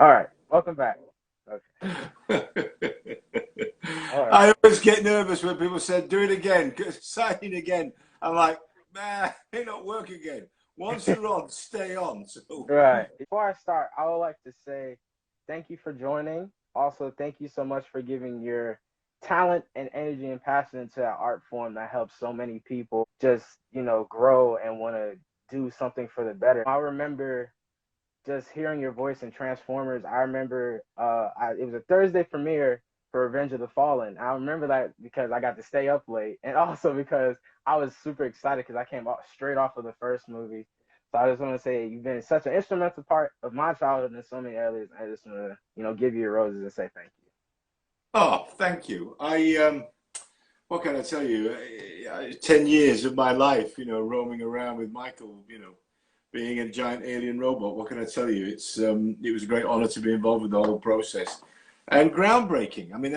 All right, welcome back. Okay. All right. I always get nervous when people say, do it again, sign in again. I'm like, nah, it not work again. Once you're on, stay on. So, Right. Before I start, I would like to say thank you for joining. Also, thank you so much for giving your talent and energy and passion into that art form that helps so many people just, grow and want to do something for the better. I remember just hearing your voice in Transformers. I remember it was a Thursday premiere for Revenge of the Fallen. I remember that because I got to stay up late, and also because I was super excited because I came straight off of the first movie. So I just want to say you've been such an instrumental part of my childhood in so many areas. I just want to, give you your roses and say thank you. oh, thank you. What can I tell you? 10 years of my life, roaming around with Michael, being a giant alien robot. What can I tell you? It was a great honor to be involved with the whole process and groundbreaking. I mean,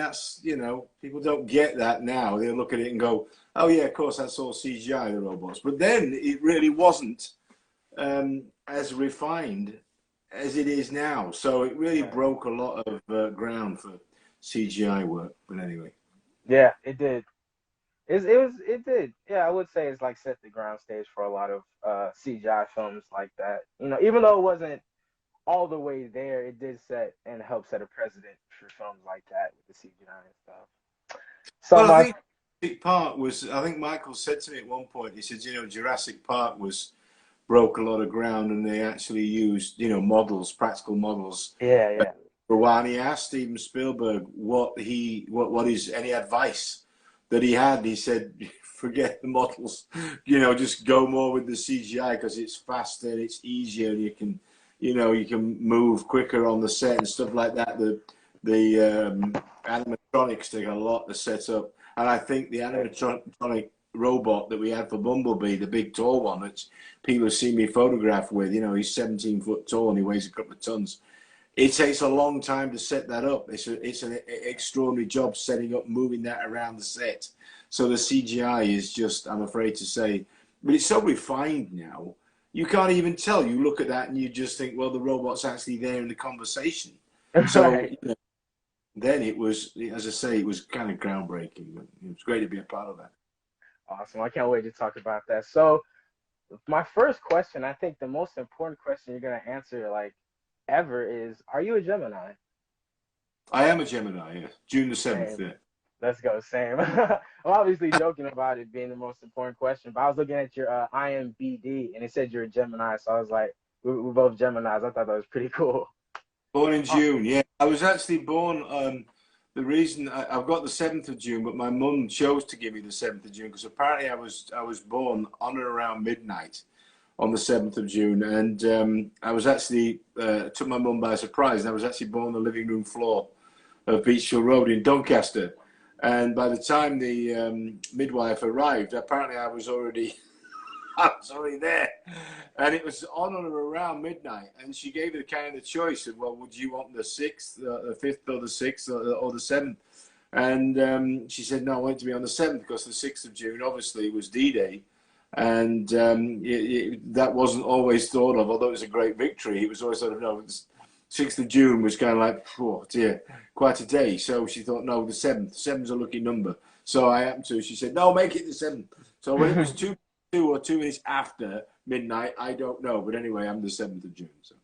people don't get that now. They look at it and go, oh, yeah, of course, that's all CGI, the robots. But then it really wasn't as refined as it is now. So it really Right. broke a lot of ground for CGI work. But anyway. Yeah, it did. It did. Yeah, I would say it's like set the ground stage for a lot of CGI films like that. Even though it wasn't all the way there, it did set and help set a precedent for films like that with the CGI and stuff. So Well, I my think Jurassic Park was. I think Michael said to me at one point. He said, Jurassic Park was broke a lot of ground, and they actually used, models, practical models. yeah, yeah, For a while, and he asked Steven Spielberg what is any advice that he had. He said, forget the models, just go more with the CGI because it's faster, it's easier, and you can move quicker on the set and stuff like that. The animatronics take a lot to set up, and I think the yeah. animatronic robot that we had for Bumblebee, the big tall one that people have seen me photograph with, he's 17 foot tall and he weighs a couple of tons. It takes a long time to set that up. It's an extraordinary job setting up, moving that around the set. So the CGI is just, I'm afraid to say, but it's so refined now. You can't even tell. You look at that and you just think, well, the robot's actually there in the conversation. So Right. then it was, as I say, it was kind of groundbreaking. It was great to be a part of that. Awesome. I can't wait to talk about that. So my first question, I think the most important question you're gonna answer like ever is, are you a Gemini? I am a Gemini. Yeah. June the 7th. Same. Yeah. Let's go. Same. I'm obviously joking about it being the most important question, but I was looking at your IMBD and it said you're a Gemini, so I was like, we're both Geminis. I thought that was pretty cool. Born in Oh, June, yeah. I was actually born. The reason I've got the 7th of June, but my mum chose to give me the 7th of June because apparently I was born on or around midnight on the 7th of June, and I was actually took my mum by surprise. And I was actually born on the living room floor of Beechville Road in Doncaster, and by the time the midwife arrived, apparently I was already there. And it was on or around midnight. And she gave it kind of the choice of, well, would you want the 6th, the 5th, or the 6th, or the 7th? And she said, no, I want it to be on the 7th because the 6th of June obviously was D Day. And that wasn't always thought of, although it was a great victory. It was always sort of, no, 6th of June was kind of like, oh dear, quite a day. So she thought, no, the 7th. Seven's a lucky number. So I happened to, she said, no, make it the 7th. So when it was 2 or 2 minutes after midnight, I don't know. But anyway, I'm the 7th of June. So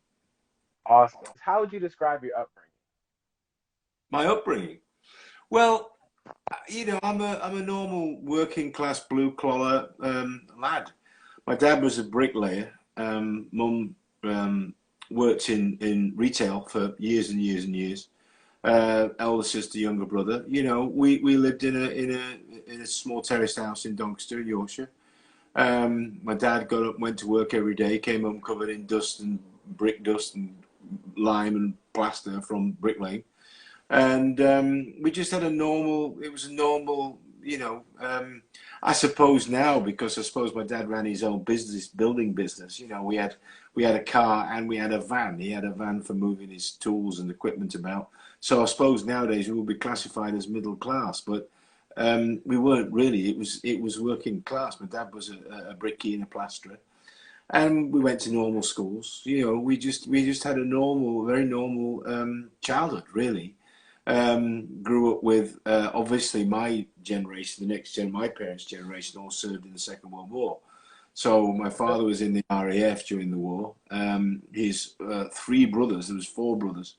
awesome. How would you describe your upbringing? my upbringing. Well, I'm a normal working class blue collar lad. My dad was a bricklayer. Mum worked in retail for years and years and years. Elder sister, younger brother. We lived in a small terraced house in Doncaster, in Yorkshire. My dad got up, went to work every day, came home covered in dust and brick dust and lime and plaster from Brick Lane. And we just had it was a normal, I suppose now, because I suppose my dad ran his own business, building business, we had a car and we had a van. He had a van for moving his tools and equipment about. So I suppose nowadays we would be classified as middle class, but we weren't really. It was working class. My dad was a brickie and a plasterer, And we went to normal schools. You know, we just had a normal, very normal childhood, really. Grew up with obviously my generation, the next gen, my parents' generation, all served in the Second World War. So my father was in the RAF during the war. His three brothers, there was four brothers.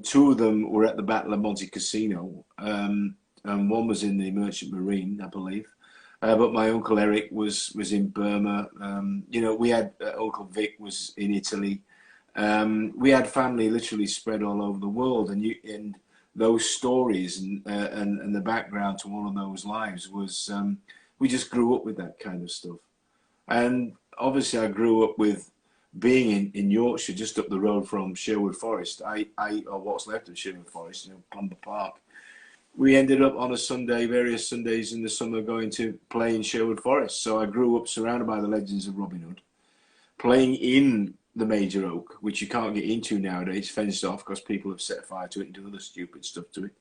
Two of them were at the Battle of Monte Cassino, and one was in the Merchant Marine, I believe. But my uncle Eric was in Burma. You know, we had Uncle Vic was in Italy. We had family literally spread all over the world, and those stories and the background to all of those lives was we just grew up with that kind of stuff. And obviously, I grew up with being in Yorkshire, just up the road from Sherwood Forest. Or what's left of Sherwood Forest, you know, Clumber Park. We ended up on a Sunday, various Sundays in the summer, going to play in Sherwood Forest. So I grew up surrounded by the legends of Robin Hood, playing in the Major Oak, which you can't get into nowadays, fenced off because people have set fire to it and do other stupid stuff to it.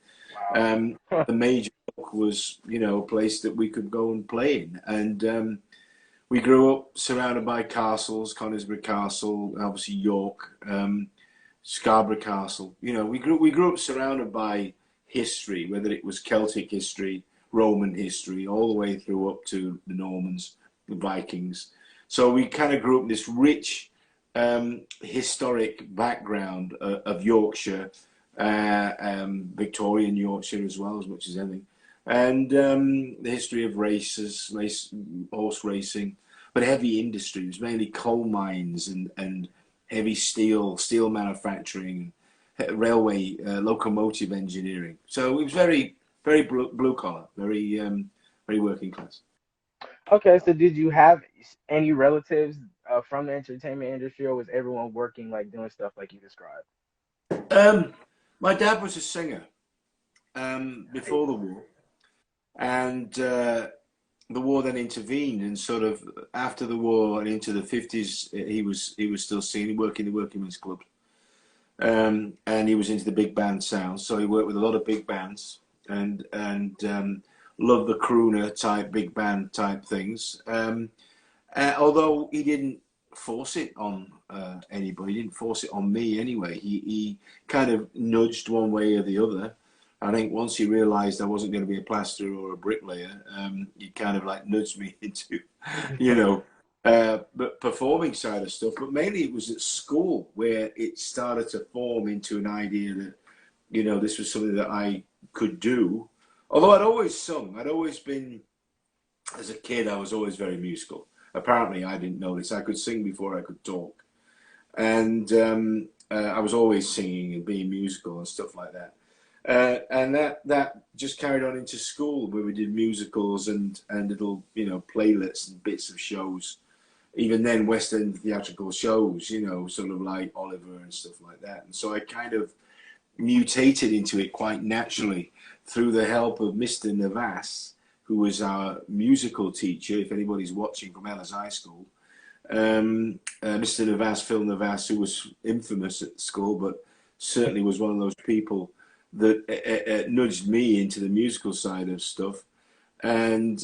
Wow. The Major Oak was, you know, a place that we could go and play in. And we grew up surrounded by castles, Conisbrough Castle, obviously York, Scarborough Castle. You know, we grew up surrounded by history, whether it was Celtic history, Roman history, all the way through up to the Normans, the Vikings. So we kind of grew up in this rich historic background of Yorkshire, Victorian Yorkshire as well, as much as anything, and the history of horse racing, but heavy industry. It was mainly coal mines and heavy steel manufacturing, railway, locomotive engineering. So it was very, very blue collar, very working class. Okay, so did you have any relatives from the entertainment industry, or was everyone working like doing stuff like you described? Um, my dad was a singer before the Nice. war, and the war then intervened, and sort of after the war and into the 50s, he was still singing, working the working men's club, and he was into the big band sound. So he worked with a lot of big bands and loved the crooner type big band type things. Although he didn't force it on anybody, he didn't force it on me anyway. He kind of nudged one way or the other. I think once he realised I wasn't going to be a plasterer or a bricklayer, he kind of like nudged me into, you know, but performing side of stuff. But mainly it was at school where it started to form into an idea that, you know, this was something that I could do. Although I'd always sung, I'd always been, as a kid, I was always very musical. Apparently, I didn't know this. I could sing before I could talk, and I was always singing and being musical and stuff like that. And that just carried on into school, where we did musicals and little, you know, playlets and bits of shows. Even then, West End theatrical shows, you know, sort of like Oliver and stuff like that. And so I kind of mutated into it quite naturally through the help of Mr. Navas, who was our musical teacher. If anybody's watching from Ellis High School, Mr. Navas, Phil Navas, who was infamous at school, but certainly was one of those people that nudged me into the musical side of stuff. And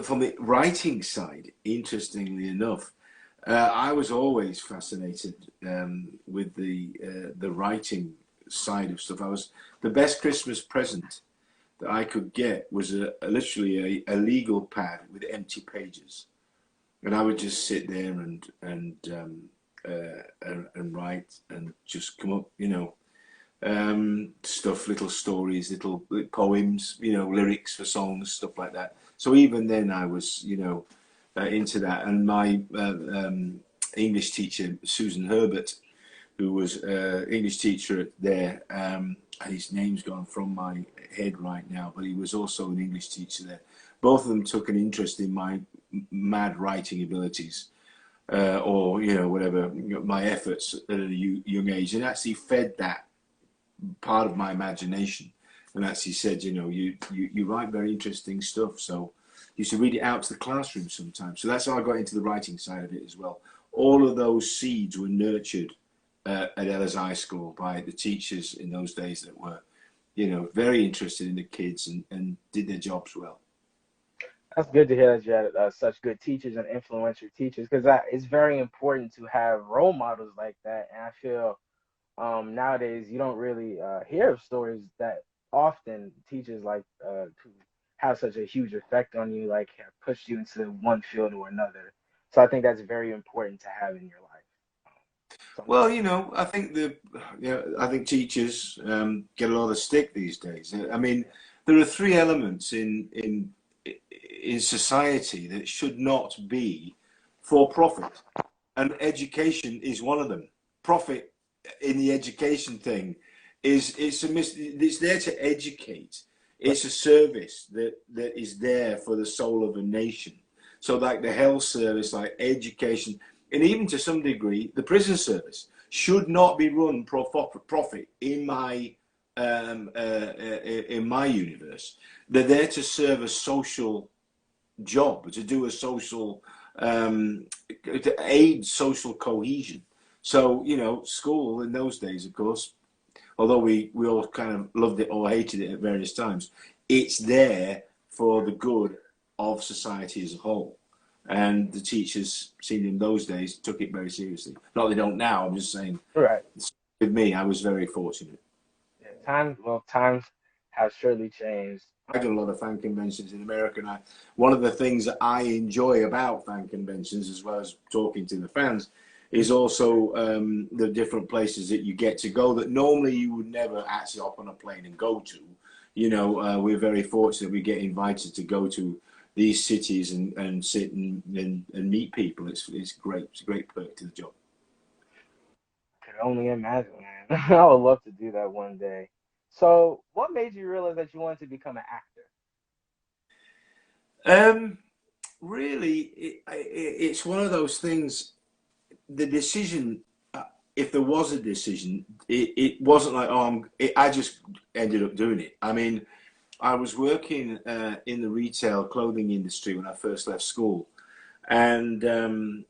from the writing side, interestingly enough, I was always fascinated with the writing side of stuff. The best Christmas present that I could get was literally a legal pad with empty pages, and I would just sit there and write and just come up, you know, stuff, little stories, little poems, you know, lyrics for songs, stuff like that. So even then, I was, you know, into that. And my English teacher, Susan Herbert, who was English teacher there, and his name's gone from my head right now, but he was also an English teacher there. Both of them took an interest in my mad writing abilities, or, you know, whatever, my efforts at a young age, and actually fed that part of my imagination. And actually said, you know, you write very interesting stuff. So you should read it out to the classroom sometimes. So that's how I got into the writing side of it as well. All of those seeds were nurtured at Ellis High School by the teachers in those days that were, you know, very interested in the kids and did their jobs well. That's good to hear that you had such good teachers and influential teachers, because it's very important to have role models like that. And I feel nowadays you don't really hear of stories that often teachers like who have such a huge effect on you, like have pushed you into one field or another. So I think that's very important to have in your life. So, Well, I think I think teachers get a lot of stick these days. I mean, there are three elements in society that should not be for profit, and education is one of them. Profit in the education thing it's there to educate. It's a service that is there for the soul of a nation. So, like the health service, like education, and even to some degree, the prison service should not be run for profit in my universe. They're there to serve a social job, to do a social, to aid social cohesion. So, school in those days, of course, although we all kind of loved it or hated it at various times, it's there for the good of society as a whole. And the teachers, seen in those days, took it very seriously. Not they don't now, I'm just saying, right. with me, I was very fortunate. Yeah, times have surely changed. I done a lot of fan conventions in America, and one of the things that I enjoy about fan conventions, as well as talking to the fans, is also the different places that you get to go that normally you would never actually hop on a plane and go to. We're very fortunate we get invited to go to these cities and sit and meet people. It's great. It's a great perk to the job. Could only imagine, man. I would love to do that one day. So, what made you realize that you wanted to become an actor? Um, Really, it's one of those things. The decision, if there was a decision, it wasn't like, I just ended up doing it. I mean, I was working in the retail clothing industry when I first left school, and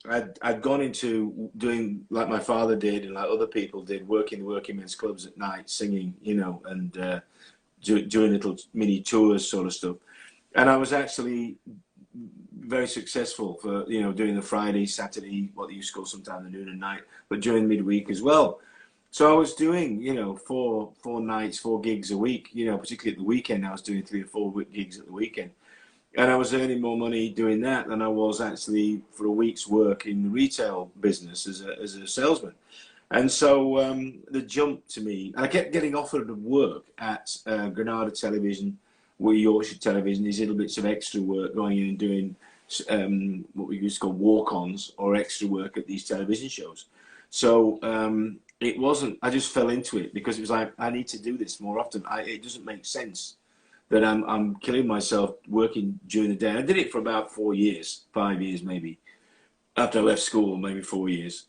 I'd gone into doing like my father did and like other people did, working the working men's clubs at night, singing, and doing little mini tours sort of stuff. And I was actually very successful for doing the Friday, Saturday, what they used to call sometimes the noon and night, but during midweek as well. So I was doing four nights, 4 gigs a week. Particularly at the weekend, I was doing 3 or 4 gigs at the weekend, and I was earning more money doing that than I was actually for a week's work in the retail business as a salesman. And so the jump to me, and I kept getting offered work at Granada Television, where Yorkshire Television, these little bits of extra work, going in and doing what we used to call walk-ons or extra work at these television shows. So it wasn't, I just fell into it because it was like, I need to do this more often. It doesn't make sense that I'm killing myself working during the day. I did it for about 4 years, 5 years maybe, after I left school, maybe 4 years.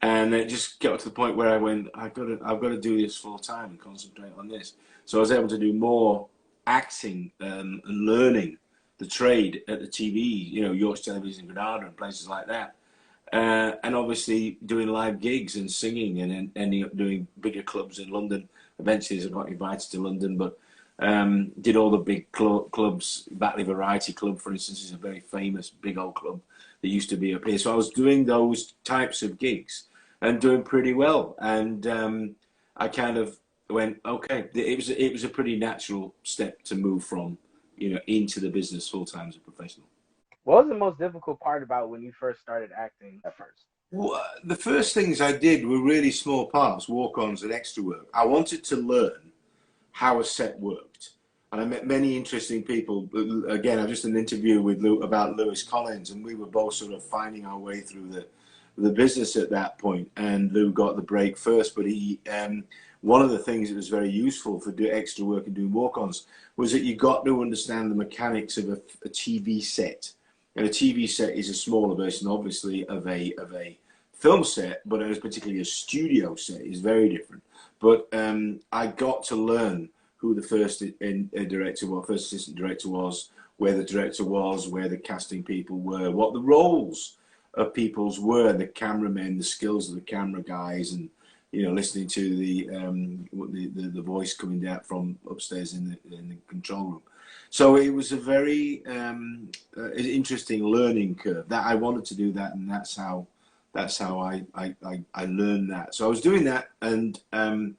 And it just got to the point where I went, I've got to do this full time and concentrate on this. So I was able to do more acting and learning the trade at the TV, Yorkshire Television, Granada, and places like that. And obviously doing live gigs and singing, and then ending up doing bigger clubs in London. Eventually, I got invited to London, but did all the big clubs. Batley Variety Club, for instance, is a very famous big old club that used to be up here. So I was doing those types of gigs and doing pretty well. And I kind of went, okay, it was a pretty natural step to move from, into the business full time as a professional. What was the most difficult part about when you first started acting at first? Well, the first things I did were really small parts, walk-ons and extra work. I wanted to learn how a set worked. And I met many interesting people. Again, I just did an interview with about Lewis Collins, and we were both sort of finding our way through the business at that point. And Lou got the break first, but he one of the things that was very useful for doing extra work and doing walk-ons was that you got to understand the mechanics of a TV set. And a TV set is a smaller version, obviously, of a film set, but particularly a studio set is very different. But I got to learn who the first director was, first assistant director was, where the director was, where the casting people were, what the roles of people's were, the cameramen, the skills of the camera guys, and you know, listening to the voice coming down from upstairs in the control room. So it was a very interesting learning curve. That I wanted to do that, and that's how I learned that. So I was doing that, and I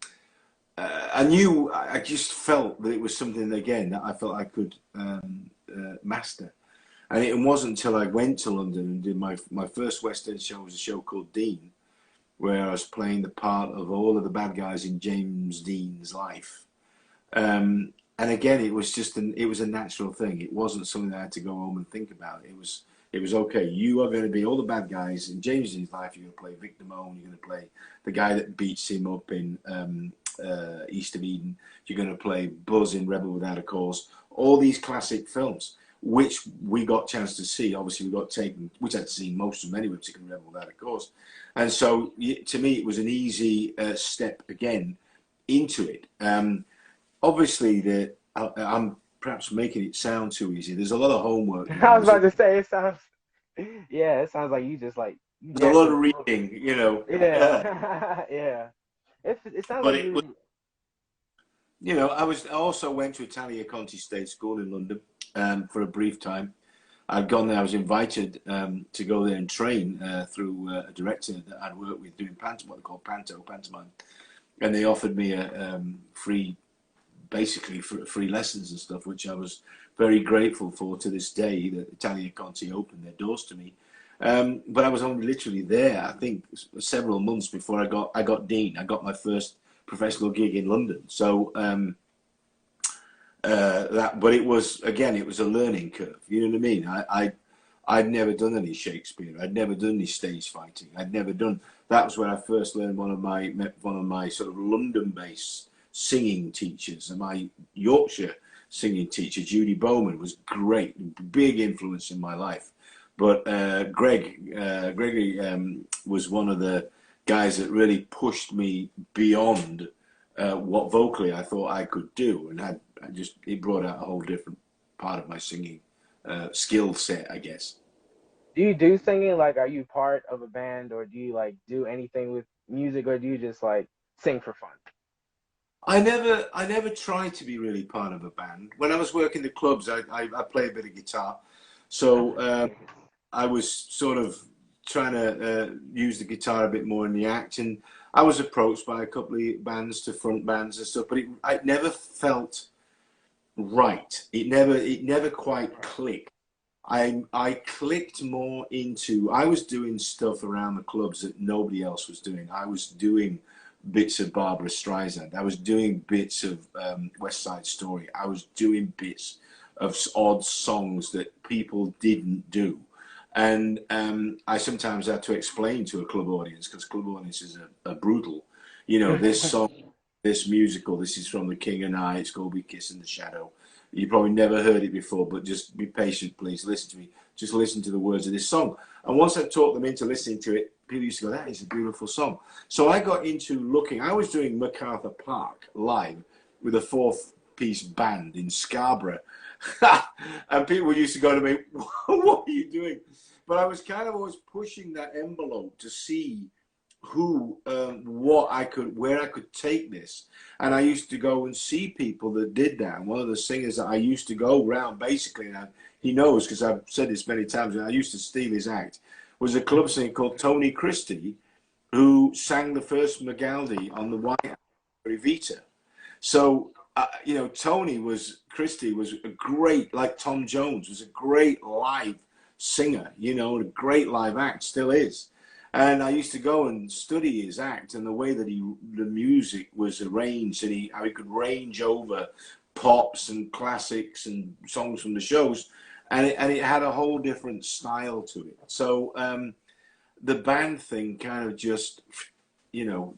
just felt that it was something again that I felt I could master. And it wasn't until I went to London and did my first West End show, was a show called Dean, where I was playing the part of all of the bad guys in James Dean's life. And again, it was just it was a natural thing. It wasn't something I had to go home and think about. It was okay. You are going to be all the bad guys in James Dean's life. You're going to play Victor Moan. You're going to play the guy that beats him up in East of Eden. You're going to play Buzz in Rebel Without a Cause. All these classic films, which we got a chance to see. Obviously, we got taken, which I'd seen most of them anyway, particularly Rebel Without a Cause. And so, to me, it was an easy step again into it. Obviously, I'm perhaps making it sound too easy. There's a lot of homework there. I was about to say, it sounds, yeah, it sounds like you just like you There's a lot of naturally. reading, you know. Yeah, yeah. It sounds But like it was, you. you know, I also went to Italia Conti State School in London for a brief time. I'd gone there. I was invited to go there and train through a director that I'd worked with doing what they call pantomime, and they offered me a basically free lessons and stuff, which I was very grateful for to this day. That Italia Conti opened their doors to me, but I was only literally there, I think, several months before I got Dean. I got my first professional gig in London. So. But it was, again, it was a learning curve. You know what I mean? I'd never done any Shakespeare. I'd never done any stage fighting. I'd never done. That was when I first learned one of my sort of London-based singing teachers, and my Yorkshire singing teacher, Judy Bowman, was great, big influence in my life. But Gregory was one of the guys that really pushed me beyond what vocally I thought I could do, and it brought out a whole different part of my singing skill set, I guess. Do you do singing? Like, are you part of a band, or do you like do anything with music, or do you just like sing for fun? I never tried to be really part of a band. When I was working the clubs, I play a bit of guitar, so Nice. I was sort of trying to use the guitar a bit more in the act, and I was approached by a couple of bands to front bands and stuff, but I never felt right. It never quite clicked. I clicked more into. I was doing stuff around the clubs that nobody else was doing. I was doing bits of Barbara Streisand. I was doing bits of West Side Story. I was doing bits of odd songs that people didn't do. And I sometimes had to explain to a club audience, because club audiences are brutal. You know, this song, this musical, this is from The King and I. It's called We Kiss in the Shadow. You probably never heard it before, but just be patient, please. Listen to me. Just listen to the words of this song. And once I taught them into listening to it, people used to go, that is a beautiful song. So I got into looking. I was doing MacArthur Park live with a fourth-piece band in Scarborough. And people used to go to me, what are you doing? But I was kind of always pushing that envelope to see where I could take this. And I used to go and see people that did that. And one of the singers that I used to go around, basically, and he knows because I've said this many times, and I used to steal his act, was a club singer called Tony Christie, who sang the first Magaldi on the White House Revita. So, you know, Christie was a great, like Tom Jones, was a great live singer, you know, a great live act, still is. And I used to go and study his act and the way that the music was arranged, and how he could range over pops and classics and songs from the shows, and it had a whole different style to it. So the band thing kind of just, you know,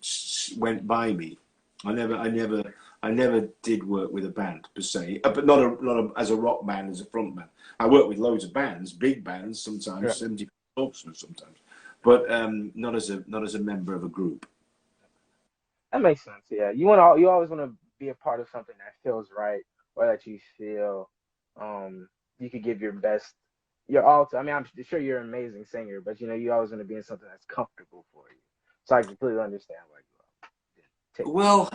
went by me. I never did work with a band per se, but not as a rock band, as a front man. I worked with loads of bands, big bands, sometimes Sure. 70 folks, sometimes, but not as a member of a group. That makes sense. Yeah, you always want to be a part of something that feels right, or that you feel you could give your best, your all to. I mean, I'm sure you're an amazing singer, but you know, you always want to be in something that's comfortable for you. So I completely understand why you are. Well,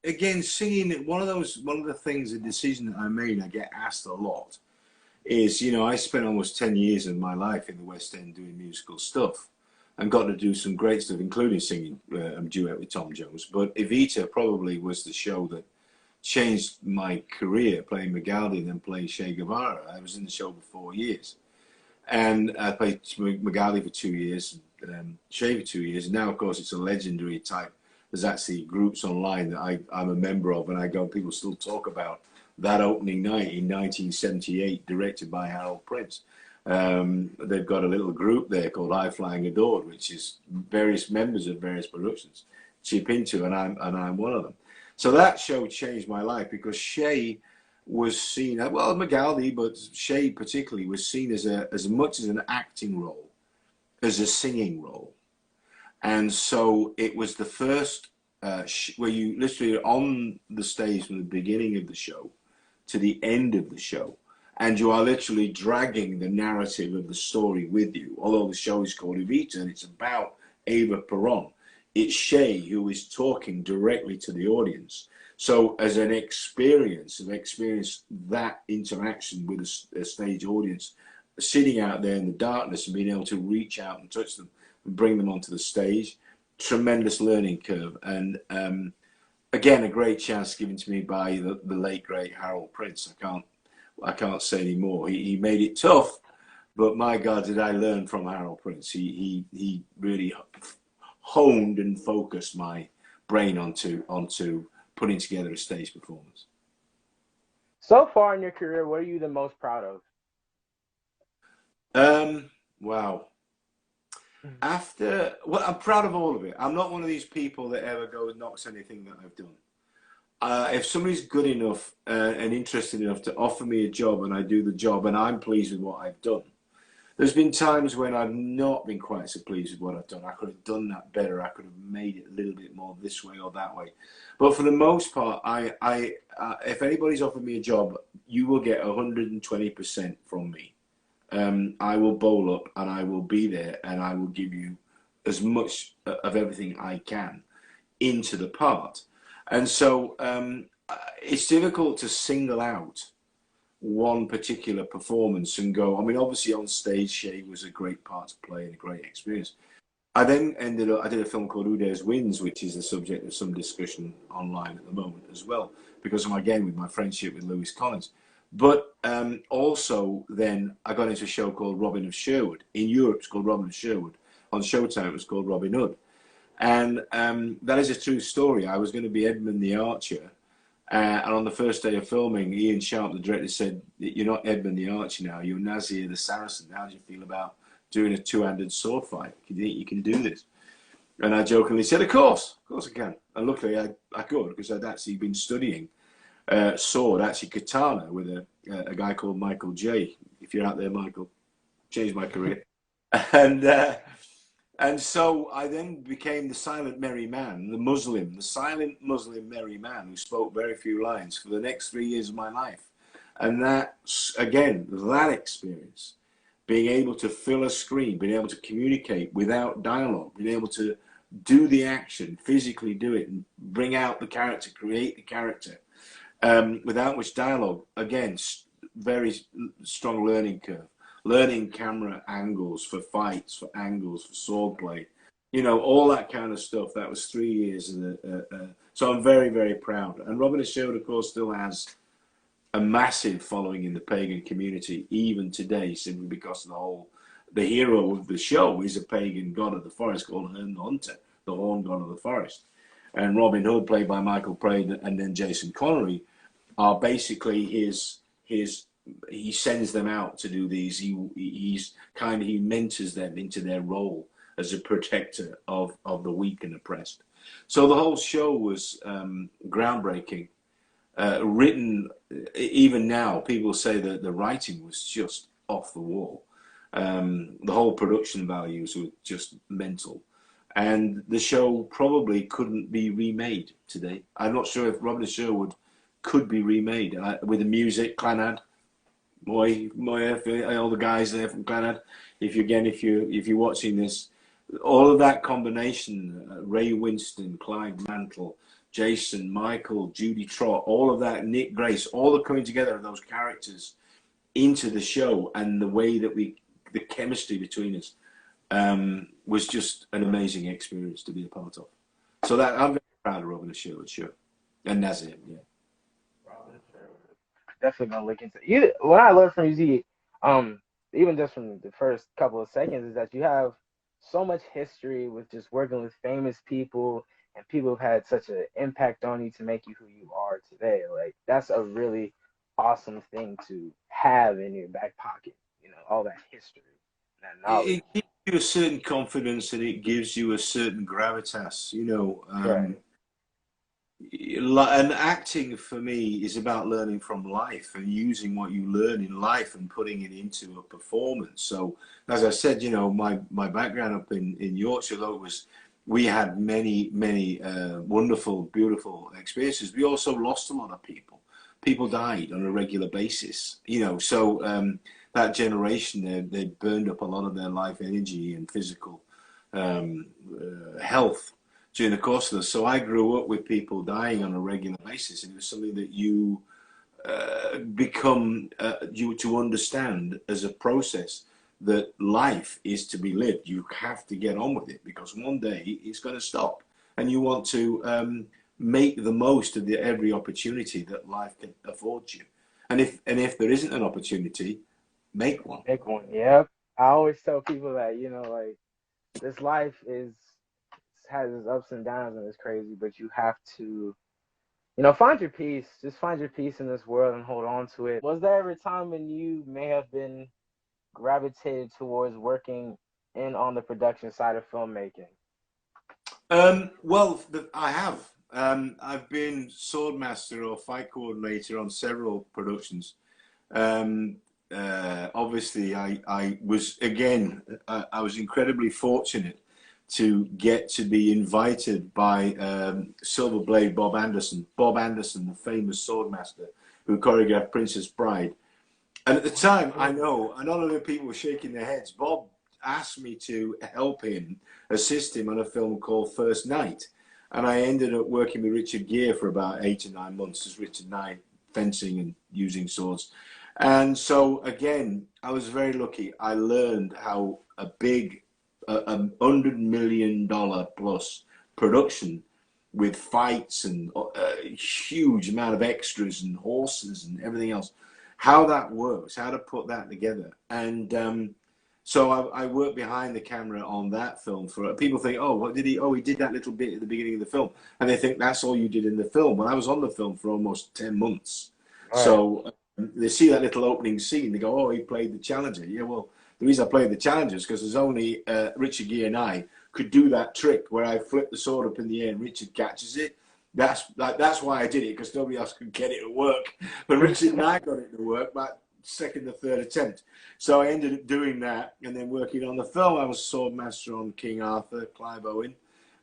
again, singing, one of the things, a decision that I made, I get asked a lot, is, you know, I spent almost 10 years of my life in the West End doing musical stuff and got to do some great stuff, including singing a duet with Tom Jones. But Evita probably was the show that changed my career, playing Magaldi and then playing Che Guevara. I was in the show for 4 years. And I played Magaldi for 2 years, Che for 2 years. And now, of course, it's a legendary type. There's actually groups online that I'm a member of, and I go, people still talk about that opening night in 1978, directed by Harold Prince. They've got a little group there called High Flying Adored, which is various members of various productions chip into, and I'm one of them. So that show changed my life because Che was seen, well, Magaldi, but Che particularly was seen as much as an acting role as a singing role. And so it was the first where you literally are on the stage from the beginning of the show to the end of the show, and you are literally dragging the narrative of the story with you. Although the show is called Evita and it's about Eva Peron, it's Che who is talking directly to the audience. So as an experience, I've experienced that interaction with a stage audience, sitting out there in the darkness and being able to reach out and touch them and bring them onto the stage. Tremendous learning curve. And again, a great chance given to me by the late great Harold Prince. I can't say any more. He made it tough, but my God, did I learn from Harold Prince. He really honed and focused my brain onto putting together a stage performance. So far in your career, what are you the most proud of? Wow. Well, I'm proud of all of it. I'm not one of these people that ever goes knocks anything that I've done. If somebody's good enough and interested enough to offer me a job and I do the job and I'm pleased with what I've done, there's been times when I've not been quite so pleased with what I've done. I could have done that better. I could have made it a little bit more this way or that way. But for the most part, if anybody's offered me a job, you will get 120% from me. I will bowl up and I will be there and I will give you as much of everything I can into the part. And so it's difficult to single out one particular performance and go, I mean, obviously on stage, Che was a great part to play and a great experience. I then I did a film called Who Dares Wins, which is the subject of some discussion online at the moment as well, because of, again, with my friendship with Lewis Collins. But also then I got into a show called Robin of Sherwood. In Europe, it's called Robin of Sherwood. On Showtime, it was called Robin Hood. And that is a true story. I was going to be Edmund the Archer. And on the first day of filming, Ian Sharp, the director, said, "You're not Edmund the Archer now, you're Nazir the Saracen. How do you feel about doing a two-handed sword fight? Do you think you can do this?" And I jokingly said, of course I can. And luckily I could, because I'd actually been studying sword, actually katana, with a guy called Michael J. If you're out there, Michael, changed my career. And so I then became the silent merry man, the silent Muslim merry man who spoke very few lines for the next 3 years of my life. And that, again, that experience, being able to fill a screen, being able to communicate without dialogue, being able to do the action, physically do it, and bring out the character, create the character, without much dialogue, again, very strong learning curve. Learning camera angles for fights, for angles, for sword play, you know, all that kind of stuff. That was 3 years. So I'm very, very proud. And Robin of Sherwood, of course, still has a massive following in the pagan community, even today, simply because of the hero of the show is a pagan god of the forest called Herne the Hunter, the horn god of the forest. And Robin Hood, played by Michael Praed and then Jason Connery, are basically he sends them out to do these. He mentors them into their role as a protector of the weak and oppressed. So the whole show was groundbreaking. Written, even now, people say that the writing was just off the wall. The whole production values were just mental. And the show probably couldn't be remade today. I'm not sure if Robin of Sherwood could be remade with the music, Clanad. All the guys there from Clanad. If you're watching this, all of that combination, Ray Winston, Clyde Mantle, Jason, Michael, Judy Trott, all of that, Nick Grace, all the coming together of those characters into the show, and the way that the chemistry between us was just an amazing experience to be a part of. So that I'm very proud of Robin and Sherwood, sure. And that's it, yeah. Definitely gonna look into you. What I learned from you, even just from the first couple of seconds, is that you have so much history with just working with famous people and people who've had such an impact on you to make you who you are today. Like that's a really awesome thing to have in your back pocket. You know, all that history, that knowledge. It gives you a certain confidence, and it gives you a certain gravitas, you know. Right. And acting for me is about learning from life and using what you learn in life and putting it into a performance. So as I said, you know, my background up in Yorkshire, though, was we had many wonderful, beautiful experiences. We also lost a lot of people. People died on a regular basis, you know. So that generation, they burned up a lot of their life energy and physical health during the course of this. So I grew up with people dying on a regular basis, and it was something that you become you to understand as a process, that life is to be lived. You have to get on with it, because one day it's going to stop, and you want to make the most of every opportunity that life can afford you. And if there isn't an opportunity, make one. Make one. Yep. I always tell people that, you know, like this life has its ups and downs and it's crazy, but you have to, you know, find your peace. Just find your peace in this world and hold on to it. Was there ever a time when you may have been gravitated towards working in on the production side of filmmaking? Well, I have. I've been swordmaster or fight coordinator on several productions. Obviously, I was, again, I was incredibly fortunate to get to be invited by Silver Blade Bob Anderson. Bob Anderson, the famous swordmaster who choreographed Princess Bride. And at the time, I know, and all of the people were shaking their heads. Bob asked me to help him, assist him on a film called First Night. And I ended up working with Richard Gere for about 8 or 9 months as Richard Knight, fencing and using swords. And so, again, I was very lucky. I learned how a big $100 million plus production with fights and a huge amount of extras and horses and everything else, how that works, how to put that together. And so I worked behind the camera on that film. For people think, oh, what did he? Oh, he did that little bit at the beginning of the film, and they think that's all you did in the film. Well, I was on the film for almost 10 months. Right. So they see that little opening scene. They go, oh, he played the Challenger. Yeah, well, the reason I played the Challengers because there's only Richard Gere and I could do that trick where I flip the sword up in the air and Richard catches it. That's why I did it, because nobody else could get it to work. But Richard and I got it to work about second or third attempt. So I ended up doing that and then working on the film. I was swordmaster on King Arthur, Clive Owen,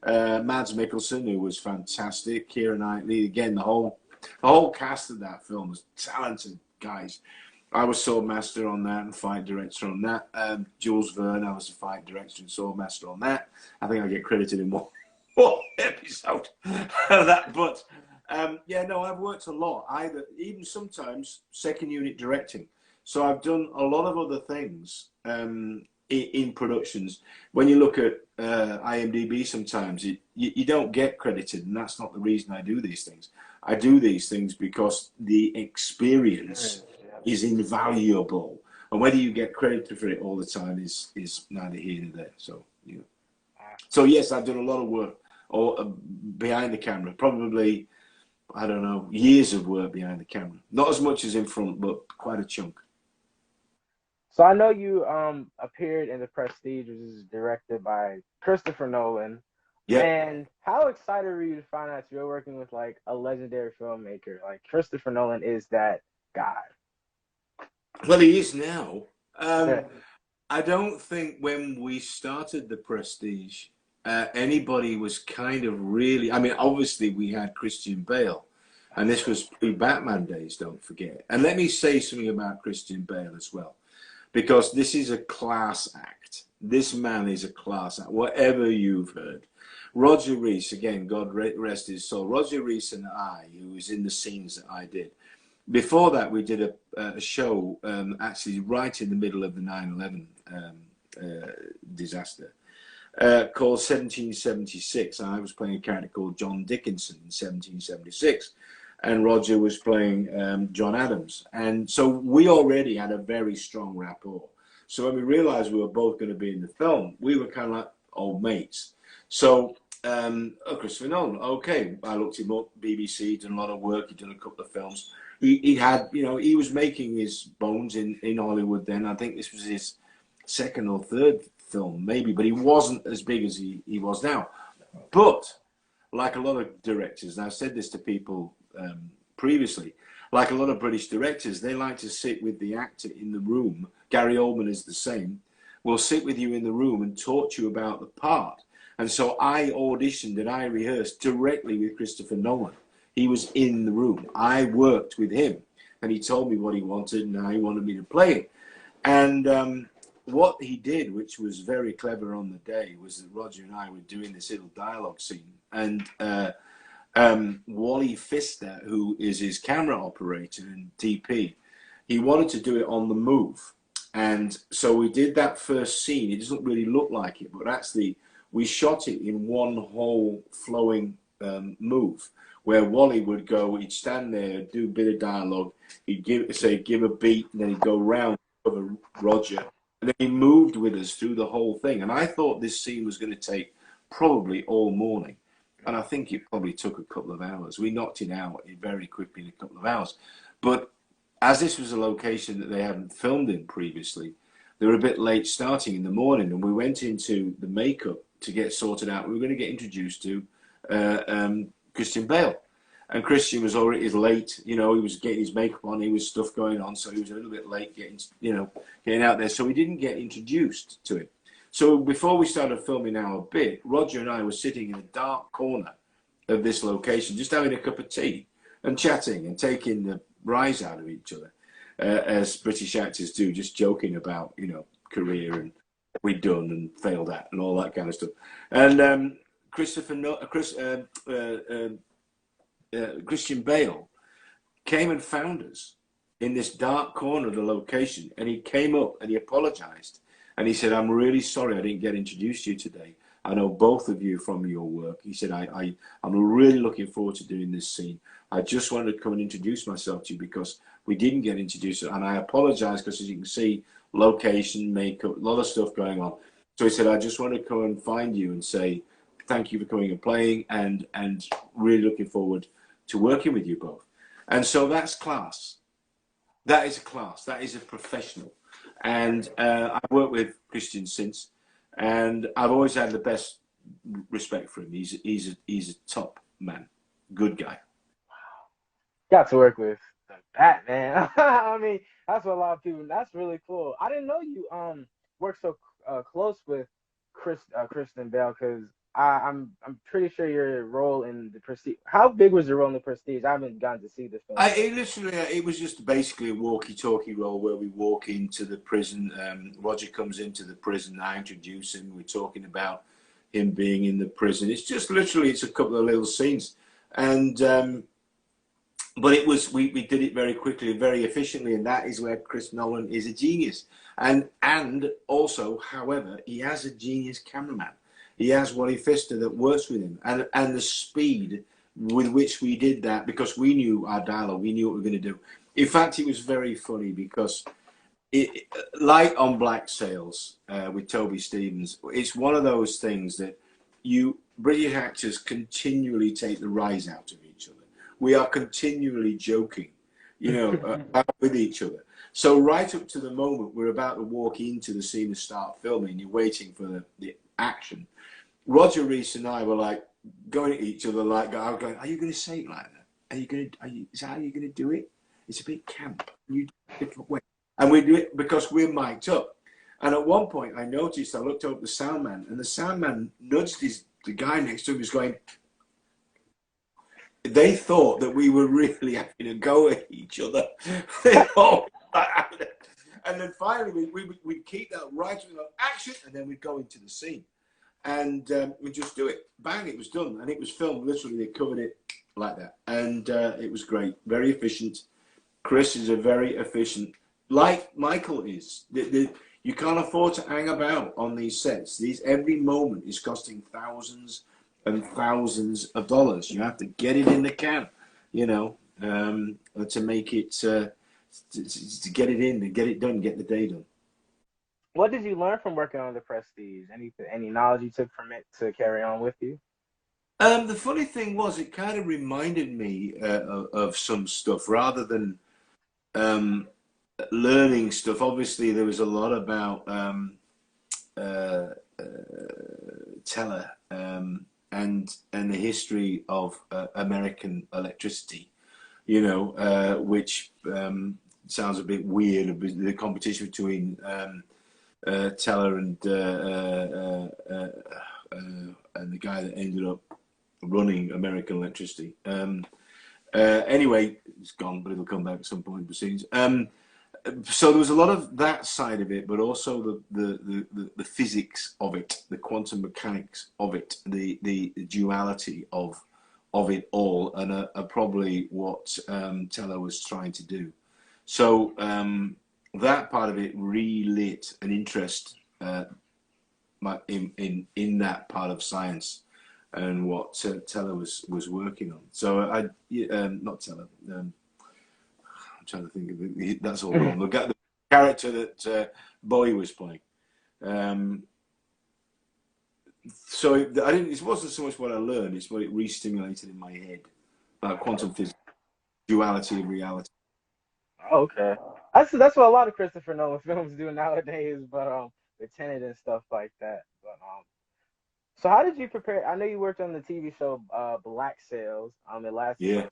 Mads Mikkelsen, who was fantastic, Keira Knightley. Again, the whole cast of that film was talented guys. I was swordmaster on that and fight director on that. Jules Verne, I was the fight director and swordmaster on that. I think I get credited in one episode of that. But yeah, no, I've worked a lot, even sometimes second unit directing. So I've done a lot of other things in productions. When you look at IMDb, sometimes you don't get credited, and that's not the reason I do these things. I do these things because the experience is invaluable, and whether you get credited for it all the time is neither here nor there. So, you know. So yes, I've done a lot of work behind the camera. Probably, I don't know, years of work behind the camera. Not as much as in front, but quite a chunk. So I know you appeared in The Prestige, which is directed by Christopher Nolan. Yeah. And how excited were you to find out you're working with like a legendary filmmaker? Like Christopher Nolan is that guy. Well, he is now. I don't think when we started The Prestige, anybody was kind of really, I mean, obviously we had Christian Bale, and this was pre-Batman days, don't forget. And let me say something about Christian Bale as well, because this is a class act. This man is a class act, whatever you've heard. Roger Rees, again, God rest his soul. Roger Rees and I, who was in the scenes that I did. Before that, we did a show actually right in the middle of the 9/11 disaster called 1776. I was playing a character called John Dickinson in 1776. And Roger was playing John Adams. And so we already had a very strong rapport. So when we realized we were both going to be in the film, we were kind of like old mates. So, Christopher Nolan, okay. I looked him up, BBC, done a lot of work, he'd done a couple of films. He had, you know, he was making his bones in Hollywood then. I think this was his second or third film, maybe, but he wasn't as big as he was now. But, like a lot of directors, and I've said this to people previously, like a lot of British directors, they like to sit with the actor in the room. Gary Oldman is the same. Will sit with you in the room and talk to you about the part. And so I auditioned and I rehearsed directly with Christopher Nolan. He was in the room. I worked with him and he told me what he wanted and how he wanted me to play it. And what he did, which was very clever on the day, was that Roger and I were doing this little dialogue scene, and Wally Pfister, who is his camera operator and DP, he wanted to do it on the move. And so we did that first scene. It doesn't really look like it, but actually we shot it in one whole flowing move, where Wally would go, he'd stand there, do a bit of dialogue, he'd give a beat, and then he'd go round over Roger, and then he moved with us through the whole thing. And I thought this scene was going to take probably all morning. And I think it probably took a couple of hours. We knocked it out very quickly in a couple of hours. But as this was a location that they hadn't filmed in previously, they were a bit late starting in the morning. And we went into the makeup to get sorted out. We were going to get introduced to Christian Bale. And Christian was already late. You know, he was getting his makeup on. He was stuff going on. So he was a little bit late getting out there. So we didn't get introduced to it. So before we started filming our bit, Roger and I were sitting in a dark corner of this location, just having a cup of tea and chatting and taking the rise out of each other, as British actors do, just joking about, you know, career and what we'd done and failed at and all that kind of stuff. And Christian Bale came and found us in this dark corner of the location, and he came up and he apologized. And he said, I'm really sorry I didn't get introduced to you today. I know both of you from your work. He said, I'm really looking forward to doing this scene. I just wanted to come and introduce myself to you because we didn't get introduced. And I apologize because, as you can see, location, makeup, a lot of stuff going on. So he said, I just wanted to come and find you and say, thank you for coming and playing, and really looking forward to working with you both. And so that's class. That is a class. That is a professional. And I've worked with Christian since, and I've always had the best respect for him. He's a top man, good guy. Got to work with that, man. I mean, that's what a lot of people. That's really cool. I didn't know you worked so close with Christian Bale, because I'm pretty sure your role in the Prestige. How big was your role in the Prestige? I haven't gotten to see the film. It was just basically a walkie-talkie role where we walk into the prison. Roger comes into the prison. I introduce him. We're talking about him being in the prison. It's just literally, it's a couple of little scenes, and but it was we did it very quickly, very efficiently, and that is where Chris Nolan is a genius. And also, however, he has a genius cameraman. He has Wally Pfister that works with him, and the speed with which we did that, because we knew our dialogue, we knew what we were going to do. In fact, it was very funny because, like on Black Sails with Toby Stevens, it's one of those things that British actors continually take the rise out of each other. We are continually joking, with each other. So right up to the moment we're about to walk into the scene to start filming, you're waiting for the action. Roger Rees and I were like going at each other like, I was going, are you going to say it like that? Is that how you're going to do it? It's a bit camp. You do it a different way. And we do it because we're mic'd up. And at one point I noticed, I looked over at the sound man, and the sound man nudged the guy next to him, was going, they thought that we were really having a go at each other. And then finally, we'd keep that right to action, and then we'd go into the scene. And we'd just do it. Bang, it was done. And it was filmed, literally, they covered it like that. And it was great, very efficient. Chris is a very efficient, like Michael is. You can't afford to hang about on these sets. Every moment is costing thousands and thousands of dollars. You have to get it in the can, you know, to make it, to get it in, to get it done, get the day done. What did you learn from working on The Prestige? Any knowledge you took from it to carry on with you? The funny thing was, it kind of reminded me of some stuff rather than learning stuff. Obviously, there was a lot about Teller and the history of American electricity, you know, which sounds a bit weird. The competition between Teller and the guy that ended up running American electricity. Anyway, it's gone, but it'll come back at some point in the scenes. So there was a lot of that side of it, but also the physics of it, the quantum mechanics of it, the duality of it all, and probably what Teller was trying to do. So that part of it relit an interest in that part of science and what Teller was working on. So not Teller. I'm trying to think of it. That's all wrong. The character that Bowie was playing. So it wasn't so much what I learned; it's what it re-stimulated in my head about quantum physics, duality of reality. Okay, that's what a lot of Christopher Nolan films do nowadays, but the Tenet and stuff like that. But so how did you prepare? I know you worked on the TV show Black Sails. It lasted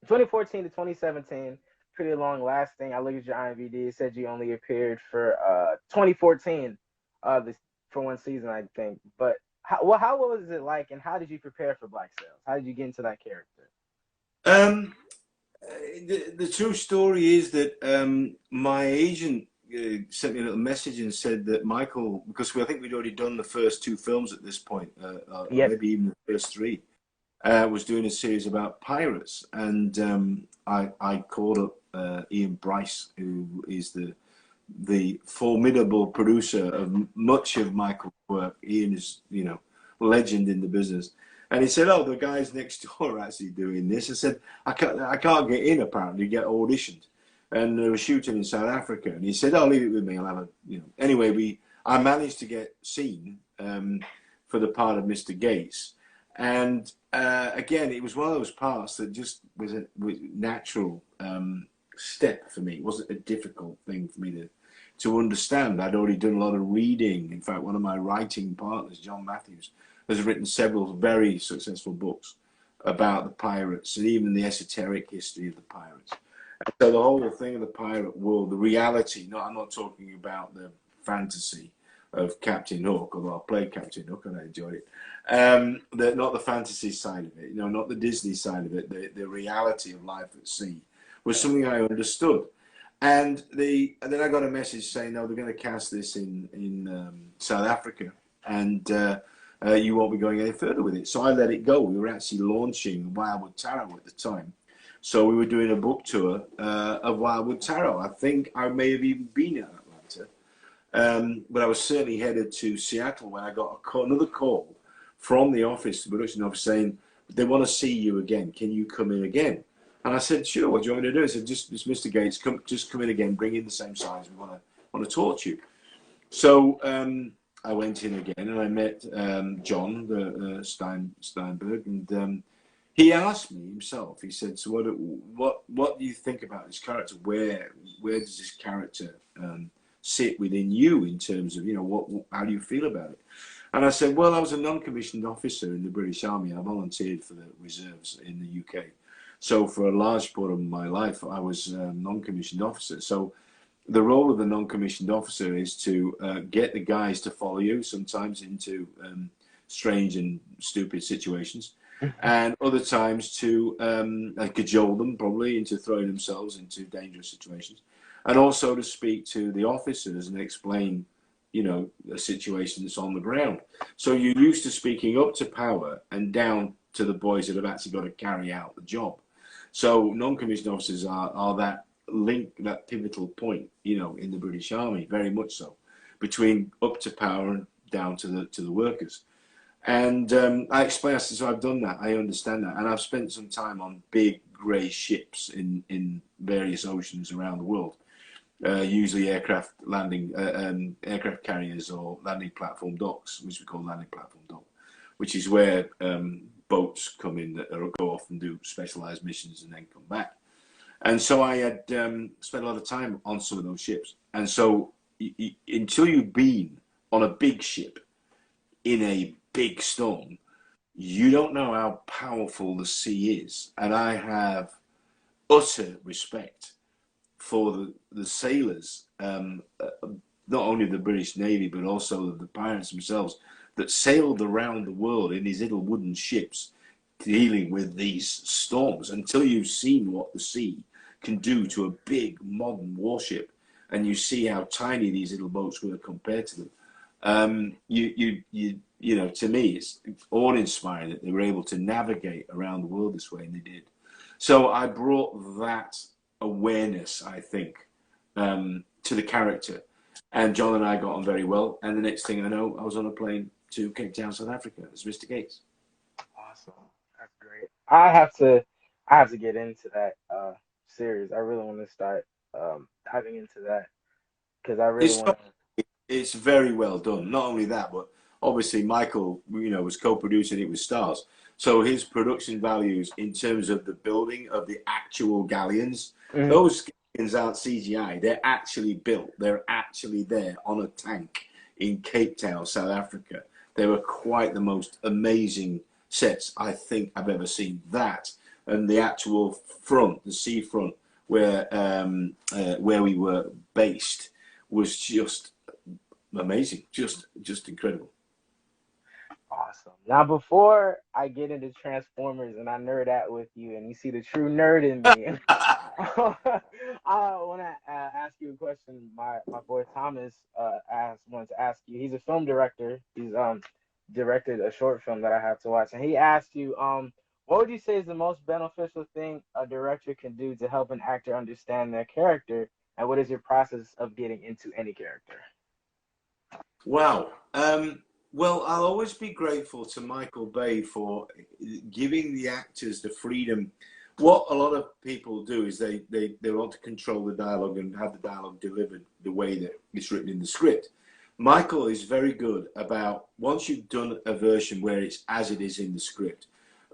2014 to 2017. Pretty long lasting. I looked at your IMDb. It said you only appeared for 2014, for one season, I think. But how was it like, and how did you prepare for Black Sails? How did you get into that character? The true story is that my agent sent me a little message and said that Michael, because I think we'd already done the first 2 films at this point, maybe even the first 3, was doing a series about pirates, and I called up Ian Bryce, who is the formidable producer of much of Michael's work. Ian is, you know, legend in the business. And he said, "Oh, the guys next door are actually doing this." I said, I can't get in, apparently, get auditioned. And they were shooting in South Africa. And he said, "Oh, leave it with me. I'll have a," you know. Anyway, I managed to get seen for the part of Mr. Gates. And again, it was one of those parts that just was a natural step for me. It wasn't a difficult thing for me to understand. I'd already done a lot of reading. In fact, one of my writing partners, John Matthews, has written several very successful books about the pirates and even the esoteric history of the pirates. And so the whole thing of the pirate world, the reality, I'm not talking about the fantasy of Captain Hook, although I played Captain Hook and I enjoyed it. Not the fantasy side of it, you know, not the Disney side of it. The reality of life at sea was something I understood. And then I got a message saying, "No, they're going to cast this in South Africa, and you won't be going any further with it." So I let it go. We were actually launching Wildwood Tarot at the time. So we were doing a book tour of Wildwood Tarot. I think I may have even been in Atlanta. But I was certainly headed to Seattle when I got another call from the office, the production office, saying, "They want to see you again. Can you come in again?" And I said, "Sure, what do you want me to do?" I said, "Just Mr. Gates, just come in again, bring in the same size. We want to talk to you." So I went in again and I met John Steinberg, and he asked me himself. He said, "So what do you think about this character? Where does this character sit within you in terms of, you know, how do you feel about it?" And I said, "Well, I was a non-commissioned officer in the British Army. I volunteered for the reserves in the UK. So for a large part of my life, I was a non-commissioned officer. So the role of the non-commissioned officer is to get the guys to follow you, sometimes into strange and stupid situations, and other times to cajole them, probably, into throwing themselves into dangerous situations. and also to speak to the officers and explain, you know, a situation that's on the ground. So you're used to speaking up to power and down to the boys that have actually got to carry out the job. So non-commissioned officers are that link, that pivotal point, you know, in the British Army, very much so, between up to power and down to the workers. And I explained, I said, so I've done that, I understand that, and I've spent some time on big grey ships in various oceans around the world. Usually aircraft aircraft carriers or landing platform docks, which we call landing platform dock, which is where boats come in that go off and do specialized missions and then come back. And so I had spent a lot of time on some of those ships. And so until you've been on a big ship in a big storm, you don't know how powerful the sea is. And I have utter respect for the sailors, not only the British Navy, but also the pirates themselves, that sailed around the world in these little wooden ships dealing with these storms. Until you've seen what the sea can do to a big modern warship, and you see how tiny these little boats were compared to them, you know, to me, it's awe-inspiring that they were able to navigate around the world this way, and they did. So I brought that awareness, I think, to the character, and John and I got on very well. And the next thing I know, I was on a plane to Cape Town, South Africa, as Mr. Gates. Awesome, that's great. I have to get into that series. I really want to start diving into that because I really want to. It's very well done. Not only that, but obviously Michael, you know, was co-producing it with Stars. So his production values in terms of the building of the actual galleons, those galleons aren't CGI. They're actually built. They're actually there on a tank in Cape Town, South Africa. They were quite the most amazing sets I think I've ever seen. That and the actual front, the sea front, where we were based, was just amazing, just incredible. Awesome. Now, before I get into Transformers and I nerd out with you, and you see the true nerd in me, I want to ask you a question. My boy Thomas wanted to ask you. He's a film director. He's directed a short film that I have to watch, and he asked you, what would you say is the most beneficial thing a director can do to help an actor understand their character, and what is your process of getting into any character? Wow. Well, I'll always be grateful to Michael Bay for giving the actors the freedom. What a lot of people do is they want to control the dialogue and have the dialogue delivered the way that it's written in the script. Michael is very good about, once you've done a version where it's as it is in the script,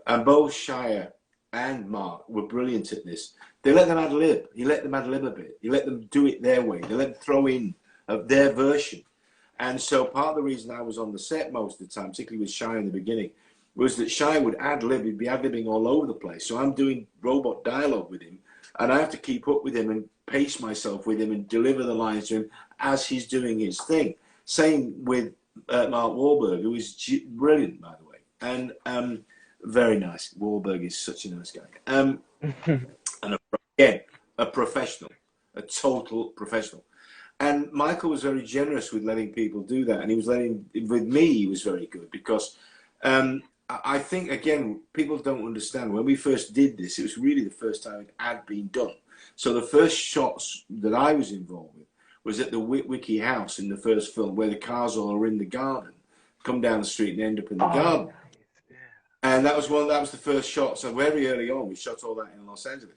and both Shia and Mark were brilliant at this, they let them ad-lib. He let them ad-lib a bit. He let them do it their way. They let them throw in their version. And so part of the reason I was on the set most of the time, particularly with Shia in the beginning, was that Shia would ad-lib, he'd be ad-libbing all over the place. So I'm doing robot dialogue with him, and I have to keep up with him and pace myself with him and deliver the lines to him as he's doing his thing. Same with Mark Wahlberg, who is brilliant, by the way, and very nice. Wahlberg is such a nice guy. And again, a professional, a total professional. And Michael was very generous with letting people do that. And he was with me, he was very good because I think, again, people don't understand. When we first did this, it was really the first time it had been done. So the first shots that I was involved with was at the Witwicky house in the first film, where the cars all are in the garden, come down the street and end up in the garden. Nice. Yeah. And that was the first shot. So very early on, we shot all that in Los Angeles.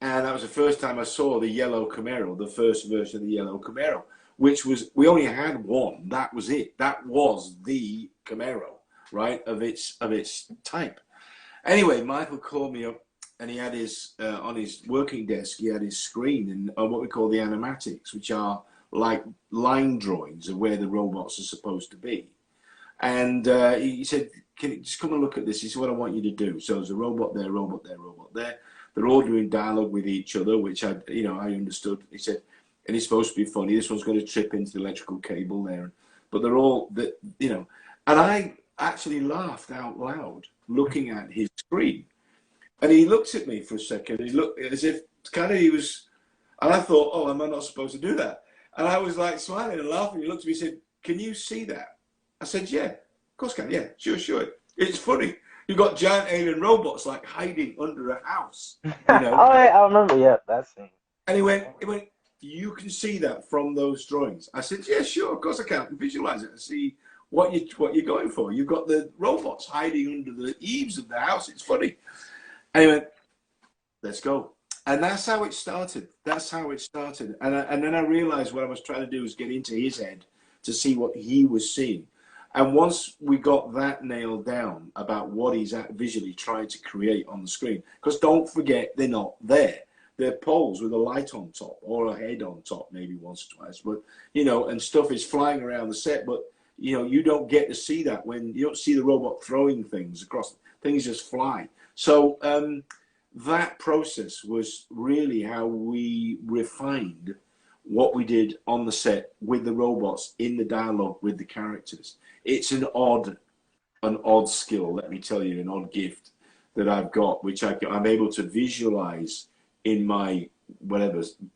And that was the first time I saw the yellow Camaro, the first version of the yellow Camaro, which was, we only had one. That was it. That was the Camaro, right, of its type. Anyway, Michael called me up, and he had his, on his working desk, he had his screen and what we call the animatics, which are like line drawings of where the robots are supposed to be. And he said, can you just come and look at this? He said, what I want you to do. So there's a robot there, robot there, robot there. They're all doing dialogue with each other, which I understood. He said, and it's supposed to be funny. This one's going to trip into the electrical cable there. But they're all, and I actually laughed out loud looking at his screen. And he looked at me for a second. He looked as if kind of he was, And I thought, oh, am I not supposed to do that? And I was like smiling and laughing. He looked at me and said, can you see that? I said, yeah, of course I can. Yeah, sure. It's funny. You've got giant alien robots like hiding under a house, you know. Oh, yeah, I remember. Yeah, that scene. And he went, you can see that from those drawings. I said, yeah, sure, of course I can. I can visualize it and see what you're going for. You've got the robots hiding under the eaves of the house. It's funny. And he went, let's go. And that's how it started. And then I realized what I was trying to do was get into his head to see what he was seeing. And once we got that nailed down about what he's visually trying to create on the screen, because don't forget, they're not there. They're poles with a light on top or a head on top, maybe once or twice. But, you know, and stuff is flying around the set. But, you know, you don't get to see that when you don't see the robot throwing things across. Things just fly. So that process was really how we refined what we did on the set with the robots in the dialogue with the characters. It's an odd skill, let me tell you, an odd gift that I've got, which I'm able to visualize in my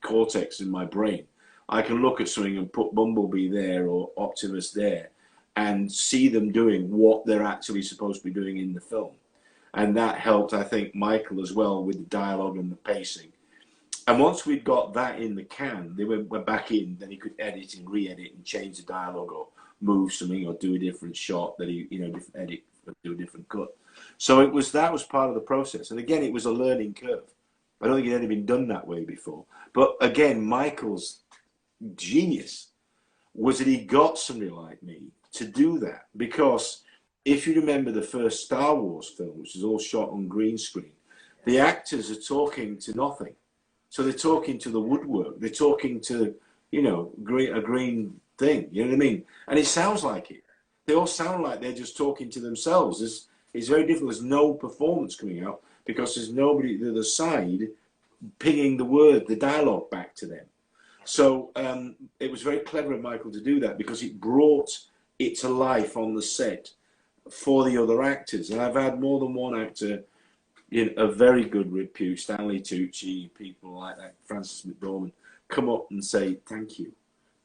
cortex in my brain. I can look at something and put Bumblebee there or Optimus there and see them doing what they're actually supposed to be doing in the film. And that helped, I think, Michael as well with the dialogue and the pacing. And once we'd got that in the can, they went back in, then he could edit and re-edit and change the dialogue or move something or do a different shot that he, you know, different edit, do a different cut. So that was part of the process. And again, it was a learning curve. I don't think it had been done that way before. But again, Michael's genius was that he got somebody like me to do that. Because if you remember the first Star Wars film, which is all shot on green screen, the actors are talking to nothing. So they're talking to the woodwork. They're talking to, you know, a green thing. You know what I mean? And it sounds like it. They all sound like they're just talking to themselves. It's very difficult. There's no performance coming out because there's nobody at the other side pinging the dialogue back to them. So it was very clever of Michael to do that because it brought it to life on the set for the other actors. And I've had more than one actor in a very good repute, Stanley Tucci, people like that, Francis McDormand, come up and say, thank you.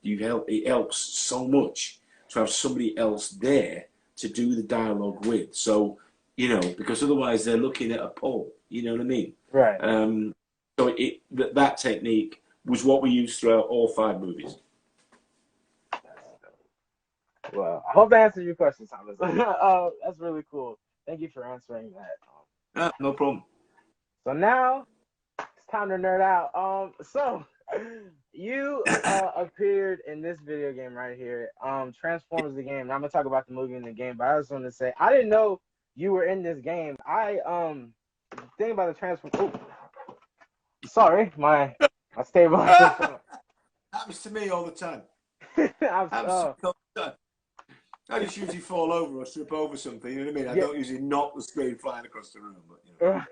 It helps so much to have somebody else there to do the dialogue with. So, you know, because otherwise they're looking at a pole, you know what I mean? Right. So that technique was what we used throughout all 5 movies. Well, I hope I answered your question, Thomas. That's really cool. Thank you for answering that. No problem. So now it's time to nerd out. So you appeared in this video game right here, Transformers the game. Now I'm gonna talk about the movie and the game, but I just want to say I didn't know you were in this game. Think about the Transformers. Sorry, my stabilizer. Happens to me all the time. I just usually fall over or trip over something. You know what I mean? I don't usually knock the screen flying across the room, but you know.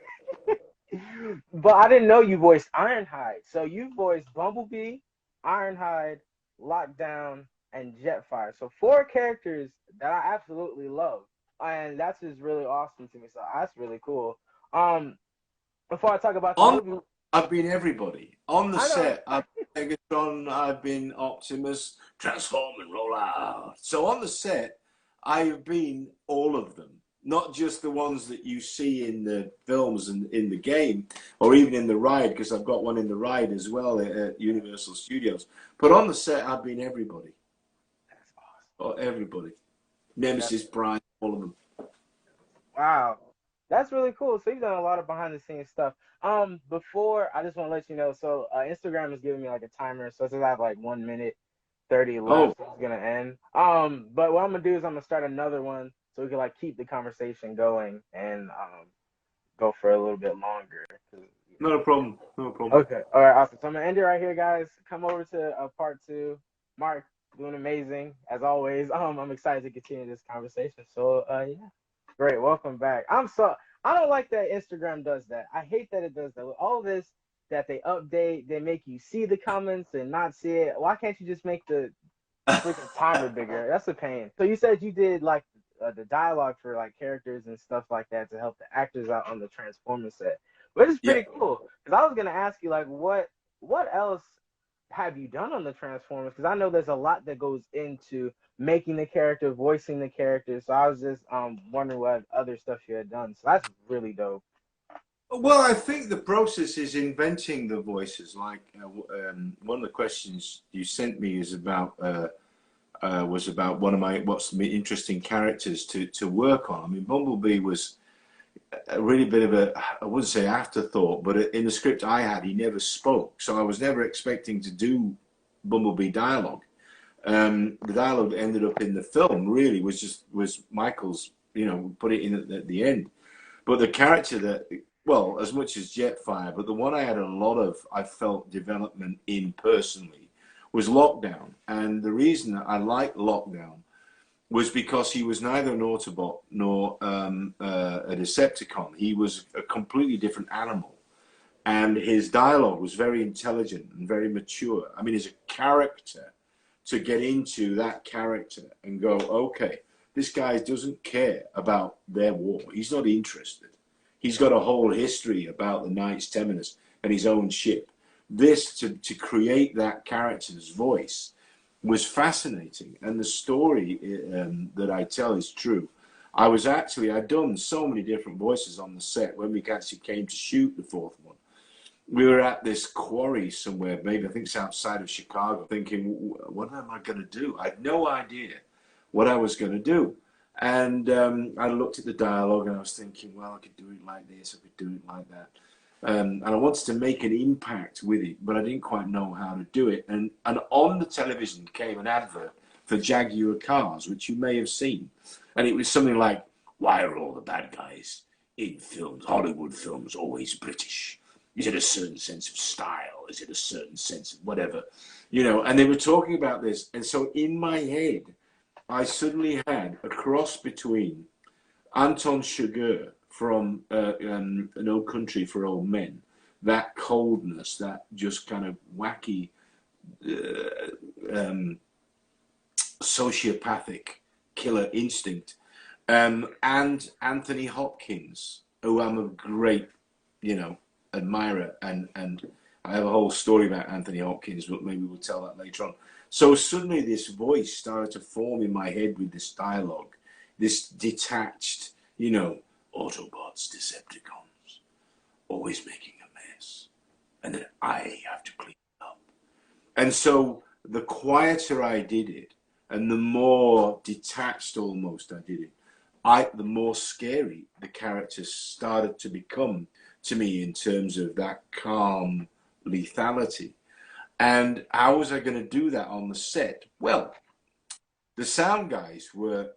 But I didn't know you voiced Ironhide. So you voiced Bumblebee, Ironhide, Lockdown, and Jetfire. So 4 characters that I absolutely love, and that's just really awesome to me. So that's really cool. Before I talk about the movie, I've been everybody on the set. I've been Megatron. I've been Optimus, Transform and roll out. So on the set, I have been all of them. Not just the ones that you see in the films and in the game, or even in the ride, because I've got one in the ride as well at Universal Studios. But on the set, I've been everybody. That's awesome. Oh, everybody. Nemesis, Prime, all of them. Wow. That's really cool. So you've done a lot of behind the scenes stuff. Before, I just want to let you know, so Instagram is giving me like a timer. So it says I have like 1 minute 30 left. So it's going to end. But what I'm going to do is I'm going to start another one so we can like keep the conversation going and go for a little bit longer. Not a problem. Okay. All right. Awesome. So I'm going to end it right here, guys. Come over to part 2. Mark, doing amazing as always. I'm excited to continue this conversation. So yeah. Great, welcome back. I don't like that Instagram does that. I hate that it does that. With all this that they update, they make you see the comments and not see it. Why can't you just make the freaking timer bigger? That's a pain. So you said you did like the dialogue for like characters and stuff like that to help the actors out on the Transformers set, which is pretty cool. Because I was gonna ask you like what what else have you done on the Transformers? Because I know there's a lot that goes into making the character, voicing the character. So I was just wondering what other stuff you had done. So that's really dope. Well, I think the process is inventing the voices. Like one of the questions you sent me is about was about one of my what's interesting characters to work on. I mean, Bumblebee was a really bit of a, I wouldn't say afterthought, but in the script I had, he never spoke, so I was never expecting to do Bumblebee dialogue. The dialogue that ended up in the film really was Michael's, you know, put it in at the end. But the character that, well, as much as Jetfire, but the one I had a lot of, I felt, development in personally was Lockdown. And the reason that I liked Lockdown was because he was neither an Autobot nor a Decepticon. He was a completely different animal. And his dialogue was very intelligent and very mature. I mean, as a character, to get into that character and go, okay, this guy doesn't care about their war. He's not interested. He's got a whole history about the Knights Templar and his own ship. This, to create that character's voice was fascinating. And the story that I tell is true. I'd done so many different voices on the set. When we actually came to shoot the fourth one, we were at this quarry somewhere, maybe I think it's outside of Chicago, thinking, what am I going to do? I had no idea what I was going to do. And I looked at the dialogue and I was thinking, well, I could do it like this, I could do it like that. And I wanted to make an impact with it, but I didn't quite know how to do it. And on the television came an advert for Jaguar cars, which you may have seen. And it was something like, why are all the bad guys in films, Hollywood films, always British? Is it a certain sense of style? Is it a certain sense of whatever? You know, and they were talking about this. And so in my head, I suddenly had a cross between Anton Chigurh from No Country for Old Men, that coldness, that just kind of wacky, sociopathic killer instinct, and Anthony Hopkins, who I'm a great, you know, admirer, and I have a whole story about Anthony Hopkins, but maybe we'll tell that later on. So suddenly this voice started to form in my head with this dialogue, this detached, you know, Autobots, Decepticons, always making a mess, and then I have to clean it up. And so the quieter I did it, and the more detached almost I did it, the more scary the characters started to become to me in terms of that calm lethality. And how was I going to do that on the set? Well, the sound guys were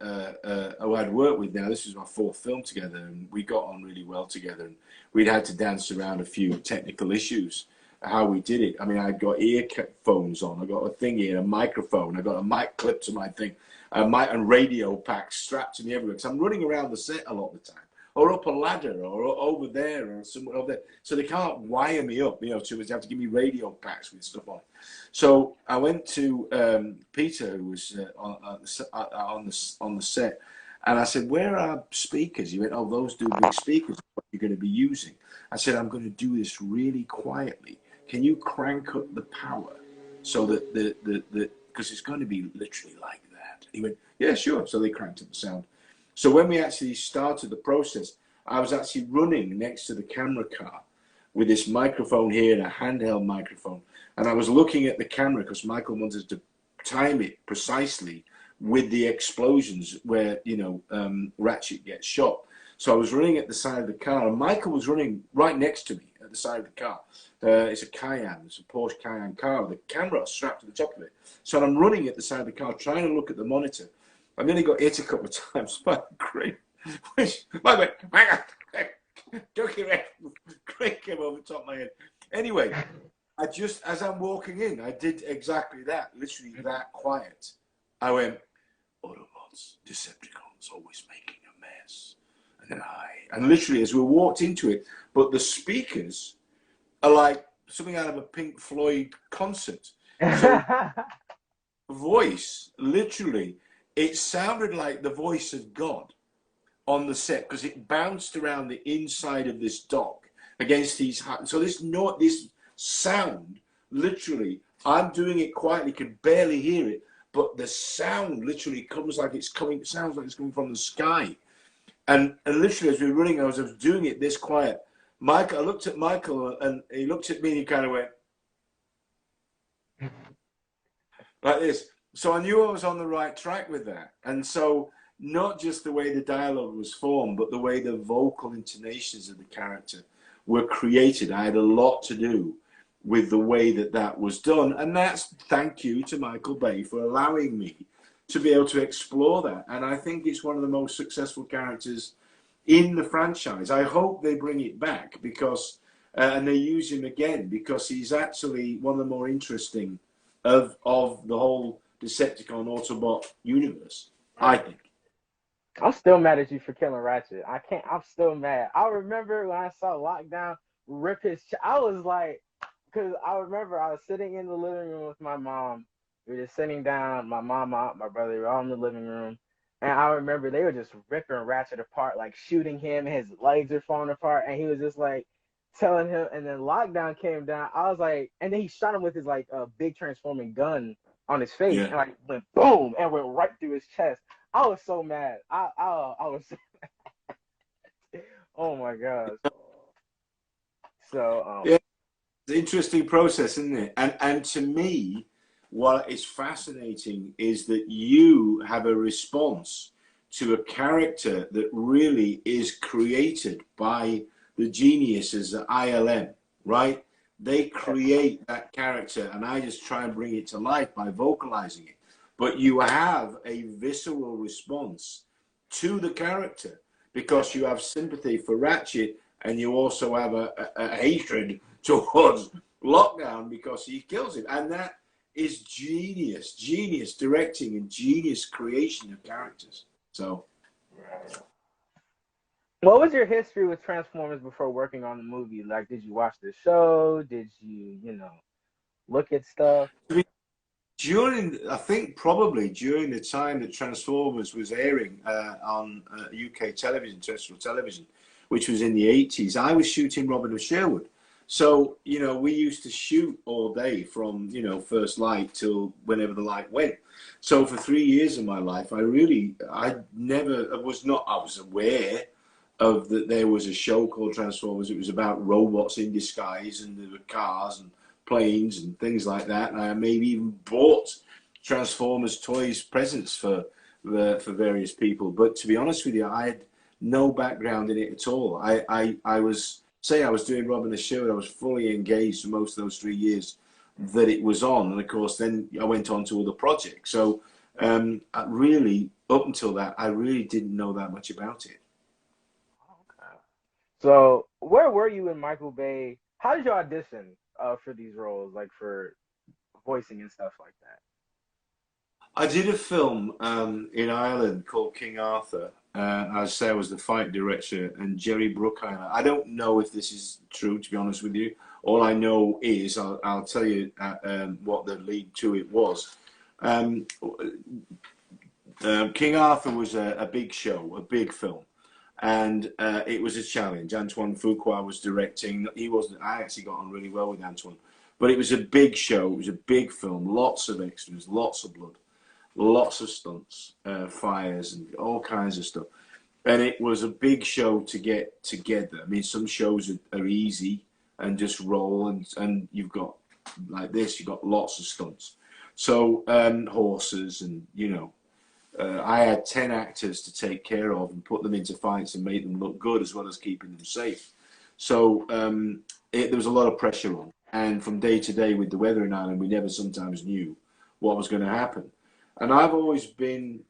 who I'd worked with now. This was my fourth film together, and we got on really well together. And we'd had to dance around a few technical issues, how we did it. I mean, I'd got earphones on. I got a thing here, a microphone. I got a mic clip to my thing, a mic and radio packs strapped to me everywhere. Because I'm running around the set a lot of the time, or up a ladder, or over there, or somewhere over there. So they can't wire me up, you know, so they have to give me radio packs with stuff on it. So I went to Peter, who was on the set, and I said, where are speakers? He went, oh, those do big speakers, what you're going to be using. I said, I'm going to do this really quietly. Can you crank up the power so that because it's going to be literally like that. He went, yeah, sure. So they cranked up the sound. So when we actually started the process, I was actually running next to the camera car with this microphone here and a handheld microphone. And I was looking at the camera because Michael wanted to time it precisely with the explosions where, you know, Ratchet gets shot. So I was running at the side of the car, and Michael was running right next to me at the side of the car. It's a Cayenne, it's a Porsche Cayenne car with a camera strapped to the top of it. So I'm running at the side of the car, trying to look at the monitor. I nearly got hit a couple of times by a crane, which, by the way, joking around, crane came over the top of my head. Anyway, I just, as I'm walking in, I did exactly that, literally that quiet. I went, Autobots, Decepticons, always making a mess. And then and literally as we walked into it, but the speakers are like something out of a Pink Floyd concert. So voice, literally, it sounded like the voice of God on the set because it bounced around the inside of this dock against these. So this sound literally, I'm doing it quietly, can barely hear it, but the sound literally comes like it's coming, it sounds like it's coming from the sky. And literally, as we were running, I was doing it this quiet. Michael, I looked at Michael, and he looked at me, and he kind of went like this. So I knew I was on the right track with that. And so not just the way the dialogue was formed, but the way the vocal intonations of the character were created. I had a lot to do with the way that that was done. And that's thank you to Michael Bay for allowing me to be able to explore that. And I think it's one of the most successful characters in the franchise. I hope they bring it back because, and they use him again, because he's actually one of the more interesting of the whole Decepticon Autobot universe, I think. I'm still mad at you for killing Ratchet. I'm still mad. I remember when I saw Lockdown rip his I was like, because I remember I was sitting in the living room with my mom. We were just sitting down, my mom, my brother, we were all in the living room. And I remember they were just ripping Ratchet apart, like shooting him, his legs are falling apart, and he was just like telling him, and then Lockdown came down. I was like, and then he shot him with his like big transforming gun on his face, and like went boom and went right through his chest. I was so mad. I was so mad. Oh my gosh. So yeah, it's an interesting process, isn't it? And to me, what is fascinating is that you have a response to a character that really is created by the geniuses at ILM, right? They create that character, and I just try and bring it to life by vocalizing it. But you have a visceral response to the character because you have sympathy for Ratchet, and you also have a hatred towards Lockdown because he kills him. And that is genius directing and genius creation of characters. So, what was your history with Transformers before working on the movie? Like, did you watch the show? Did you, look at stuff? I think probably during the time that Transformers was airing on UK television, terrestrial television, which was in the 80s, I was shooting Robin of Sherwood. So, we used to shoot all day from, first light till whenever the light went. So for 3 years of my life, I was aware of that there was a show called Transformers. It was about robots in disguise, and there were cars and planes and things like that. And I maybe even bought Transformers toys, presents for various people. But to be honest with you, I had no background in it at all. I was doing Robin the Sherwood. I was fully engaged for most of those 3 years that it was on. And of course, then I went on to other projects. So up until that, I really didn't know that much about it. Okay. So where were you in Michael Bay? How did you audition for these roles, like for voicing and stuff like that? I did a film in Ireland called King Arthur. I say I was the fight director, and Jerry Bruckheimer. I don't know if this is true, to be honest with you. All I know is I'll tell you what the lead to it was. King Arthur was a big show, a big film, and it was a challenge. Antoine Fuqua was directing. He wasn't. I actually got on really well with Antoine, but it was a big show. It was a big film. Lots of extras, lots of blood, lots of stunts, fires, and all kinds of stuff. And it was a big show to get together. I mean, some shows are easy and just roll, and you've got like this. You've got lots of stunts. So horses, and I had 10 actors to take care of and put them into fights and make them look good, as well as keeping them safe. So there was a lot of pressure on. And from day to day with the weather in Ireland, we never sometimes knew what was going to happen. And I've always been,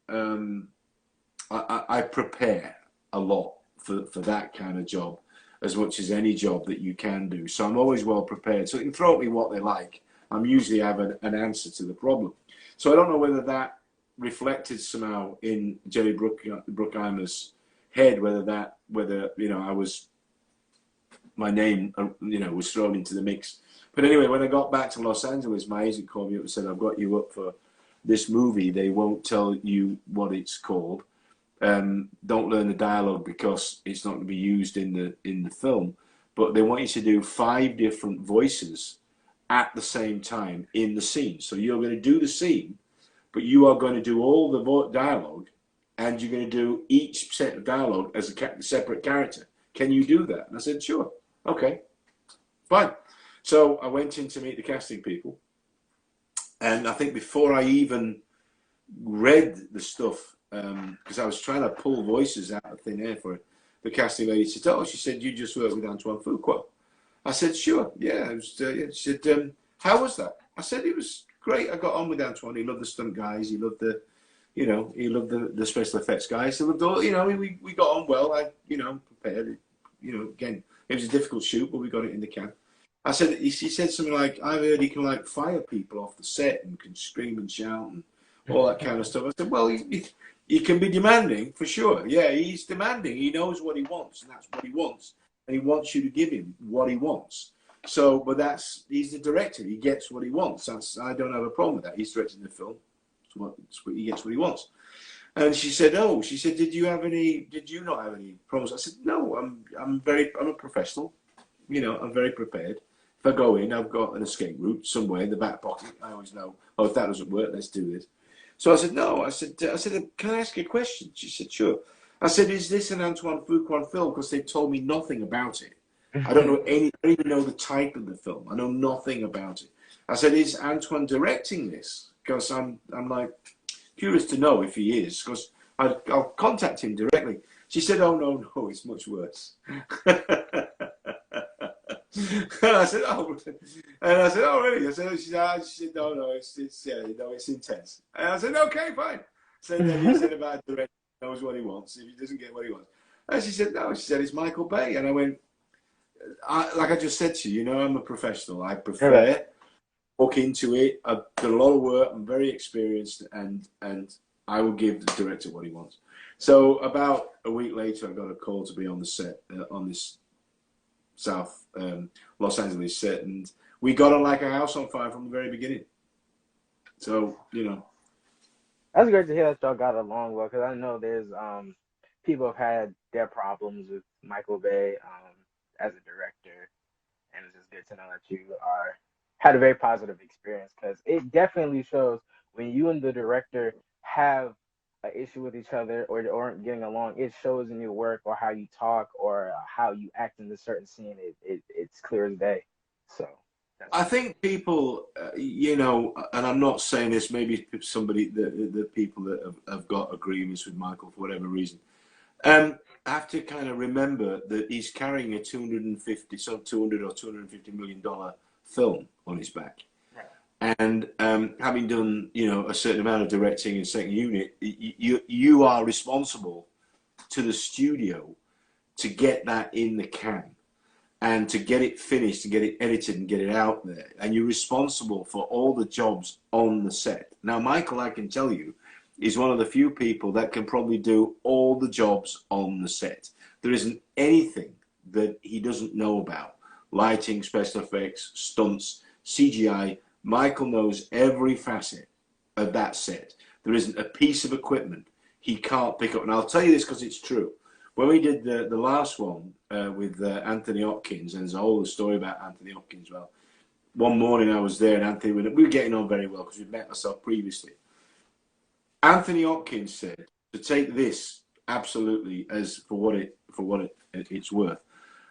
I prepare a lot for that kind of job, as much as any job that you can do. So I'm always well prepared. So you can throw at me what they like. I'm usually have an answer to the problem. So I don't know whether that reflected somehow in Jerry Bruckheimer's head, whether I was, my name was thrown into the mix. But anyway, when I got back to Los Angeles, my agent called me up and said, I've got you up for this movie. They won't tell you what it's called. Don't learn the dialogue because it's not going to be used in the film, but they want you to do 5 different voices at the same time in the scene. So you're going to do the scene, but you are going to do all the dialogue, and you're going to do each set of dialogue as a separate character. Can you do that? And I said, sure. Okay, fine. So I went in to meet the casting people, and I think before I even read the stuff, because I was trying to pull voices out of thin air for the casting lady, she said, she said, you just worked with Antoine Fuqua. I said, sure, yeah. It was, yeah. She said, how was that? I said, it was great. I got on with Antoine. He loved the stunt guys. He loved the, he loved the special effects guys. He loved all, we got on well. I, prepared. Again, it was a difficult shoot, but we got it in the can. I said, he said something like, I've heard he can like fire people off the set and can scream and shout and all that kind of stuff. I said, well, he can be demanding for sure. Yeah, he's demanding. He knows what he wants, and that's what he wants. And he wants you to give him what he wants. So, but he's the director. He gets what he wants. I don't have a problem with that. He's directing the film. He gets what he wants. And she said, did you not have any problems? I said, no, I'm a professional. I'm very prepared. If I go in, I've got an escape route somewhere in the back pocket. I always know, if that doesn't work, let's do this. So I said, no. I said, can I ask you a question? She said, sure. I said, is this an Antoine Fuqua film? Because they told me nothing about it. I don't even know the title of the film. I know nothing about it. I said, is Antoine directing this? Because I'm like curious to know if he is, because I'll contact him directly. She said, oh, no, it's much worse. And I said, oh, really? She said, no, it's intense. And I said, okay, fine. So then he said about director knows what he wants. If he doesn't get what he wants, and she said, no. She said, it's Michael Bay. And I went, like I just said to you, I'm a professional. I prefer look into it. I've done a lot of work. I'm very experienced, and I will give the director what he wants. So about a week later, I got a call to be on the set on this South Los Angeles set, and we got on like a house on fire from the very beginning. So That's great to hear that y'all got along well, because I know there's people have had their problems with Michael Bay as a director, and it's just good to know that you had a very positive experience, because it definitely shows when you and the director have an issue with each other or aren't getting along. It shows in your work or how you talk or how you act in a certain scene. It's clear as day. So I think people, and I'm not saying this, maybe somebody, the people that have got agreements with Michael for whatever reason, have to kind of remember that he's carrying a $200 or $250 million film on his back. Right. And having done, a certain amount of directing in second unit, you are responsible to the studio to get that in the can. And to get it finished, to get it edited and get it out there. And you're responsible for all the jobs on the set. Now, Michael, I can tell you, is one of the few people that can probably do all the jobs on the set. There isn't anything that he doesn't know about. Lighting, special effects, stunts, CGI. Michael knows every facet of that set. There isn't a piece of equipment he can't pick up. And I'll tell you this because it's true. When we did the last one with Anthony Hopkins, and there's a whole story about Anthony Hopkins. Well, one morning I was there, and Anthony, we were getting on very well because we'd met ourselves previously. Anthony Hopkins said to take this absolutely as for what it's worth.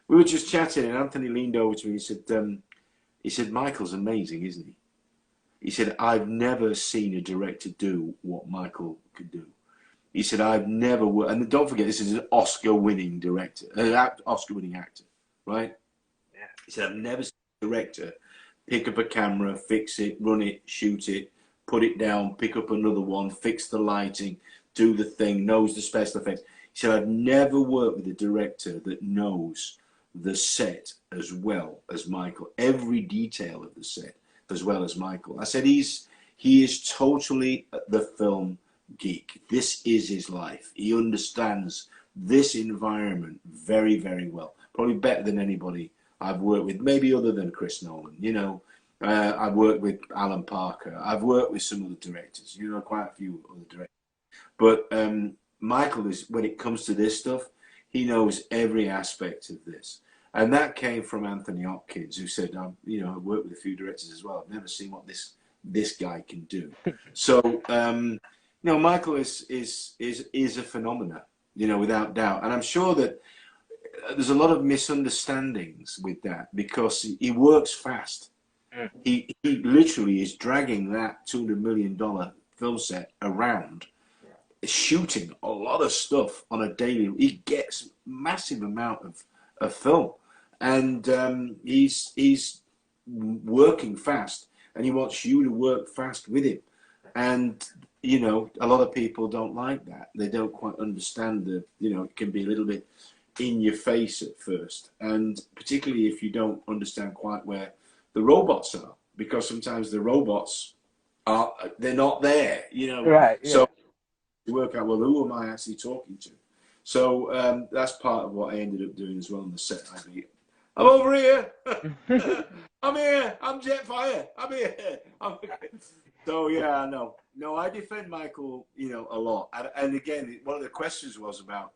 We were just chatting, and Anthony leaned over to me. He said, Michael's amazing, isn't he? He said, I've never seen a director do what Michael could do. He said, I've never worked, and don't forget, this is an Oscar-winning director, Oscar-winning actor, right? Yeah. He said, I've never seen a director pick up a camera, fix it, run it, shoot it, put it down, pick up another one, fix the lighting, do the thing, knows the special effects. He said, I've never worked with a director that knows the set as well as Michael, every detail of the set as well as Michael. I said, he is totally the film geek. This is his life. He understands this environment very, very well. Probably better than anybody I've worked with, maybe other than Chris Nolan. I've worked with Alan Parker. I've worked with some other directors, quite a few other directors. But Michael is, when it comes to this stuff, he knows every aspect of this. And that came from Anthony Hopkins, who said, you know, I've worked with a few directors as well. I've never seen what this guy can do. So, you know, Michael is a phenomenon, you know, without doubt. And I'm sure that there's a lot of misunderstandings with that because he works fast. He literally is dragging that $200 million film set around, shooting a lot of stuff on a daily. He gets massive amount of film, and he's working fast, and he wants you to work fast with him. And you know, a lot of people don't like that. They don't quite understand the, you know, it can be a little bit in your face at first, and particularly if you don't understand quite where the robots are, because sometimes the robots they're not there, you know. Right. Yeah. So you work out, well, who am I actually talking to? So that's part of what I ended up doing as well on the set. I'm over here. I'm here. I'm Jetfire. I'm here. So yeah, no, I defend Michael, you know, a lot. And again, one of the questions was about,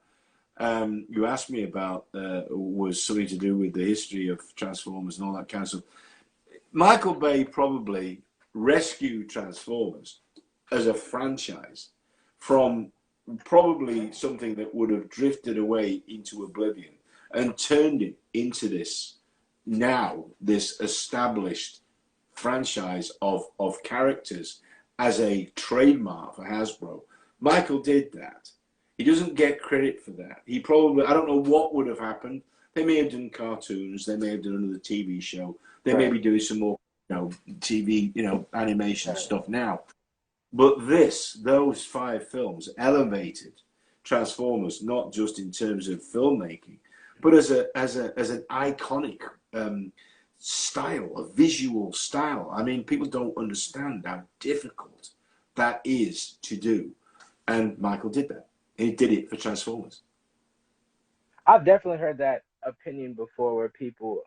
you asked me about, was something to do with the history of Transformers and all that kind of stuff. Michael Bay probably rescued Transformers as a franchise from probably something that would have drifted away into oblivion and turned it into this established franchise of characters as a trademark for Hasbro. Michael did that. He doesn't get credit for that. He probably, I don't know what would have happened. They may have done cartoons. They may have done another TV show. They may be doing some more, you know, TV, you know, animation stuff now. But those 5 films elevated Transformers, not just in terms of filmmaking, but as an iconic style, a visual style. I mean, people don't understand how difficult that is to do. And Michael did that. He did it for Transformers. I've definitely heard that opinion before where people,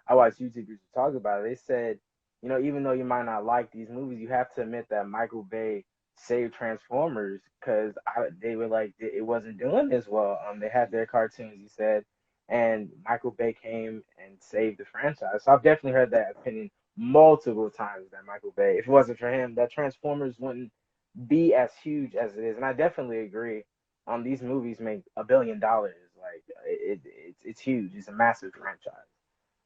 I watch YouTubers talk about it. They said, you know, even though you might not like these movies, you have to admit that Michael Bay saved Transformers because they were like, it wasn't doing as well. They had their cartoons, he said, and Michael Bay came and saved the franchise. So I've definitely heard that opinion multiple times that Michael Bay, if it wasn't for him, that Transformers wouldn't be as huge as it is. And I definitely agree. These movies make $1 billion. Like it's huge. It's a massive franchise.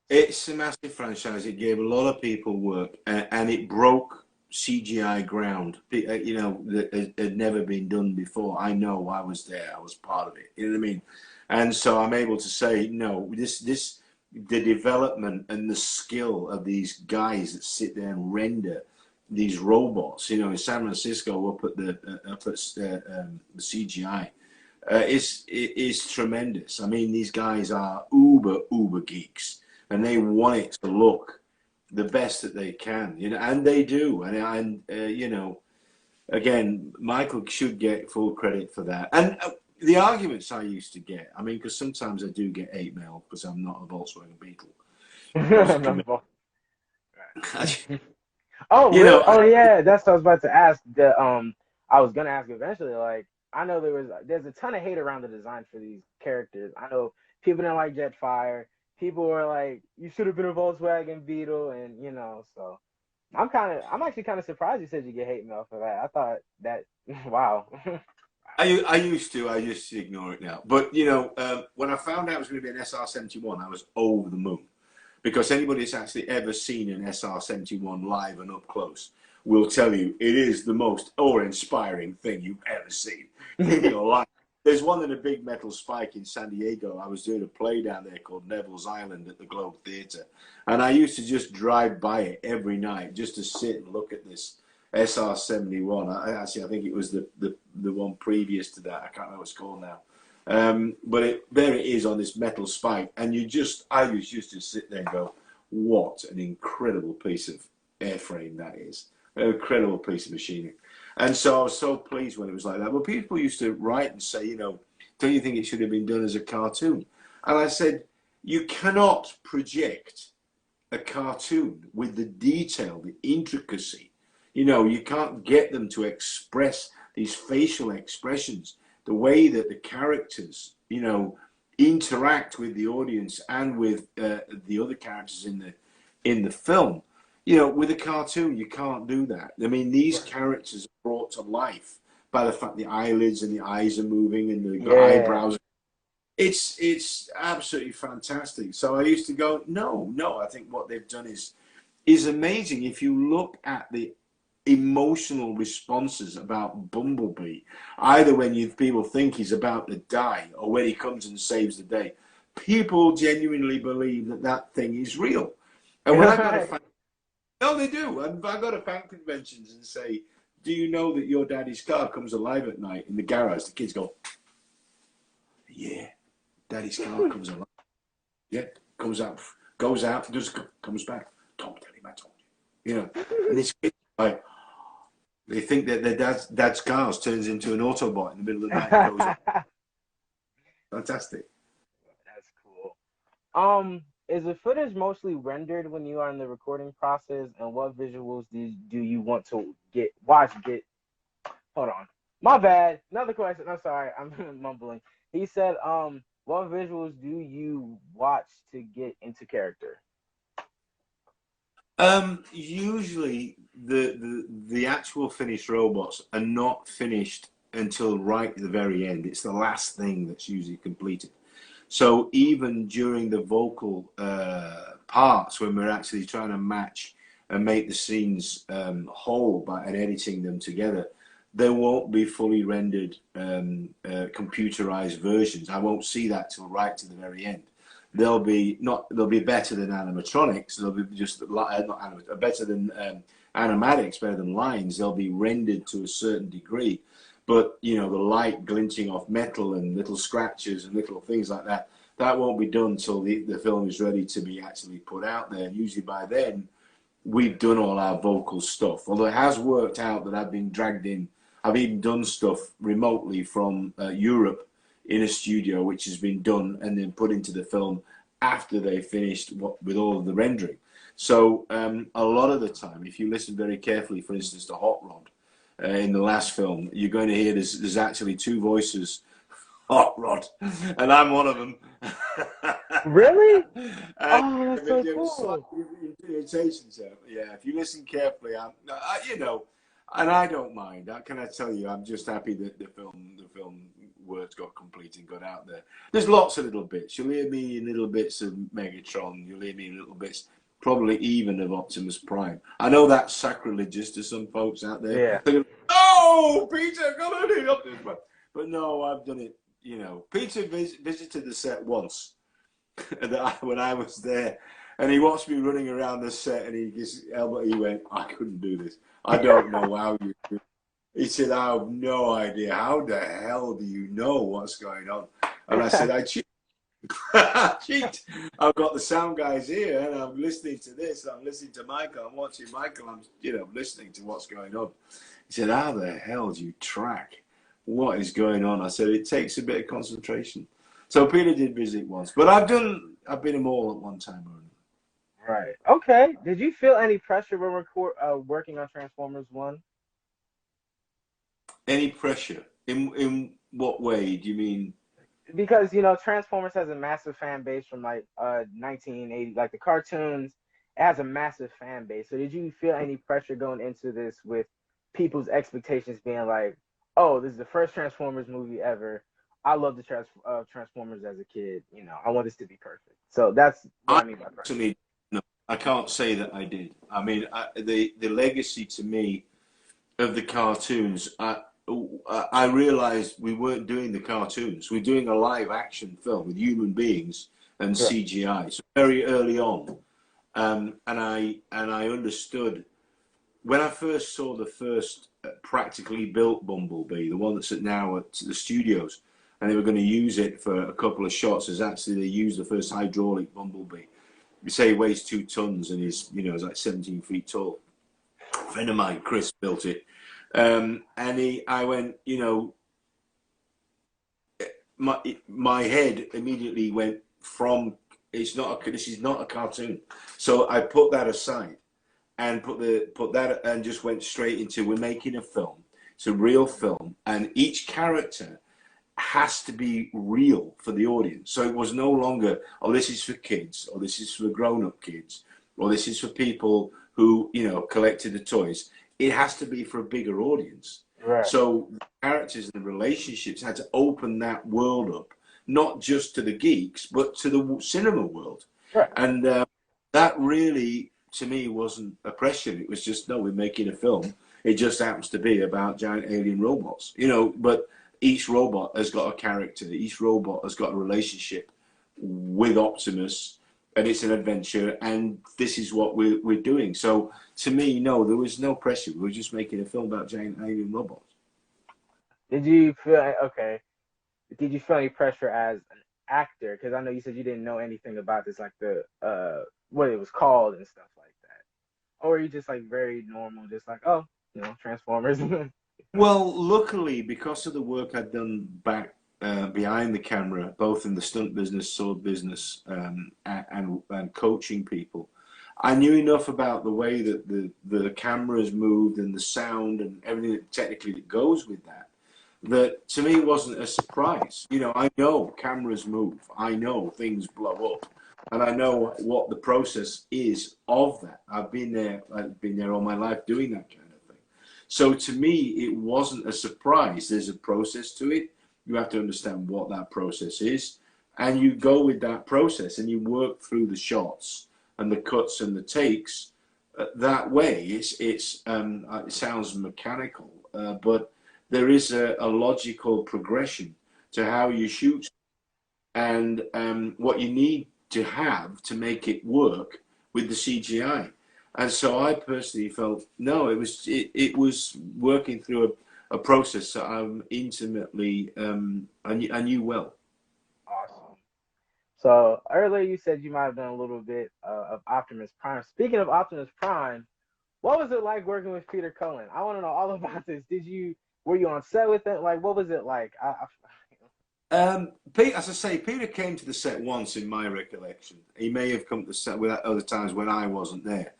It's a massive franchise. It gave a lot of people work, and it broke CGI ground, you know, that had never been done before. I know, I was there. I was part of it. You know what I mean? And so I'm able to say, no, the development and the skill of these guys that sit there and render these robots, you know, in San Francisco up at the CGI, is tremendous. I mean, these guys are uber geeks, and they want it to look the best that they can, you know, and they do. And you know, again, Michael should get full credit for that. And the arguments I used to get, I mean, because sometimes I do get hate mail because I'm not a Volkswagen Beetle. Oh, You really? know, Oh, yeah. That's what I was about to ask. I was gonna ask eventually. Like, I know there's a ton of hate around the design for these characters. I know people didn't like Jetfire. People were like, "You should have been a Volkswagen Beetle," and you know. So I'm actually kind of surprised you said you get hate mail for that. I thought that, wow. I used to ignore it now. But you know, when I found out it was going to be an SR-71, I was over the moon. Because anybody that's actually ever seen an SR-71 live and up close will tell you it is the most awe-inspiring thing you've ever seen in your life. There's one in a big metal spike in San Diego. I was doing a play down there called Neville's Island at the Globe Theatre. And I used to just drive by it every night just to sit and look at this SR-71. I think it was the one previous to that. I can't remember what it's called now. But there it is on this metal spike, and I used to sit there and go, what an incredible piece of airframe that is. An incredible piece of machining. And so I was so pleased when it was like that. But people used to write and say, you know, don't you think it should have been done as a cartoon? And I said, you cannot project a cartoon with the detail, the intricacy. You know, you can't get them to express these facial expressions, the way that the characters, you know, interact with the audience and with the other characters in the film. You know, with a cartoon, you can't do that. I mean, these characters are brought to life by the fact the eyelids and the eyes are moving and the eyebrows. It's absolutely fantastic. So I used to go, no, I think what they've done is amazing. If you look at the emotional responses about Bumblebee, either when people think he's about to die or when he comes and saves the day, people genuinely believe that thing is real. And when I go to no, they do. And I go to fan conventions and say, do you know that your daddy's car comes alive at night in the garage? The kids go, yeah, daddy's car comes alive. Yeah, comes out, goes out, comes back. Don't tell him I told you. You know, and these kids, like, they think that their dad's car turns into an Autobot in the middle of the night and goes up. Fantastic. That's cool. Is the footage mostly rendered when you are in the recording process, and what visuals do you want to watch? Hold on, my bad. Another question. I'm sorry, I'm mumbling. He said, what visuals do you watch to get into character? Usually the actual finished robots are not finished until right at the very end. It's the last thing that's usually completed. So even during the vocal parts, when we're actually trying to match and make the scenes whole and editing them together, there won't be fully rendered computerized versions. I won't see that till right to the very end. They'll be better than animatronics. They'll be just better than animatics, better than lines. They'll be rendered to a certain degree. But, you know, the light glinting off metal and little scratches and little things like that, that won't be done until the film is ready to be actually put out there. And usually by then, we've done all our vocal stuff. Although it has worked out that I've been dragged in. I've even done stuff remotely from Europe in a studio, which has been done and then put into the film after they finished with all of the rendering. So a lot of the time, if you listen very carefully, for instance, to Hot Rod, in the last film, you're going to hear there's actually two voices, Hot Rod, and I'm one of them. Really? Oh, that's so cool. Yeah, if you listen carefully, you know, and I don't mind. Can I tell you? I'm just happy that the film words got complete and got out there. There's lots of little bits. You'll hear me in little bits of Megatron. You'll hear me in little bits, probably even of Optimus Prime. I know that's sacrilegious to some folks out there. Yeah. Thinking, oh, Peter, go on in Optimus Prime. But no, I've done it. You know, Peter visited the set once when I was there, and he watched me running around the set, and he went, I couldn't do this. I don't know how you do it. He said, I have no idea. How the hell do you know what's going on? And I said, I cheat. I cheat. I've got the sound guys here, and I'm listening to this. I'm listening to Michael. I'm watching Michael. I'm, listening to what's going on. He said, how the hell do you track what is going on? I said, it takes a bit of concentration. So Peter did visit once, but I've been them all at one time or another. Right. Okay. Did you feel any pressure when working on Transformers 1? Any pressure? In what way do you mean? Because, Transformers has a massive fan base from like 1980, like the cartoons. It has a massive fan base. So did you feel any pressure going into this with people's expectations being like, oh, this is the first Transformers movie ever. I love the Transformers as a kid. I want this to be perfect. So that's what I mean by pressure. Actually, no, I can't say that I did. I mean, the legacy to me of the cartoons, I realized we weren't doing the cartoons. We're doing a live action film with human beings and CGI. So very early on, and I understood when I first saw the first practically built Bumblebee, the one that's now at the studios, and they were going to use it for a couple of shots. As actually they used the first hydraulic Bumblebee. You say he weighs 2 tons and is is like 17 feet tall. A friend of mine, Chris, built it. And I went, my head immediately went from this is not a cartoon. So I put that aside and put that and just went straight into we're making a film. It's a real film, and each character has to be real for the audience. So it was no longer, oh, this is for kids, or this is for grown-up kids, or this is for people who, you know, collected the toys. It has to be for a bigger audience. Right. So the characters and the relationships had to open that world up, not just to the geeks, but to the cinema world. Right. And that really, to me, wasn't oppression. It was just, no, we're making a film. It just happens to be about giant alien robots, you know, but each robot has got a character. Each robot has got a relationship with Optimus, and it's an adventure, and this is what we're doing. So to me, no, there was no pressure. We were just making a film about giant alien robots. Did you feel, okay, did you feel any pressure as an actor? Because I know you said you didn't know anything about this, like the, what it was called and stuff like that. Or were you just like very normal, just like, oh, you know, Transformers? Well, luckily, because of the work I'd done back behind the camera, both in the stunt business, sword business, and coaching people, I knew enough about the way that the cameras moved and the sound and everything that technically that goes with that, that to me wasn't a surprise. You know, I know cameras move, I know things blow up, and I know what the process is of that. I've been there all my life doing that kind of thing. So to me, it wasn't a surprise. There's a process to it. You have to understand what that process is, and you go with that process and you work through the shots and the cuts and the takes that way. It sounds mechanical, but there is a logical progression to how you shoot and what you need to have to make it work with the CGI. And so I personally felt, no, it was working through a process that I'm intimately, I knew well. Awesome. So earlier you said you might have done a little bit of Optimus Prime. Speaking of Optimus Prime, what was it like working with Peter Cohen? I want to know all about this. Were you on set with him? Like, what was it like? As I say, Peter came to the set once in my recollection. He may have come to the set with other times when I wasn't there.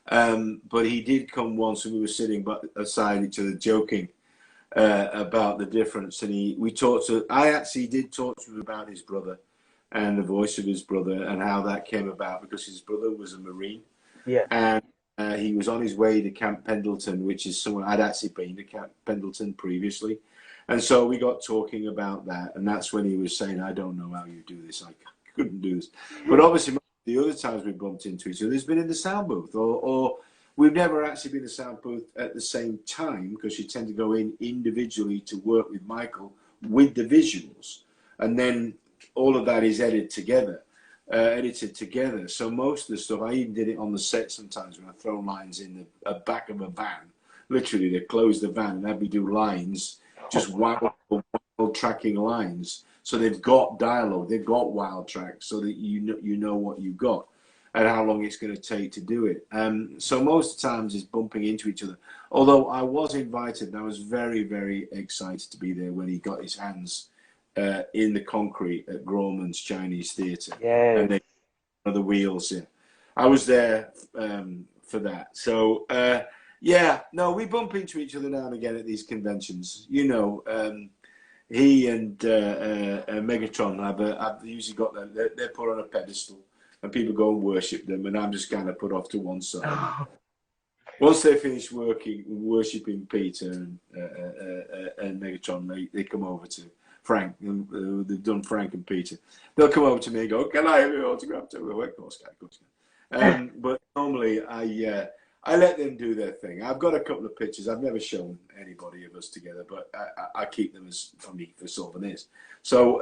But he did come once, and we were sitting aside each other joking about the difference. And I actually did talk to him about his brother and the voice of his brother and how that came about, because his brother was a Marine. Yeah. And he was on his way to Camp Pendleton, which is somewhere I'd actually been to Camp Pendleton previously. And so we got talking about that. And that's when he was saying, I don't know how you do this. I couldn't do this. But obviously, the other times we bumped into each other, there's been in the sound booth, or we've never actually been in the sound booth at the same time, because you tend to go in individually to work with Michael with the visuals. And then all of that is edited together. So most of the stuff, I even did it on the set sometimes when I throw lines in the back of a van. Literally, they close the van and have me do lines, just wild tracking lines. So they've got dialogue, they've got wild tracks, so that you know what you've got and how long it's going to take to do it. So most of the times it's bumping into each other. Although I was invited, and I was very, very excited to be there when he got his hands in the concrete at Grauman's Chinese Theatre. Yes. And they the wheels in. I was there for that. So yeah, no, we bump into each other now and again at these conventions. You know, he and Megatron have usually got them. They're put on a pedestal, and people go and worship them, and I'm just kind of put off to one side. Once they finish worshipping Peter and Megatron, they come over to Frank. They've done Frank and Peter. They'll come over to me and go, "Can I have your autograph too?" Of course, of course. But normally I let them do their thing. I've got a couple of pictures. I've never shown anybody of us together, but I keep them for souvenirs. So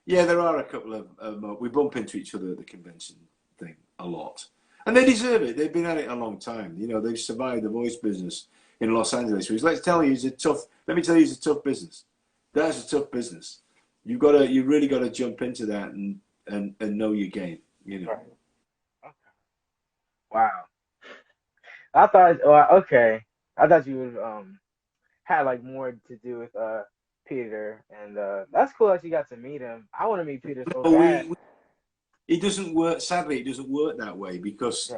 yeah, there are a couple of we bump into each other at the convention thing a lot, and they deserve it. They've been at it a long time. You know, they've survived the voice business in Los Angeles. Which, let me tell you, it's a tough business. That's a tough business. You really got to jump into that and know your game. You know. Right. Okay. Wow. I thought you would had like more to do with Peter, and that's cool that you got to meet him. I want to meet Peter so bad. It doesn't work. Sadly, it doesn't work that way, because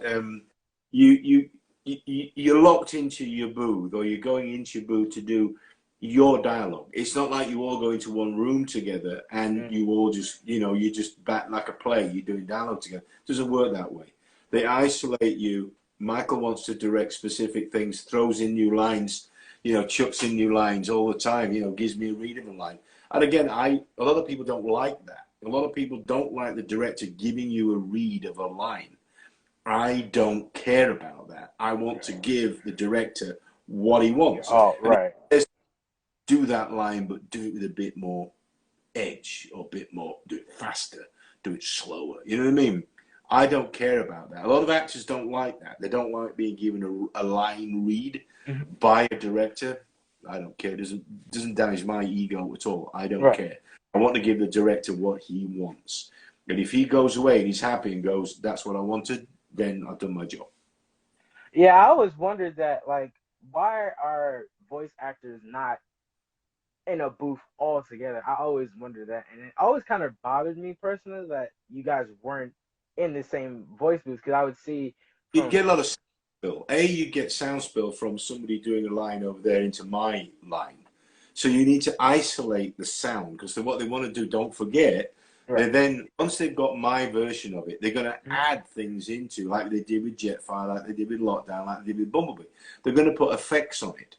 you're locked into your booth, or you're going into your booth to do your dialogue. It's not like you all go into one room together and you all just, you just back like a play, you're doing dialogue together. It doesn't work that way. They isolate you. Michael wants to direct specific things, throws in new lines, chucks in new lines all the time, gives me a read of a line. And again, a lot of people don't like that. A lot of people don't like the director giving you a read of a line. I don't care about that. I want to give the director what he wants. Oh, right. Do that line, but do it with a bit more edge, or a bit more, do it faster, do it slower. You know what I mean? I don't care about that. A lot of actors don't like that. They don't like being given a line read by a director. I don't care. It doesn't damage my ego at all. I don't care. I want to give the director what he wants. And if he goes away and he's happy and goes, that's what I wanted, then I've done my job. Yeah, I always wondered that, like, why are voice actors not in a booth all together? I always wondered that, and it always kind of bothered me personally that you guys weren't in the same voice booth, because I would see you get a lot of sound spill. You get sound spill from somebody doing a line over there into my line, so you need to isolate the sound, because what they want to do, don't forget, they then, once they've got my version of it, they're going to add things into, like they did with Jetfire, like they did with Lockdown, like they did with Bumblebee. They're going to put effects on it.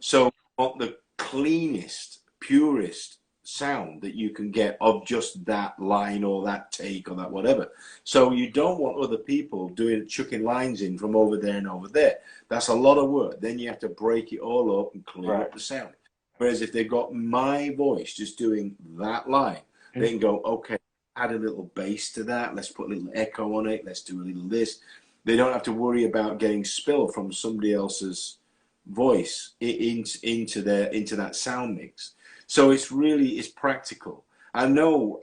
So want the cleanest, purest sound that you can get of just that line or that take or that whatever. So you don't want other people chucking lines in from over there and over there. That's a lot of work. Then you have to break it all up and clean up the sound. Whereas if they've got my voice just doing that line, they can go, okay, add a little bass to that. Let's put a little echo on it. Let's do a little this. They don't have to worry about getting spill from somebody else's voice into that sound mix. So it's practical. I know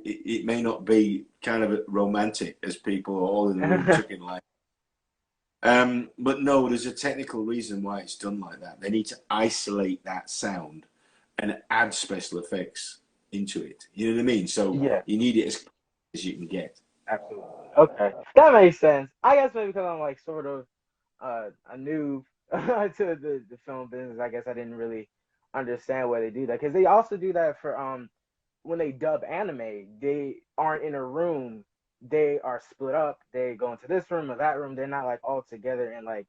it may not be kind of romantic as people are all in the room chicken like. But no, there's a technical reason why it's done like that. They need to isolate that sound and add special effects into it. You know what I mean? So you need it as you can get. Absolutely. Okay, that makes sense. I guess maybe because I'm like sort of a noob to the film business. I guess I didn't really understand why they do that, because they also do that for when they dub anime. They aren't in a room. They are split up. They go into this room or that room. They're not like all together and, like,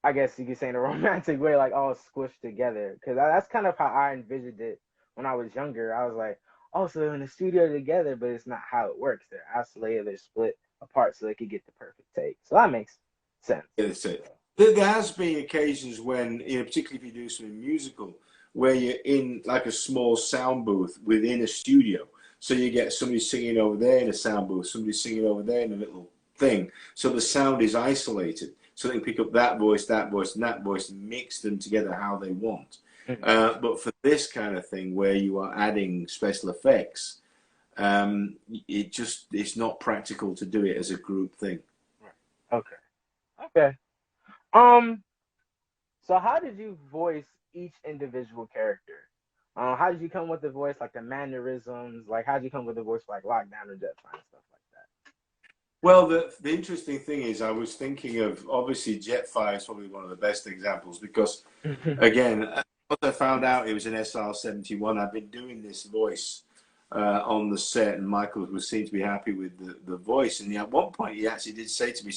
I guess you could say in a romantic way, like all squished together. Because that's kind of how I envisioned it when I was younger. I was like, oh, so they're in the studio together, but it's not how it works. They're isolated, they're split apart so they could get the perfect take. So that makes sense. That's it. There has been occasions when, particularly if you do something musical, where you're in like a small sound booth within a studio. So you get somebody singing over there in a sound booth, somebody singing over there in a little thing. So the sound is isolated. So they can pick up that voice, and that voice, and mix them together how they want. But for this kind of thing where you are adding special effects, it's not practical to do it as a group thing. Okay. So how did you voice each individual character? How did you come with the voice, like the mannerisms? Like, how did you come with the voice for, like, Lockdown or Jetfire and stuff like that? Well, the interesting thing is, I was thinking of, obviously, Jetfire is probably one of the best examples because, again, once I found out it was an SR-71, I've been doing this voice on the set, and Michael seemed to be happy with the voice. And at one point, he actually did say to me,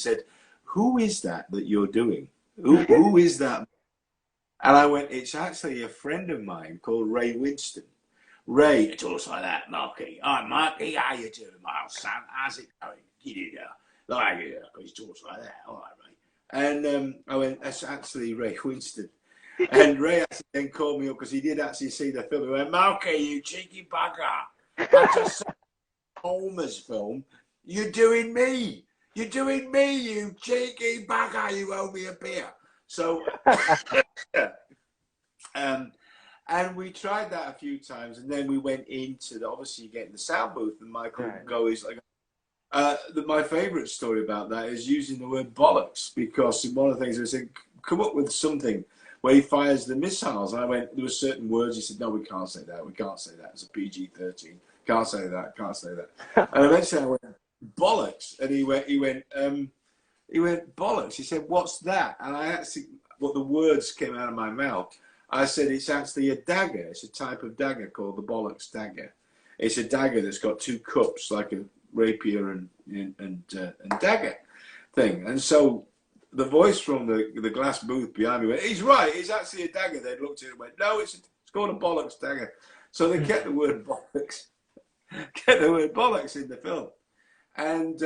who is that you're doing? Who is that? And I went, it's actually a friend of mine called Ray Winston. Ray, it talks like that, Marky. Hi, Marky, how you doing, my son? How's it going? He talks like that. All right, Ray. And I went, that's actually Ray Winston. And Ray actually then called me up because he did actually see the film. He went, Marky, you cheeky bugger. I just saw Homer's film. You're doing me. You're doing me, you cheeky bugger. You owe me a beer. So, and we tried that a few times, and then we went into obviously getting the sound booth, and Michael goes like, my favourite story about that is using the word bollocks, because one of the things I said, come up with something where he fires the missiles, and I went, there were certain words. He said, no, we can't say that. We can't say that. It's a PG-13. Can't say that. Can't say that. And eventually I went, bollocks, and he went, bollocks. He said, what's that? And I actually, the words came out of my mouth. I said it's actually a dagger. It's a type of dagger called the bollocks dagger. It's a dagger that's got two cups, like a rapier and dagger thing. And so the voice from the glass booth behind me went, he's right, it's actually a dagger. They looked at it and went, no, it's called a bollocks dagger. So they kept the word bollocks, in the film. And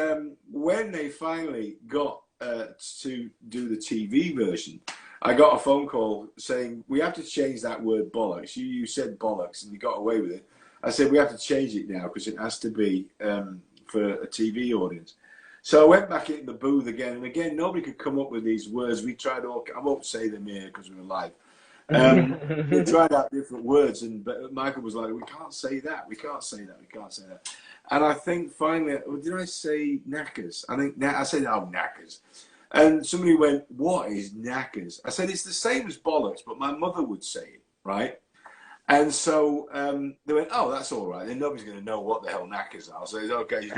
when they finally got to do the TV version, I got a phone call saying, we have to change that word bollocks. You said bollocks and you got away with it. I said, we have to change it now because it has to be for a TV audience. So I went back into the booth again, and again, nobody could come up with these words. We tried all, I won't say them here because we're live. We tried out different words, but Michael was like, we can't say that, we can't say that, we can't say that. And I think finally, did I say knackers? I said, oh, knackers. And somebody went, what is knackers? I said, it's the same as bollocks, but my mother would say it, right? And so they went, oh, that's all right. Then nobody's going to know what the hell knackers are. So it's okay.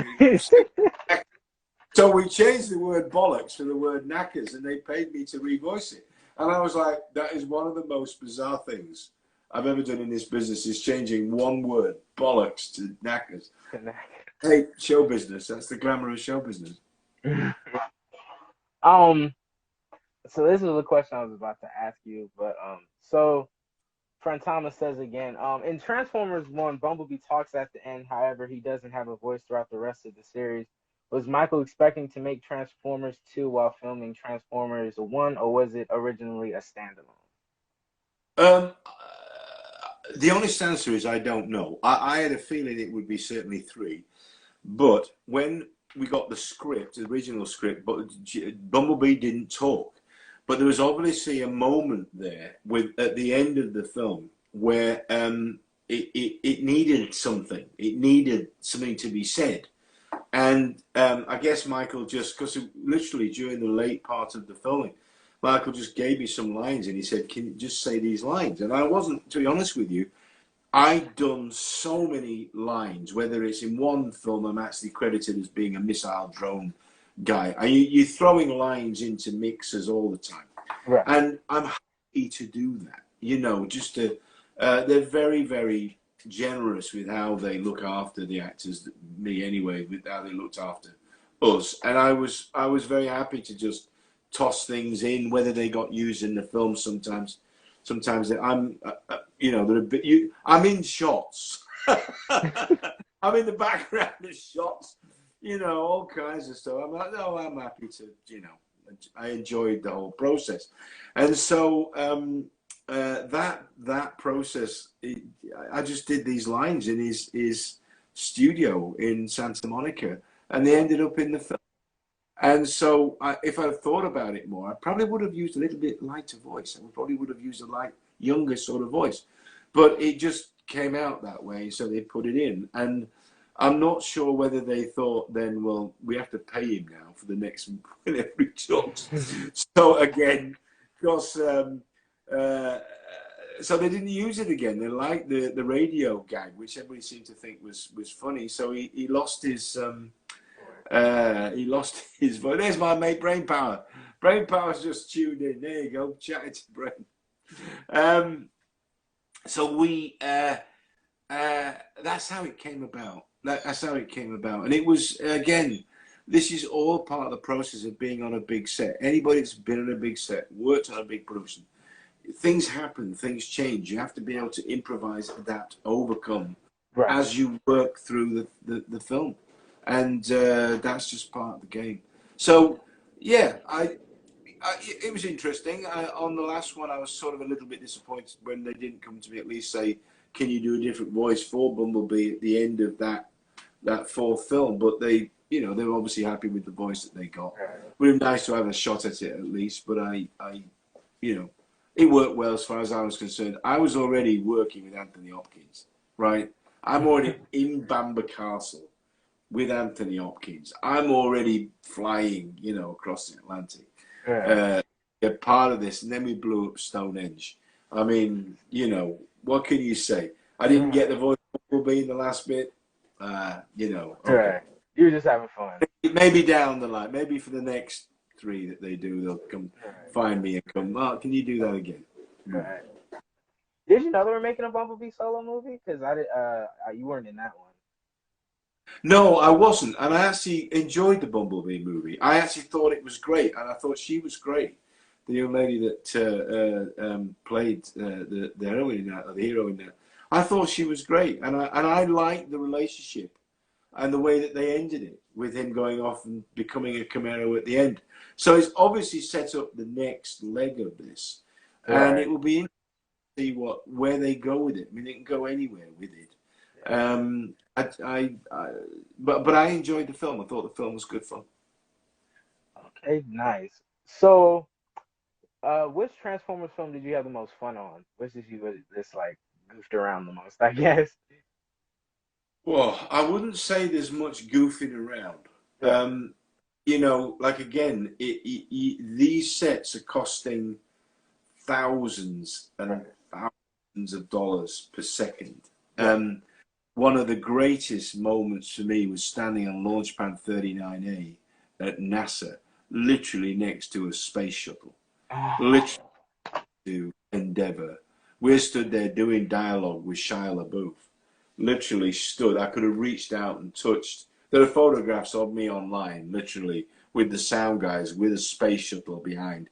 So we changed the word bollocks to the word knackers, and they paid me to revoice it. And I was like, that is one of the most bizarre things I've ever done in this business, is changing one word, bollocks, to knackers. Hey, show business. That's the glamour of show business. So this is the question I was about to ask you, but so friend Thomas says again, in Transformers 1, Bumblebee talks at the end, however, he doesn't have a voice throughout the rest of the series. Was Michael expecting to make Transformers 2 while filming Transformers 1, or was it originally a standalone? The honest answer is I don't know. I had a feeling it would be certainly 3, but when we got the script, the original script, but Bumblebee didn't talk. But there was obviously a moment there at the end of the film where it needed something. It needed something to be said. And I guess Michael just, because literally during the late part of the filming, Michael just gave me some lines and he said, can you just say these lines? And I wasn't, to be honest with you, I'd done so many lines, whether it's in one film, I'm actually credited as being a missile drone guy. You're throwing lines into mixers all the time. Right. And I'm happy to do that, you know, just to, they're very, very generous with how they look after the actors, me anyway, with how they looked after us. And I was very happy to just toss things in, whether they got used in the film sometimes. Sometimes I'm, you know, they're a bit, I'm in shots. I'm in the background of shots, you know, all kinds of stuff. I'm like, no, I'm happy to, you know, I enjoyed the whole process. And so that process, I just did these lines in his studio in Santa Monica, and they ended up in the film. And so if I'd thought about it more, I probably would have used a little bit lighter voice. I probably would have used a light, younger sort of voice. But it just came out that way, so they put it in. And I'm not sure whether they thought then, well, we have to pay him now for the next whenever he talks. So again, because so they didn't use it again. They liked the radio gag, which everybody seemed to think was funny. So he lost his voice. There's my mate Brain Power. Brain Power's just tuned in. There you go, chatting to Brain. So we that's how it came about. That's how it came about. And it was, again, this is all part of the process of being on a big set. Anybody that's been on a big set, worked on a big production, things happen, things change. You have to be able to improvise, adapt, overcome as you work through the film. And that's just part of the game. So, yeah, it was interesting. On the last one, I was sort of a little bit disappointed when they didn't come to me at least say, can you do a different voice for Bumblebee at the end of that fourth film? But they, you know, they were obviously happy with the voice that they got. It would have been nice to have a shot at it at least, but I you know, it worked well as far as I was concerned. I was already working with Anthony Hopkins, right? I'm already in Bamber Castle with Anthony Hopkins. I'm already flying, you know, across the Atlantic. Get part of this, and then we blew up Stonehenge. I mean, you know, what can you say? I didn't get the voice of Bumblebee in the last bit. You know, okay. You were just having fun. Maybe down the line, maybe for the next 3 that they do, they'll come find me and come, Mark, can you do that again? Did you know they were making a Bumblebee solo movie? Because I did. You weren't in that one. No, I wasn't, and I actually enjoyed the Bumblebee movie. I actually thought it was great, and I thought she was great. The young lady that played the heroine in that, or the hero in that. I thought she was great, and I liked the relationship and the way that they ended it with him going off and becoming a Camaro at the end. So it's obviously set up the next leg of this, and Right. it will be interesting to see where they go with it. I mean, they can go anywhere with it. But I enjoyed the film. I thought the film was good fun. Okay, nice. So, which Transformers film did you have the most fun on? Which did you just like goofed around the most, I guess? Well, I wouldn't say there's much goofing around. Right. You know, like again, these sets are costing thousands and Right. thousands of dollars per second. Right. One of the greatest moments for me was standing on Launchpad 39A at NASA, literally next to a space shuttle, literally Oh, to Endeavour. We're stood there doing dialogue with Shia LaBeouf. Literally stood. I could have reached out and touched. There are photographs of me online, literally, with the sound guys, with a space shuttle behind.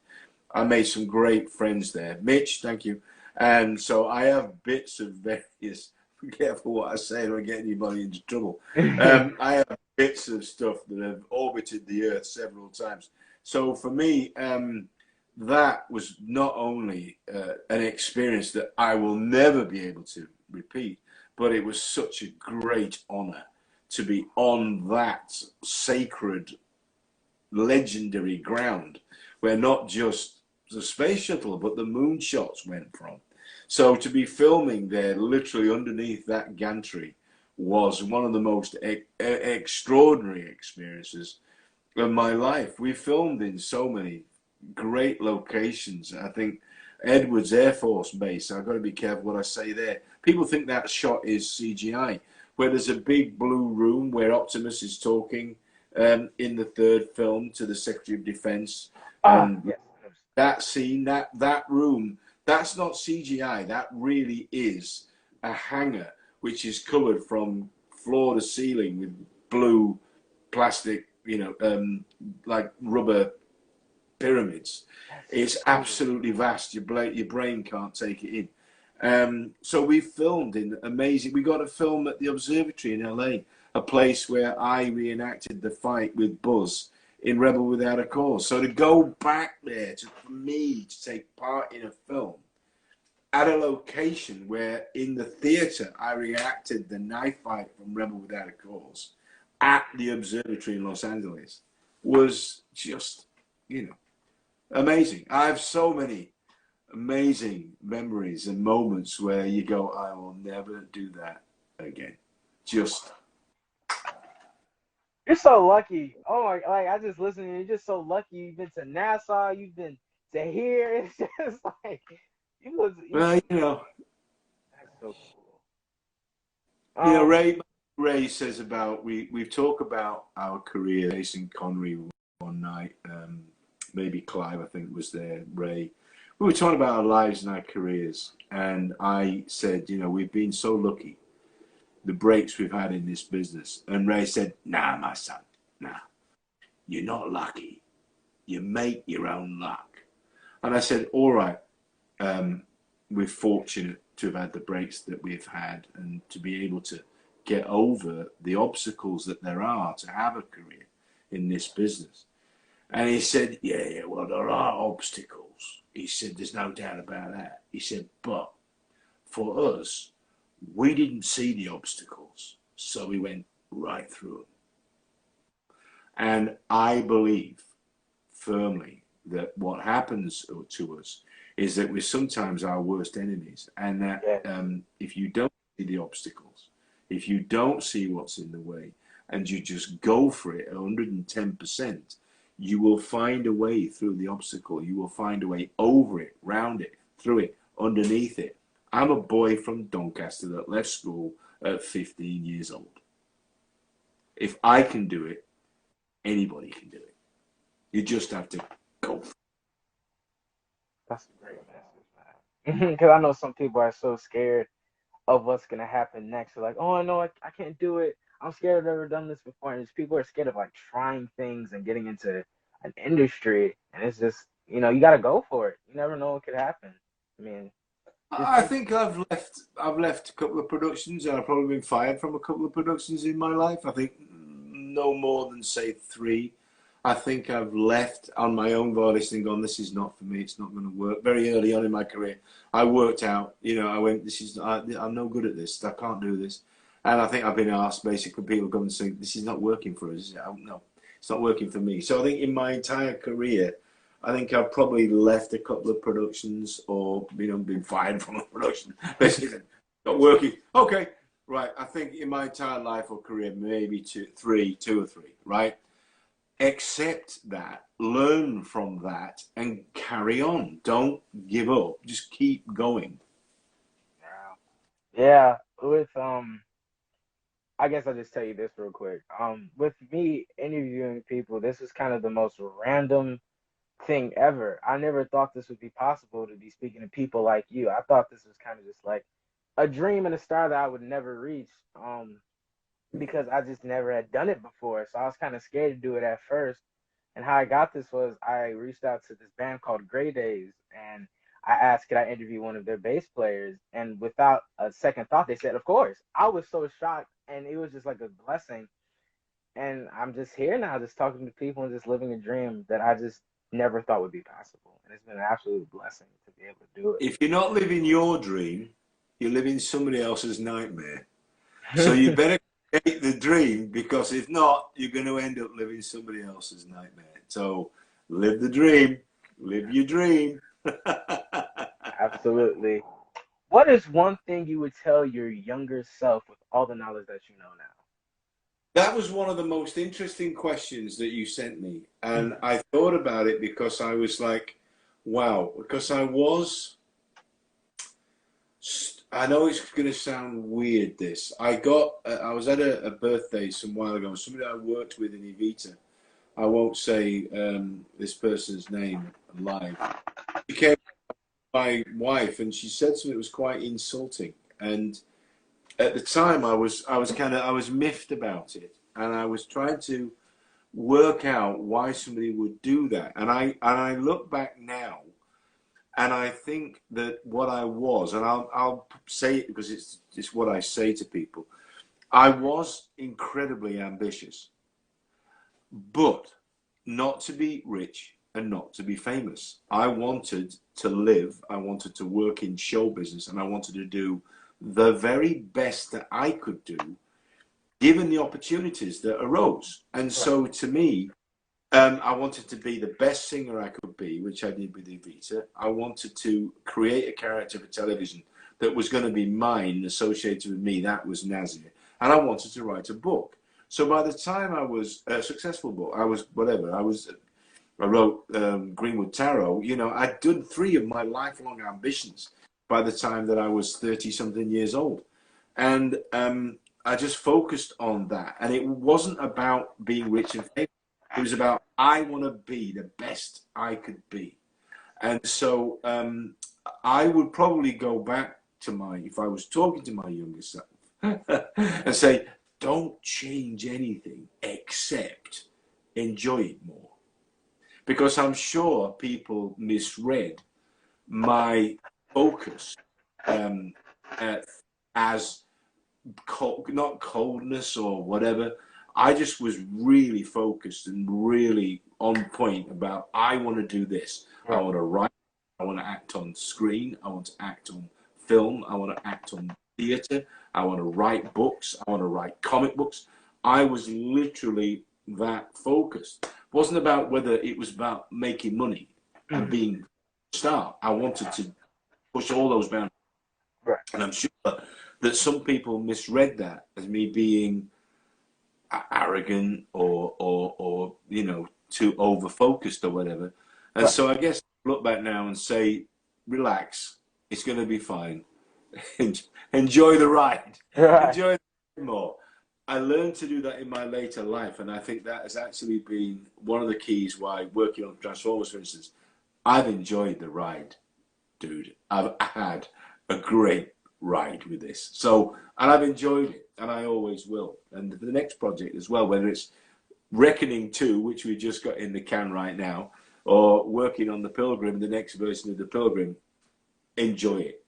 I made some great friends there. Mitch, thank you. And so I have bits of various, be careful what I say, I don't get anybody into trouble. I have bits of stuff that have orbited the Earth several times. So for me, that was not only an experience that I will never be able to repeat, but it was such a great honor to be on that sacred, legendary ground where not just the space shuttle, but the moon shots went from. So to be filming there, literally underneath that gantry, was one of the most extraordinary experiences of my life. We filmed in so many great locations. I think Edwards Air Force Base, I've got to be careful what I say there. People think that shot is CGI, where there's a big blue room where Optimus is talking in the third film to the Secretary of Defense. ah, And yes. that scene, that room, that's not CGI. That really is a hangar which is covered from floor to ceiling with blue plastic, like rubber pyramids. That's It's cool. absolutely vast. Your brain can't take it in. So we filmed in amazing. We got a film at the observatory in LA, a place where I reenacted the fight with Buzz in Rebel Without a Cause. So to go back there for me to take part in a film at a location where in the theater I reenacted the knife fight from Rebel Without a Cause at the observatory in Los Angeles was just, amazing. I have so many amazing memories and moments where you go, I will never do that again. Just You're so lucky. Oh my, like I just listened. You're just so lucky. You've been to NASA. You've been to here. It's just like you was. well, That's so cool. Ray says about we've talked about our career. Jason Connery one night, maybe Clive I think was there. Ray, we were talking about our lives and our careers, and I said, we've been so lucky, the breaks we've had in this business. And Ray said, nah, my son, nah, you're not lucky. You make your own luck. And I said, all right, we're fortunate to have had the breaks that we've had and to be able to get over the obstacles that there are to have a career in this business. And he said, yeah, well, there are obstacles. He said, there's no doubt about that. He said, but for us, we didn't see the obstacles, so we went right through them. And I believe firmly that what happens to us is that we're sometimes our worst enemies, and that Yeah, if you don't see the obstacles, if you don't see what's in the way, and you just go for it 110%, you will find a way through the obstacle. You will find a way over it, round it, through it, underneath it. I'm a boy from Doncaster that left school at 15 years old. If I can do it, anybody can do it. You just have to go. that's a great message, man. Because I know some people are so scared of what's gonna happen next. They're like, oh no, I can't do it. I'm scared. I've never done this before. And people are scared of like trying things and getting into an industry. And it's just, you got to go for it. You never know what could happen. I mean, just I think I've left a couple of productions, and I've probably been fired from a couple of productions in my life. I think no more than say 3. I think I've left on my own volition and gone, this is not for me. It's not going to work. Very early on in my career, I worked out. I went, I'm no good at this. I can't do this. And I think I've been asked, basically, people come and say, this is not working for us. No, it's not working for me. So I think in my entire career, I think I've probably left a couple of productions or, been fired from a production. Basically, not working. Okay, right. I think in my entire life or career, maybe 2 or 3, right? Accept that, learn from that, and carry on. Don't give up. Just keep going. yeah. With I guess I'll just tell you this real quick. With me interviewing people, this is kind of the most random thing ever. I never thought this would be possible to be speaking to people like you. I thought this was kind of just like a dream and a star that I would never reach. Because I just never had done it before. So I was kind of scared to do it at first. And how I got this was I reached out to this band called Grey Days, and I asked could I interview one of their bass players, and without a second thought, they said of course. I was so shocked, and it was just like a blessing. And I'm just here now, just talking to people and just living a dream that I just never thought would be possible. And it's been an absolute blessing to be able to do If you're not living your dream, you're living somebody else's nightmare. So you better create the dream, because if not, you're going to end up living somebody else's nightmare. So live the dream, live your dream. Absolutely. What is one thing you would tell your younger self with all the knowledge that you know now? That was one of the most interesting questions that you sent me. And I thought about it because I was like, wow, because I know it's going to sound weird, this. I was at a birthday some while ago, somebody I worked with in Evita. I won't say this person's name live. She came my wife, and she said something that was quite insulting. And at the time, I was miffed about it, and I was trying to work out why somebody would do that. And I look back now, and I think that what I was, and I'll say it because it's what I say to people. I was incredibly ambitious, but not to be rich and not to be famous. I wanted to live, I wanted to work in show business, and I wanted to do the very best that I could do, given the opportunities that arose. And so to me, I wanted to be the best singer I could be, which I did with Evita. I wanted to create a character for television that was going to be mine, associated with me. That was Nazir. And I wanted to write a book. So by the time I was a successful book, I wrote Greenwood Tarot. I'd done 3 of my lifelong ambitions by the time that I was 30-something years old. And I just focused on that. And it wasn't about being rich and famous. It was about, I want to be the best I could be. And so I would probably go back to if I was talking to my younger self, and say, don't change anything except enjoy it more. Because I'm sure people misread my focus as not coldness or whatever. I just was really focused and really on point about, I want to do this. I want to write, I want to act on screen, I want to act on film, I want to act on theatre, I want to write books, I want to write comic books. I was literally that focused. It wasn't about whether it was about making money and being a star. I wanted to push all those boundaries. Right. And I'm sure that some people misread that as me being arrogant or too over focused or whatever. And so I guess look back now and say, relax, it's going to be fine. Enjoy the ride. Enjoy it more. I learned to do that in my later life, and I think that has actually been one of the keys why, working on Transformers, for instance, I've enjoyed the ride. dude, I've had a great ride with this. So, and I've enjoyed it, and I always will. And the next project as well, whether it's Reckoning 2, which we just got in the can right now, or working on The Pilgrim, the next version of The Pilgrim, enjoy it.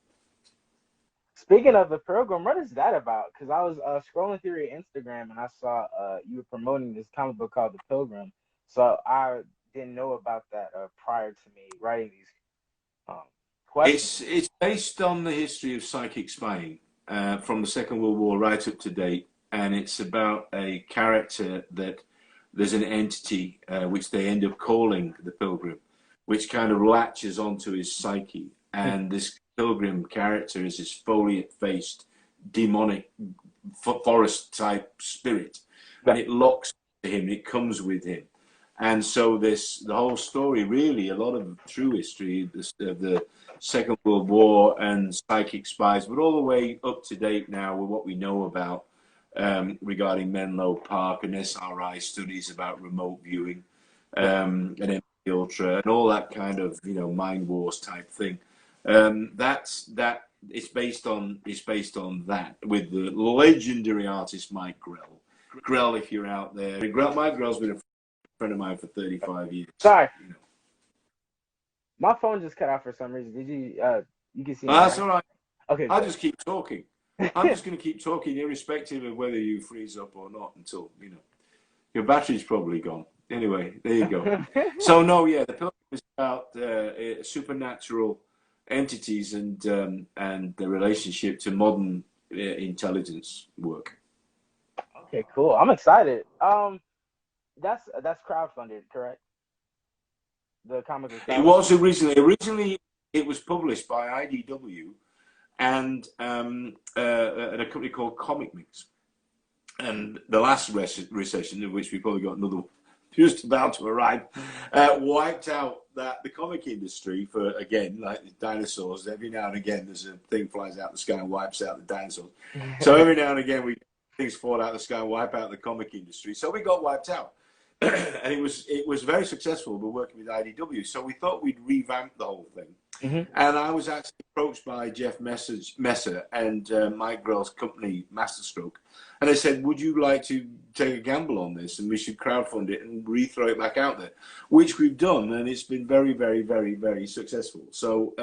Speaking of The Pilgrim, what is that about? Because I was scrolling through your Instagram and I saw you were promoting this comic book called The Pilgrim. So I didn't know about that prior to me writing these questions. It's based on the history of psychic spying from the Second World War right up to date, and it's about a character that there's an entity which they end up calling the Pilgrim, which kind of latches onto his psyche. And this Pilgrim character is this foliate-faced, demonic forest-type spirit, and it locks to him. It comes with him. And so the whole story, really, a lot of true history of the Second World War and psychic spies, but all the way up to date now with what we know about regarding Menlo Park and SRI studies about remote viewing and MK Ultra and all that kind of, you know, mind wars type thing. It's based on that with the legendary artist Mike Grell. Grell, if you're out there, Mike Grell's been a friend of mine for 35 years. Sorry, you know. My phone just cut out for some reason. Did you? You can see. That's all right. Okay. I'll just keep talking. I'm just going to keep talking, irrespective of whether you freeze up or not, until, you know, your battery's probably gone. Anyway, there you go. So no, yeah, The Pilgrim is about supernatural entities and the relationship to modern intelligence work. Okay, cool. I'm excited. That's crowdfunded, correct? The comic was It was originally it was published by IDW and a company called Comic Mix. And the last recession, of which we probably got another one just about to arrive, wiped out the comic industry for, again, like the dinosaurs. Every now and again, there's a thing flies out the sky and wipes out the dinosaurs. So every now and again, things fall out the sky and wipe out the comic industry. So we got wiped out. And it was very successful. We're working with IDW, so we thought we'd revamp the whole thing. And I was actually approached by Jeff Messer and Mike Grell's company, Masterstroke, and they said, "Would you like to take a gamble on this, and we should crowdfund it and re-throw it back out there," which we've done, and it's been very, very, very, very successful. So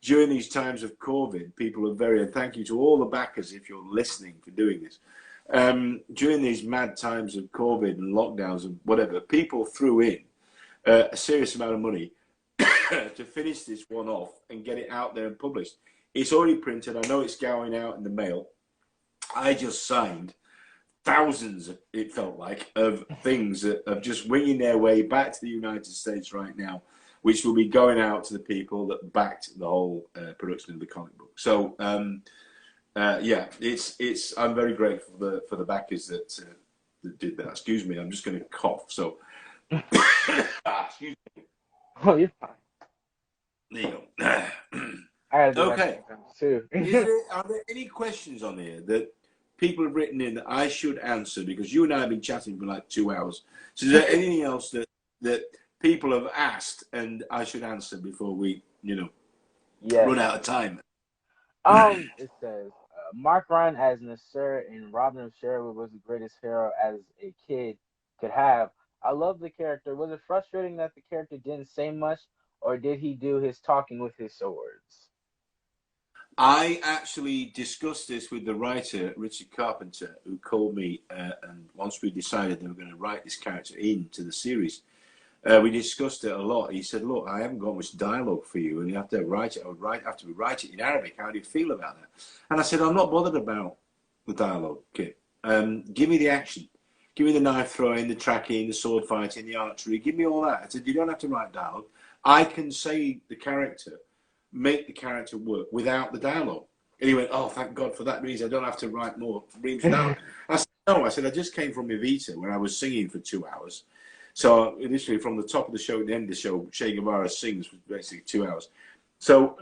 during these times of COVID, people are very, and thank you to all the backers if you're listening for doing this. During these mad times of COVID and lockdowns and whatever, people threw in a serious amount of money to finish this one off and get it out there and published. It's already printed. I know it's going out in the mail. I just signed thousands, it felt like, of things that are just winging their way back to the United States right now, which will be going out to the people that backed the whole production of the comic book. So, yeah, I'm very grateful for the backers that did that. Excuse me, I'm just going to cough. So, excuse me. Oh, you're fine. There you go. Okay. Too. Are there any questions on here that people have written in that I should answer? Because you and I have been chatting for like 2 hours. So is there anything else that people have asked and I should answer before we, run out of time? It says, Mark Ryan as Nasir in Robin of Sherwood was the greatest hero as a kid could have. I love the character. Was it frustrating that the character didn't say much, or did he do his talking with his swords? I actually discussed this with the writer, Richard Carpenter, who called me, and once we decided they were going to write this character into the series, we discussed it a lot. He said, "Look, I haven't got much dialogue for you, and you have to write it. Have to write it in Arabic. How do you feel about that?" And I said, "I'm not bothered about the dialogue, kid. Give me the action. Give me the knife throwing, the tracking, the sword fighting, the archery. Give me all that." I said, "You don't have to write dialogue. I can say the character, make the character work without the dialogue." And he went, "Oh, thank God for that reason. I don't have to write more reams of dialogue." I said, "No." I said, "I just came from Evita where I was singing for 2 hours. So initially, from the top of the show to the end of the show, Che Guevara sings for basically 2 hours. So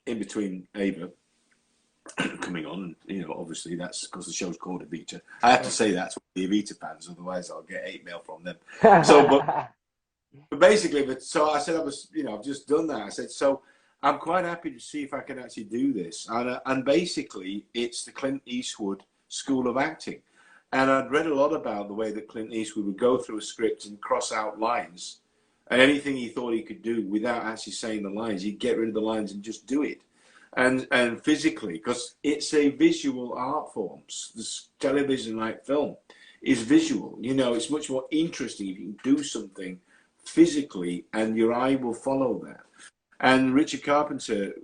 in between Ava coming on, obviously that's because the show's called Evita. I have to say that to the Evita fans, otherwise I'll get hate mail from them. So, but basically, so I said I've just done that. I said, so I'm quite happy to see if I can actually do this. And basically, it's the Clint Eastwood School of Acting. And I'd read a lot about the way that Clint Eastwood would go through a script and cross out lines. And anything he thought he could do without actually saying the lines, he'd get rid of the lines and just do it. And physically, because it's a visual art form. This television like film is visual. You know, it's much more interesting if you can do something physically and your eye will follow that. And Richard Carpenter,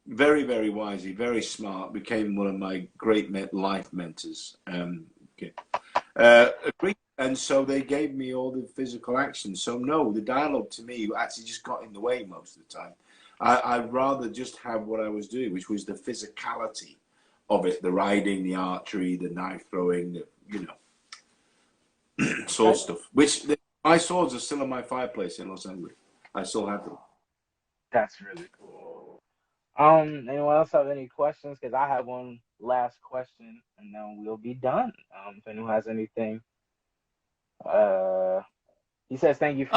very, very wisely, very smart, became one of my great life mentors. And so they gave me all the physical action. So no, the dialogue to me actually just got in the way most of the time. I'd rather just have what I was doing, which was the physicality of it, the riding, the archery, the knife throwing, the, you know, sword stuff. Which my swords are still in my fireplace in Los Angeles. I still have them. That's really cool. Anyone else have any questions? Because I have one last question, and then we'll be done. If anyone has anything, he says thank you for.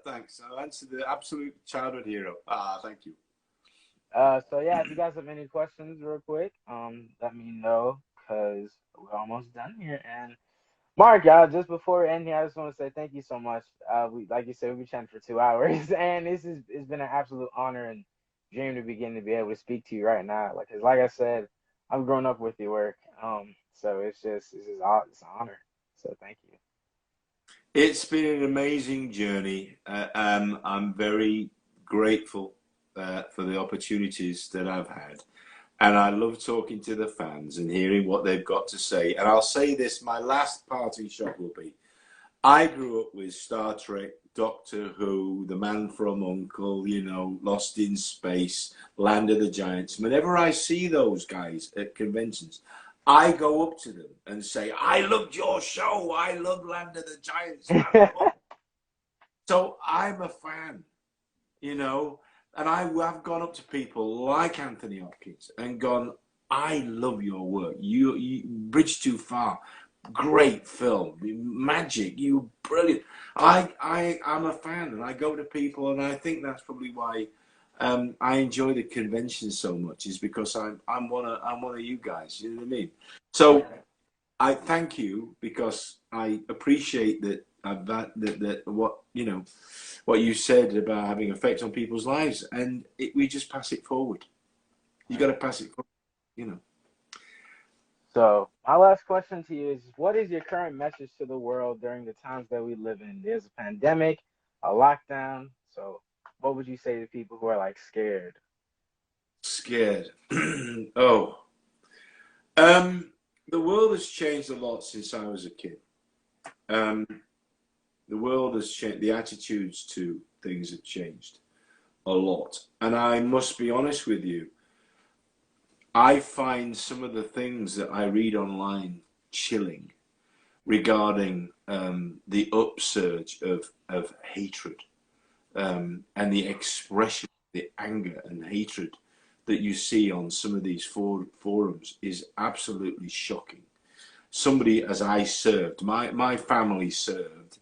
Thanks. I'll answer the absolute childhood hero. Thank you. So yeah, if you guys have any questions, real quick, let me know because we're almost done here. And Mark, just before we end here, I just want to say thank you so much. Like you said, we've been chatting for 2 hours, and it's been an absolute honor and dream to begin to be able to speak to you right now. Cause like I said, I've grown up with your work, so it's an honor. So thank you. It's been an amazing journey. I'm very grateful for the opportunities that I've had. And I love talking to the fans and hearing what they've got to say. And I'll say this, my last parting shot will be, I grew up with Star Trek, Doctor Who, The Man from U.N.C.L.E., you know, Lost in Space, Land of the Giants. Whenever I see those guys at conventions, I go up to them and say, I loved your show. I love Land of the Giants. So I'm a fan, you know. And I've gone up to people like Anthony Hopkins and gone, I love your work. You Bridge Too Far, great film, magic, you brilliant. I'm a fan, and I go to people, and I think that's probably why I enjoy the convention so much, is because I'm one of you guys. You know what I mean? So I thank you, because I appreciate that what you know. What you said about having effect on people's lives, and we just pass it forward. You got to pass it forward, you know. So my last question to you is, what is your current message to the world during the times that we live in? There's a pandemic, a lockdown. So what would you say to people who are like scared? Scared. Oh. The world has changed a lot since I was a kid. The world has changed. The attitudes to things have changed a lot. And I must be honest with you, I find some of the things that I read online chilling regarding the upsurge of hatred and the expression, the anger and hatred that you see on some of these forums is absolutely shocking. Somebody, as I served, my family served,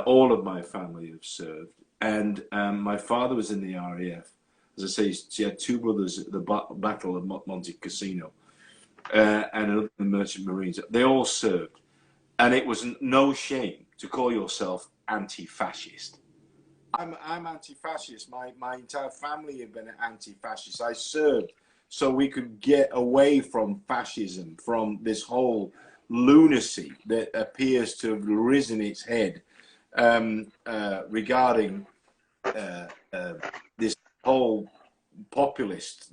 all of my family have served, and my father was in the RAF. As I say, he had two brothers at the Battle of Monte Cassino, and another in the Merchant Marines. They all served, and it was no shame to call yourself anti-fascist. I'm anti-fascist. My entire family have been anti-fascist. I served so we could get away from fascism, from this whole lunacy that appears to have risen its head regarding this whole populist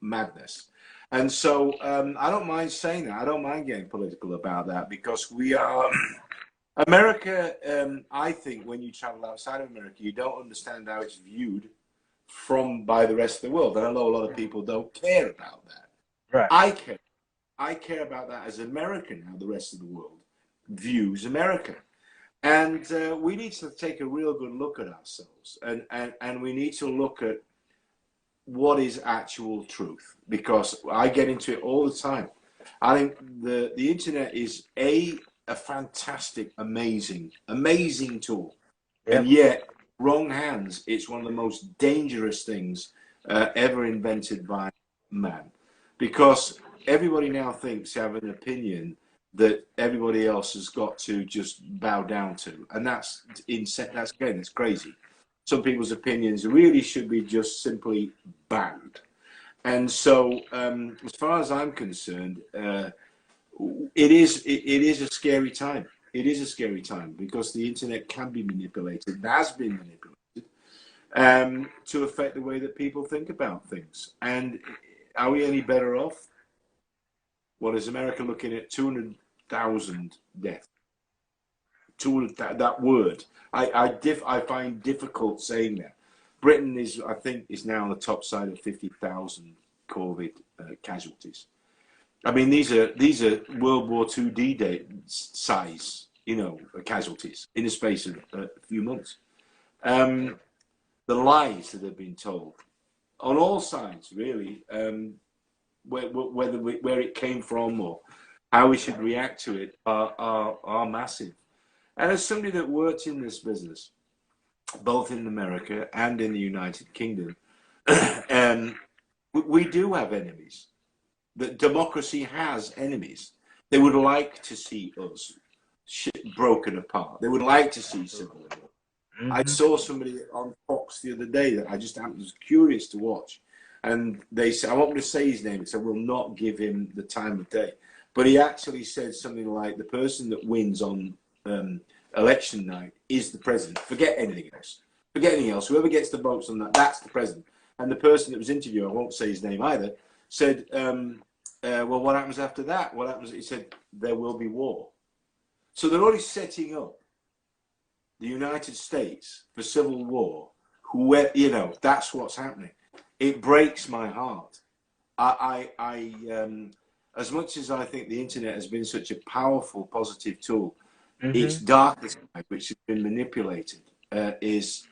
madness. And so I don't mind saying that. I don't mind getting political about that, because we are America. I think when you travel outside of America, you don't understand how it's viewed by the rest of the world. And I know a lot of people don't care about that. Right. I care about that as American, how the rest of the world views America. And we need to take a real good look at ourselves, and we need to look at what is actual truth, because I get into it all the time. I think the internet is a fantastic, amazing tool, Yep. and yet wrong hands, it's one of the most dangerous things ever invented by man, because everybody now thinks they have an opinion that everybody else has got to just bow down to, and that's insane. That's again, it's crazy. Some people's opinions really should be just simply banned. And so, as far as I'm concerned, it is a scary time. It is a scary time because the internet can be manipulated. It has been manipulated to affect the way that people think about things. And are we any better off? Well, is America looking at 200,000 deaths? 200, that word. I find difficult saying that. Britain is, I think, is now on the top side of 50,000 COVID casualties. I mean, these are World War II D-Day size, casualties in the space of a few months. The lies that have been told on all sides, really, where it came from or how we should react to it are massive. And as somebody that worked in this business, both in America and in the United Kingdom, we do have enemies. That democracy has enemies. They would like to see us broken apart. They would like to see civil war. Mm-hmm. I saw somebody on Fox the other day that I just was curious to watch, and they said, I won't want to say his name because I will not give him the time of day, but he actually said something like, the person that wins on election night is the president. Forget anything else. Forget anything else. Whoever gets the votes on that, that's the president. And the person that was interviewed, I won't say his name either, said, well, what happens after that? What happens? He said, there will be war. So they're already setting up the United States for civil war. That's what's happening. It breaks my heart. As much as I think the internet has been such a powerful, positive tool, its darker side, which has been manipulated, is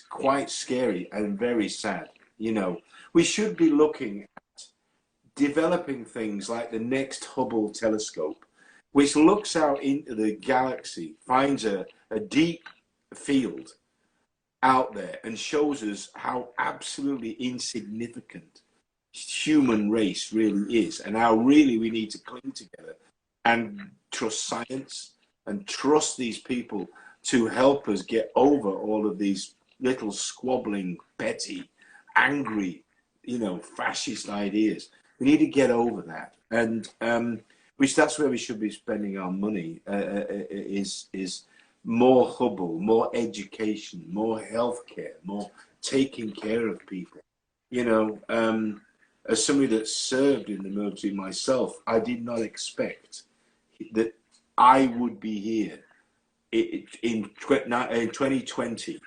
quite scary and very sad. We should be looking at developing things like the next Hubble telescope, which looks out into the galaxy, finds a deep field out there and shows us how absolutely insignificant human race really is, and how really we need to cling together and trust science and trust these people to help us get over all of these little squabbling, petty, angry, fascist ideas. We need to get over that, and that's where we should be spending our money. Is more Hubble, more education, more healthcare, more taking care of people. As somebody that served in the military myself, I did not expect that I would be here in 2020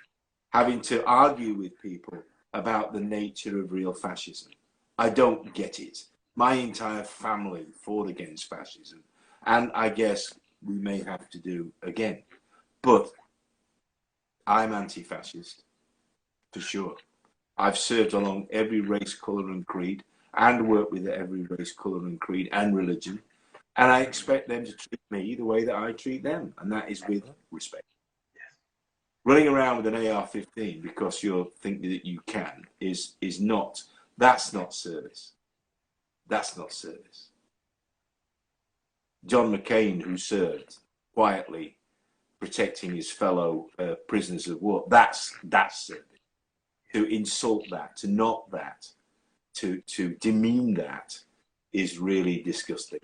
having to argue with people about the nature of real fascism. I don't get it. My entire family fought against fascism, and I guess we may have to do again. But I'm anti-fascist, for sure. I've served along every race, colour and creed, and worked with every race, colour and creed and religion. And I expect them to treat me the way that I treat them, and that is with respect. Running around with an AR-15 because you think that you can that's not service. That's not service. John McCain, who served quietly, protecting his fellow prisoners of war, that's service. To insult that, to knock that, to demean that is really disgusting.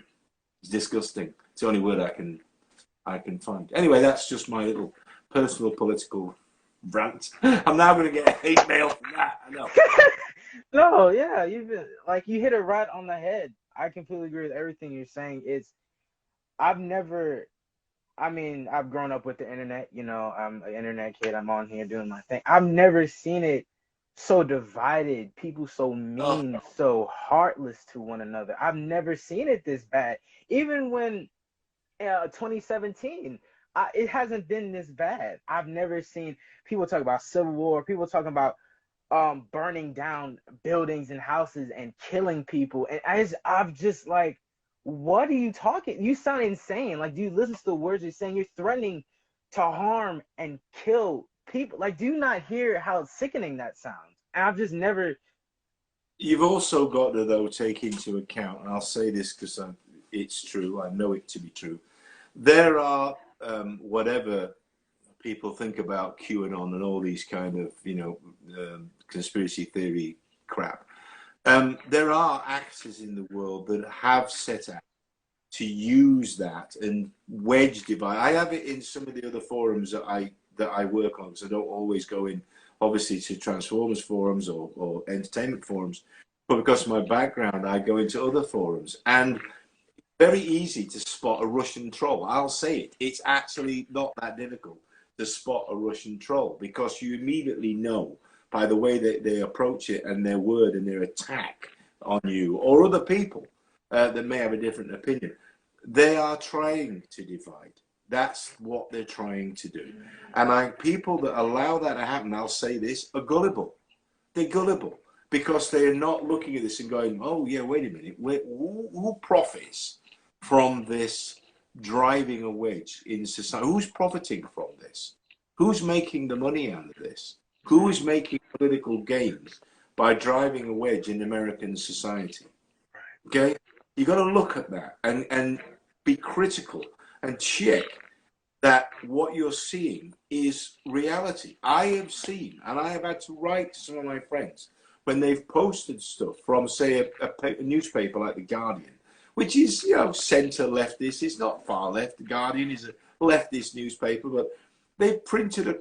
It's disgusting. It's the only word I can find. Anyway, that's just my little personal political rant. I'm now going to get hate mail from that. I know. No, yeah, you hit it right on the head. I completely agree with everything you're saying. I've grown up with the internet. I'm an internet kid. I'm on here doing my thing. I've never seen it so divided, people so mean, so heartless to one another. I've never seen it this bad. Even when 2017, it hasn't been this bad. I've never seen people talk about civil war, people talking about burning down buildings and houses and killing people. And I've just like, what are you talking? You sound insane. Like, do you listen to the words you're saying? You're threatening to harm and kill people, like, do you not hear how sickening that sounds? And I've just never. You've also got to, though, take into account, and I'll say this because it's true, I know it to be true. There are, whatever people think about QAnon and all these kind of, conspiracy theory crap, there are actors in the world that have set out to use that and wedge divide. I have it in some of the other forums that I work on, because I don't always go in, obviously, to Transformers forums or entertainment forums, but because of my background, I go into other forums, and very easy to spot a Russian troll. I'll say it. It's actually not that difficult to spot a Russian troll, because you immediately know by the way that they approach it and their word and their attack on you or other people that may have a different opinion. They are trying to divide. That's what they're trying to do. And people that allow that to happen, I'll say this, are gullible. They're gullible because they are not looking at this and going, oh, yeah, wait a minute. Who profits from this driving a wedge in society? Who's profiting from this? Who's making the money out of this? Who is making political gains by driving a wedge in American society? Okay? You got to look at that and be critical and check that what you're seeing is reality. I have seen, and I have had to write to some of my friends when they've posted stuff from, say, a newspaper like The Guardian, which is, centre leftist. It's not far left. The Guardian is a leftist newspaper, but they've printed a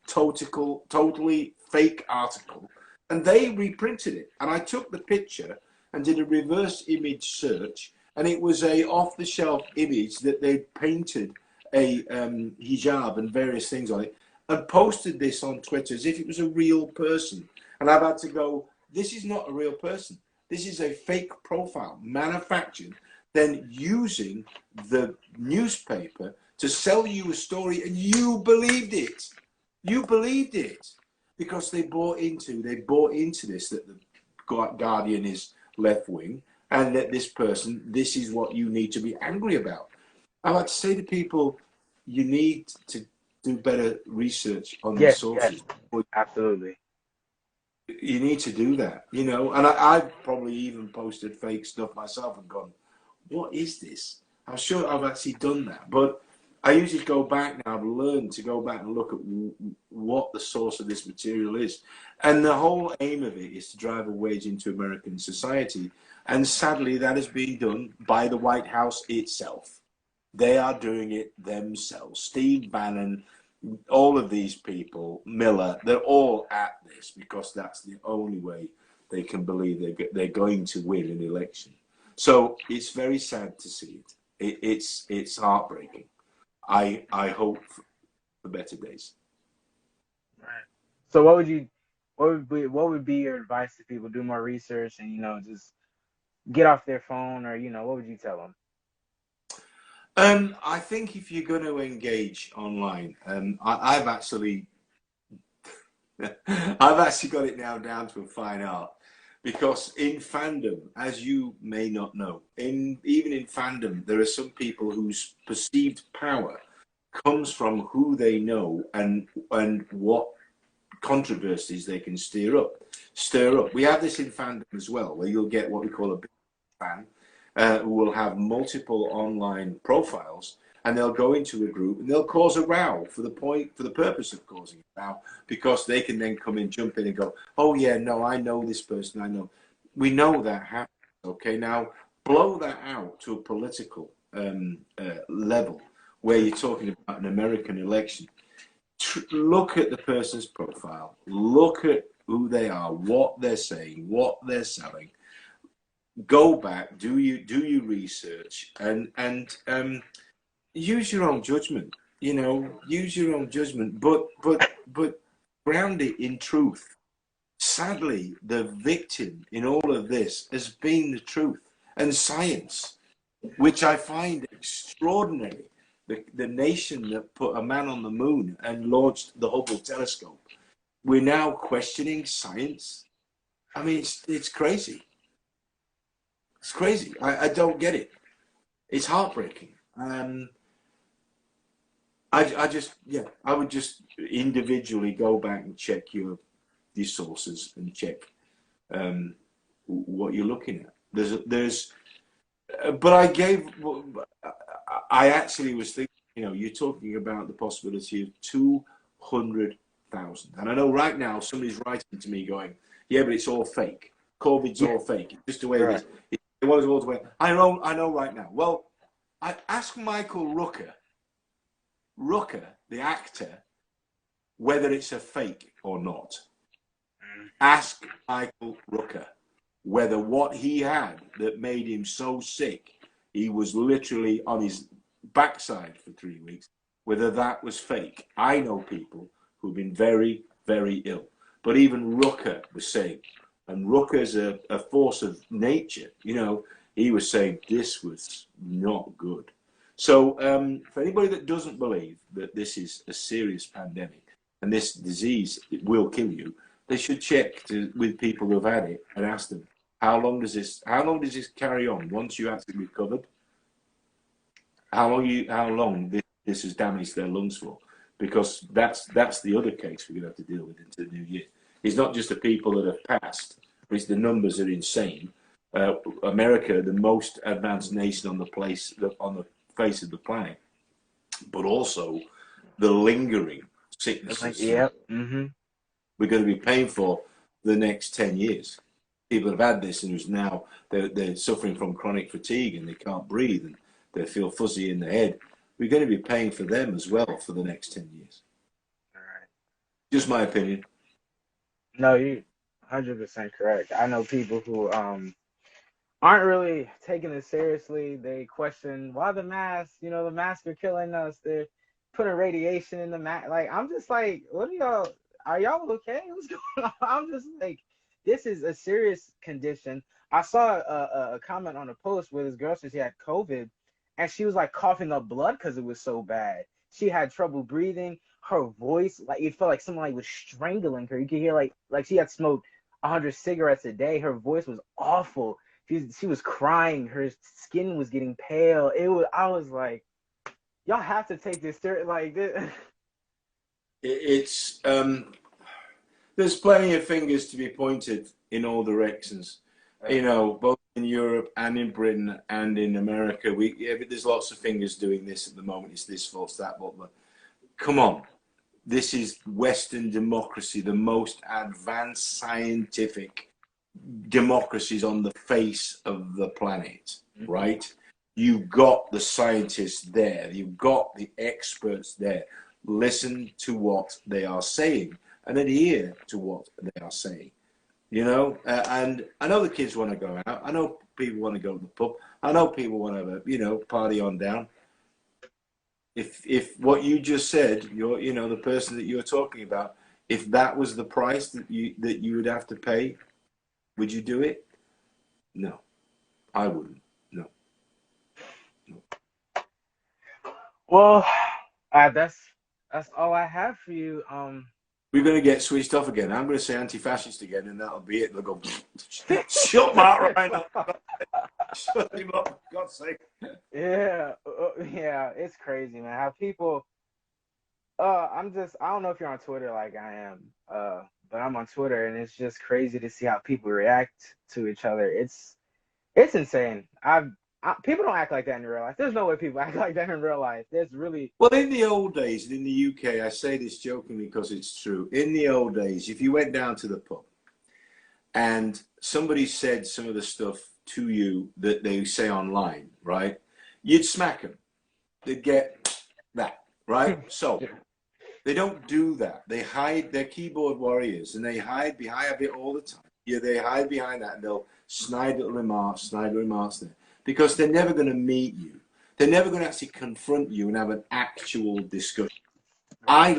totally fake article, and they reprinted it. And I took the picture and did a reverse image search, and it was a off-the-shelf image that they'd painted a hijab and various things on it, and posted this on Twitter as if it was a real person. And I've had to go, this is not a real person. This is a fake profile, manufactured, then using the newspaper to sell you a story, and you believed it. You believed it because they bought into this, that the Guardian is left-wing, and that this is what you need to be angry about. I like to say to people, you need to do better research on the sources. Yes, absolutely. You need to do that, and I've probably even posted fake stuff myself and gone, what is this? I'm sure I've actually done that, but I usually go back now. I've learned to go back and look at what the source of this material is. And the whole aim of it is to drive a wedge into American society. And sadly, that is being done by the White House itself. They are doing it themselves. Steve Bannon, all of these people, Miller, they're all at this because that's the only way they can believe they're going to win an election. So it's very sad to see it. It's heartbreaking. I hope for better days. Right. So what would be your advice to people? Do more research and just get off their phone, or what would you tell them? I think if you're going to engage online, I've actually got it now down to a fine art, because in fandom, as you may not know, even in fandom, there are some people whose perceived power comes from who they know and what controversies they can stir up. We have this in fandom as well, where you'll get what we call a big fan, who will have multiple online profiles, and they'll go into a group and they'll cause a row for the purpose of causing a row, because they can then jump in and go, oh yeah, no, I know this person, I know. We know that happens. Okay, now blow that out to a political level, where you're talking about an American election. Look at the person's profile, look at who they are, what they're saying, what they're selling. Go back, do your research, and use your own judgment. Use your own judgment, but ground it in truth. Sadly, the victim in all of this has been the truth and science, which I find extraordinary. The nation that put a man on the moon and launched the Hubble telescope, we're now questioning science. I mean, it's crazy. It's crazy. I don't get it. It's heartbreaking. I would just individually go back and check your sources and check what you're looking at. But I actually was thinking, you're talking about the possibility of 200,000. And I know right now somebody's writing to me going, yeah, but it's all fake. COVID's all fake. It's just the way it is. It was all the way. I know right now. Well, I asked Michael Rooker, the actor, whether it's a fake or not. Ask Michael Rooker whether what he had that made him so sick, he was literally on his backside for 3 weeks, whether that was fake. I know people who've been very, very ill. But even Rooker was saying, and Rooker's a force of nature, he was saying this was not good. So for anybody that doesn't believe that this is a serious pandemic and this disease will kill you, they should check with people who've had it and ask them, how long does this carry on once you actually recovered? How long this has damaged their lungs for? Because that's the other case we're going to have to deal with into the new year. It's not just the people that have passed, but it's the numbers are insane. America, the most advanced nation on the face of the planet, but also the lingering sicknesses. Yep. We're going to be paying for the next 10 years. People have had this and who's now they're suffering from chronic fatigue and they can't breathe and they feel fuzzy in the head. We're going to be paying for them as well for the next 10 years. All right. Just my opinion. No, you're 100% correct. I know people who aren't really taking it seriously. They question why the mask. The masks are killing us. They're putting radiation in the mask. Like, I'm just like, what are y'all? Are y'all okay? What's going on? I'm just like, this is a serious condition. I saw a comment on a post where this girl said she had COVID, and she was like coughing up blood because it was so bad. She had trouble breathing. Her voice, like, it felt like someone like was strangling her. You could hear like she had smoked 100 cigarettes a day. Her voice was awful. She was crying. Her skin was getting pale. I was like, y'all have to take this serious. Like this. It's there's plenty of fingers to be pointed in all directions. Both in Europe and in Britain and in America. There's lots of fingers doing this at the moment. It's this fault, that fault. Come on. This is Western democracy, the most advanced scientific democracies on the face of the planet, right? You've got the scientists there. You've got the experts there. Listen to what they are saying and adhere to what they are saying. And I know the kids want to go out. I know people want to go to the pub. I know people want to have a, party on down. If what you just said, the person that you're talking about, if that was the price that you would have to pay, would you do it? No, I wouldn't. No. Well, that's all I have for you. We're going to get switched off again. I'm going to say anti-fascist again, and that'll be it. They'll go, shut Mark right now. Shut him up, for God's sake. Yeah, it's crazy, man. How people, I don't know if you're on Twitter like I am, but I'm on Twitter, and it's just crazy to see how people react to each other. It's insane. People don't act like that in real life. There's no way people act like that in real life. Well, in the old days, in the UK, I say this jokingly because it's true. In the old days, if you went down to the pub and somebody said some of the stuff to you that they say online, right? You'd smack them. They'd get that, right? So they don't do that. They hide. They're keyboard warriors, and they hide behind it all the time. Yeah, they hide behind that, and they'll snide little remarks there. Because they're never going to meet you. They're never going to actually confront you and have an actual discussion. I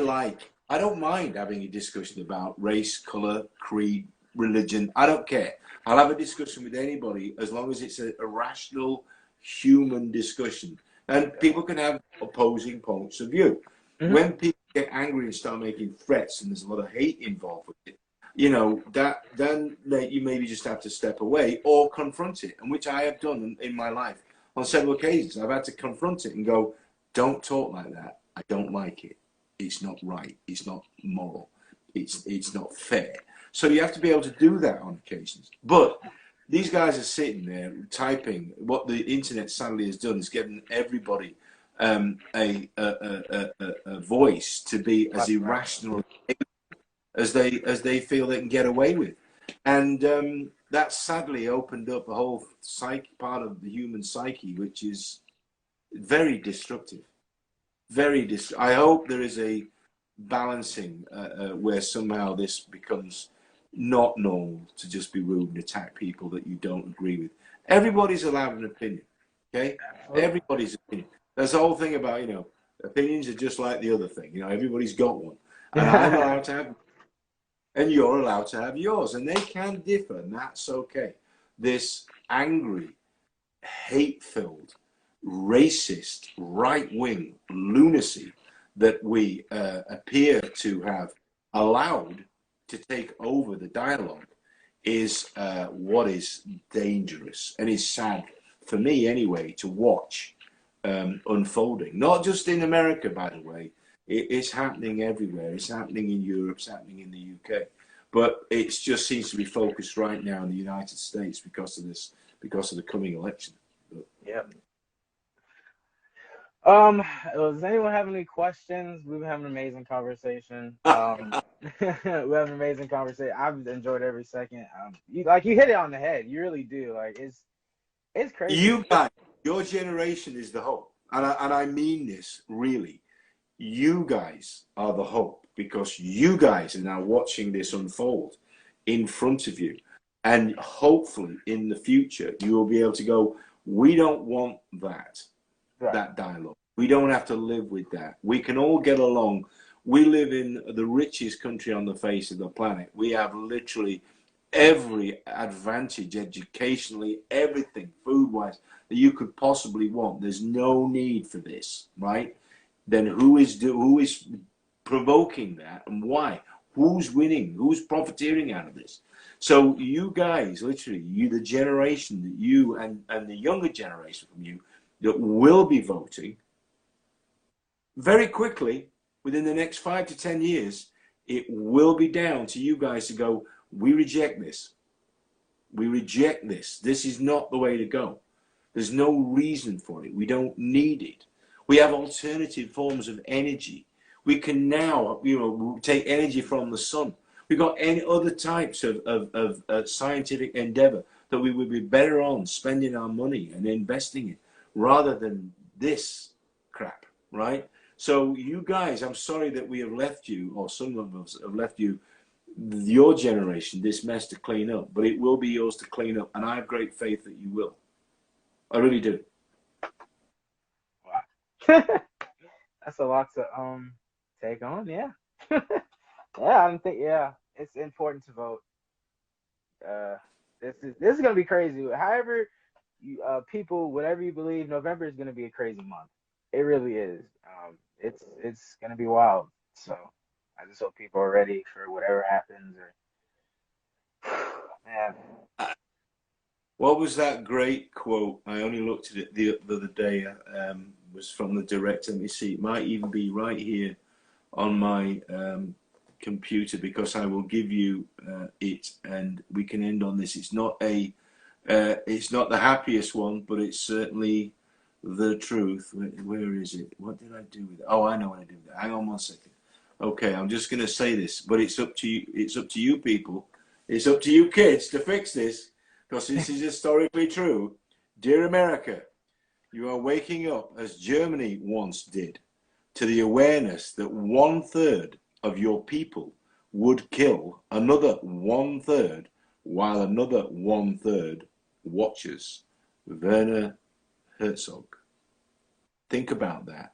don't mind having a discussion about race, color, creed, religion. I don't care. I'll have a discussion with anybody as long as it's a rational, human discussion. And people can have opposing points of view. Mm-hmm. When people get angry and start making threats and there's a lot of hate involved with it, then you maybe just have to step away or confront it, and which I have done in my life on several occasions. I've had to confront it and go, don't talk like that. I don't like it. It's not right. It's not moral. It's not fair. So you have to be able to do that on occasions. But these guys are sitting there typing. What the internet sadly has done is given everybody a voice to be as irrational as they feel they can get away with, and that sadly opened up a whole part of the human psyche, which is very destructive. I hope there is a balancing where somehow this becomes not normal to just be rude and attack people that you don't agree with. Everybody's allowed an opinion, okay? Everybody's opinion. That's the whole thing about, opinions are just like the other thing. Everybody's got one. And I'm allowed to have, and you're allowed to have yours. And they can differ, and that's okay. This angry, hate-filled, racist, right-wing lunacy that we appear to have allowed to take over the dialogue is what is dangerous and is sad, for me anyway, to watch unfolding. Not just in America, by the way. It's happening everywhere. It's happening in Europe, it's happening in the UK. But it just seems to be focused right now in the United States because of this, because of the coming election. Yep. Does anyone have any questions? We've been having an amazing conversation. We have an amazing conversation. I've enjoyed every second. You hit it on the head. You really do. Like it's crazy. You guys, your generation is the hope, and I mean this really. You guys are the hope because you guys are now watching this unfold in front of you, and hopefully in the future you will be able to go, we don't want that. That dialogue. We don't have to live with that. We can all get along. We live in the richest country on the face of the planet. We have literally every advantage educationally, everything food-wise that you could possibly want. There's no need for this, right? Then who is provoking that and why? Who's winning? Who's profiteering out of this? So you guys, literally, the generation that you and the younger generation from you that will be voting very quickly within the next 5 to 10 years, it will be down to you guys to go, we reject this. We reject this. This is not the way to go. There's no reason for it. We don't need it. We have alternative forms of energy. We can now, take energy from the sun. We've got any other types of scientific endeavor that we would be better on spending our money and investing in, rather than this crap, right? So you guys, I'm sorry that we have left you, or some of us have left you, your generation, this mess to clean up, but it will be yours to clean up, and I have great faith that you will. I really do. Wow. That's a lot to take on, yeah. Yeah, I think, it's important to vote. This is gonna be crazy. However, people, whatever you believe, November is gonna be a crazy month. It really is. It's gonna be wild. So I just hope people are ready for whatever happens. Man. What was that great quote? I only looked at it the other day. Was from the director. Let me see. It might even be right here on my computer, because I will give you it, and we can end on this. It's not the happiest one, but it's certainly the truth. Where is it? What did I do with it? Oh, I know what I did with it. Hang on 1 second. Okay, I'm just going to say this, but it's up to you. It's up to you people. It's up to you kids to fix this, because this is historically true. Dear America, you are waking up, as Germany once did, to the awareness that 1/3 of your people would kill another 1/3, while another 1/3 watches. Werner Herzog. Think about that.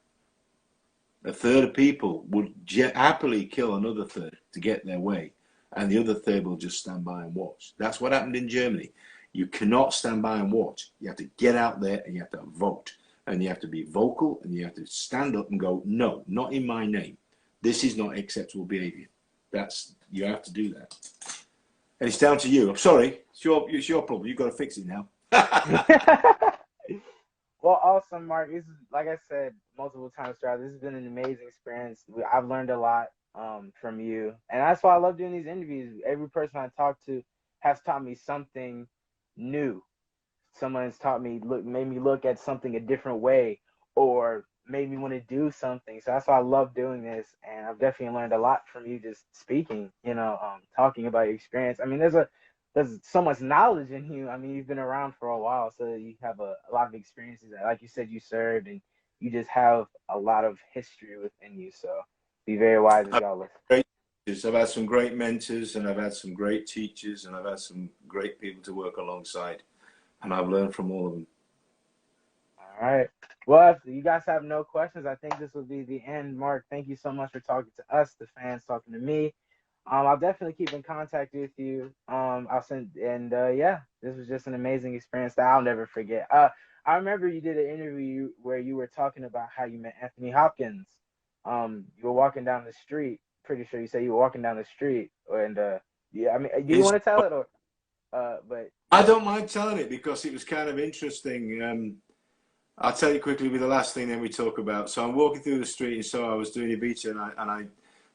1/3 of people would happily kill another 1/3 to get their way, and the other 1/3 will just stand by and watch. That's what happened in Germany. You cannot stand by and watch. You have to get out there and you have to vote. And you have to be vocal, and you have to stand up and go, no, not in my name. This is not acceptable behavior. You have to do that. And it's down to you. I'm sorry. It's your problem. You've got to fix it now. Well, awesome, Mark. This is, like I said multiple times throughout, this has been an amazing experience. I've learned a lot from you, and that's why I love doing these interviews. Every person I talk to has taught me something new. Someone has taught me, made me look at something a different way, or made me want to do something. So that's why I love doing this, and I've definitely learned a lot from you just speaking. Talking about your experience. I mean, there's so much knowledge in you. I mean, you've been around for a while, so you have a lot of experiences. Like you said, you served, and you just have a lot of history within you. So be very wise as y'all listen. I've had some great mentors, and I've had some great teachers, and I've had some great people to work alongside, and I've learned from all of them. All right. Well, if you guys have no questions, I think this will be the end. Mark, thank you so much for talking to us, the fans talking to me. I'll definitely keep in contact with you. I'll send, and yeah, this was just an amazing experience that I'll never forget. I remember you did an interview where you were talking about how you met Anthony Hopkins. You were walking down the street. Pretty sure you said you were walking down the street, and yeah, I mean, do you want to tell it, or but I don't mind telling it because it was kind of interesting. I'll tell you quickly with the last thing then we talk about. So I'm walking through the street, and so I was doing Ibiza, and I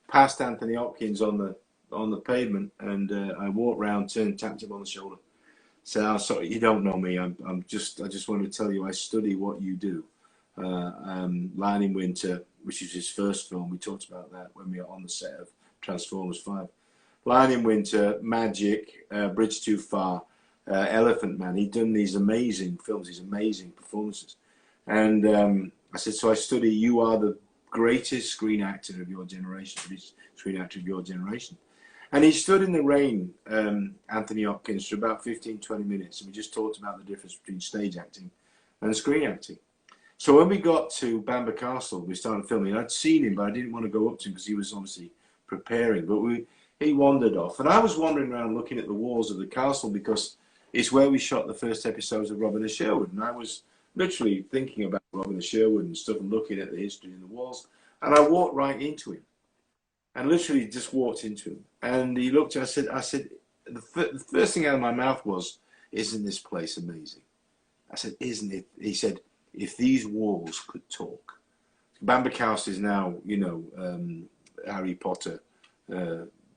passed Anthony Hopkins on the pavement, and I walked round, turned, tapped him on the shoulder. Said, "I'm sorry, you don't know me. I just wanted to tell you I study what you do." Lion in Winter, which is his first film, we talked about that when we were on the set of Transformers 5. Lion in Winter, Magic, Bridge Too Far, Elephant Man. He'd done these amazing films, these amazing performances. And I said, so I study, you are the greatest screen actor of your generation, screen actor of your generation. And he stood in the rain, Anthony Hopkins, for about 15, 20 minutes. And we just talked about the difference between stage acting and screen acting. So when we got to Bamber Castle, we started filming. I'd seen him, but I didn't want to go up to him because he was obviously preparing. But he wandered off. And I was wandering around looking at the walls of the castle because it's where we shot the first episodes of Robin of Sherwood. And I was literally thinking about Robin of Sherwood and stuff and looking at the history in the walls. And I walked right into him. And literally just walked into him. And he looked, I said, the first thing out of my mouth was, isn't this place amazing? I said, isn't it? He said, if these walls could talk. Bamber House is now, Harry Potter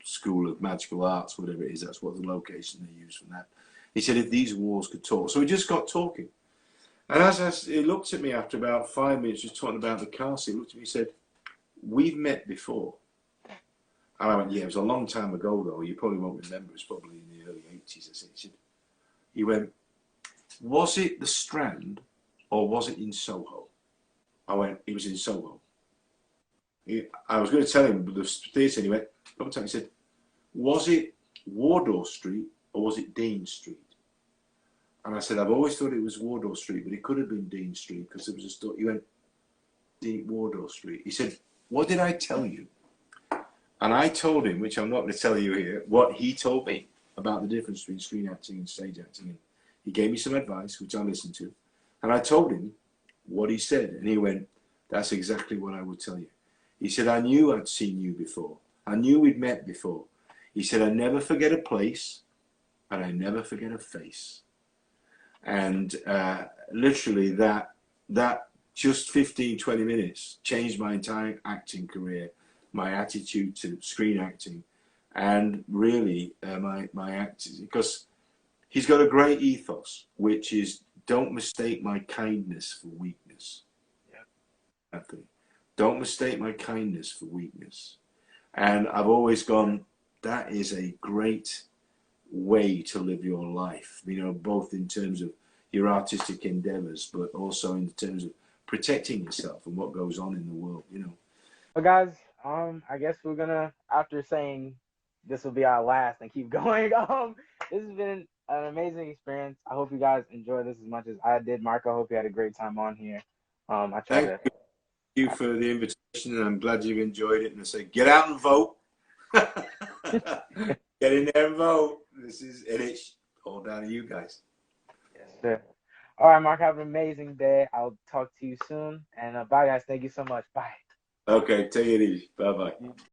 School of Magical Arts, whatever it is. That's what the location they use from that. He said, if these walls could talk. So we just got talking. And he looked at me after about 5 minutes, just talking about the castle, he looked at me and said, we've met before. And I went, yeah, it was a long time ago, though. You probably won't remember. It was probably in the early 80s, I said. He went, was it the Strand or was it in Soho? I went, it was in Soho. I was going to tell him the theatre, and he went, don't tell me. He said, was it Wardour Street or was it Dean Street? And I said, I've always thought it was Wardour Street, but it could have been Dean Street because there was a store. He went, Wardour Street. He said, what did I tell you? And I told him, which I'm not going to tell you here, what he told me about the difference between screen acting and stage acting. And he gave me some advice, which I listened to. And I told him what he said. And he went, that's exactly what I would tell you. He said, I knew I'd seen you before. I knew we'd met before. He said, I never forget a place and I never forget a face. And literally that just 15, 20 minutes changed my entire acting career, my attitude to screen acting, and really my acting, because he's got a great ethos, which is don't mistake my kindness for weakness. Yeah. Don't mistake my kindness for weakness. And I've always gone, that is a great way to live your life, both in terms of your artistic endeavors, but also in terms of protecting yourself and what goes on in the world, Well, guys, I guess we're gonna, after saying this will be our last and keep going, this has been an amazing experience. I hope you guys enjoy this as much as I did. Mark, I hope you had a great time on here. I try to. Thank you for the invitation, and I'm glad you've enjoyed it. And I say, get out and vote. Get in there and vote. It's all down to you guys. Yes, sir. All right, Mark, have an amazing day. I'll talk to you soon. And bye, guys. Thank you so much. Bye. Okay, take it easy. Bye-bye.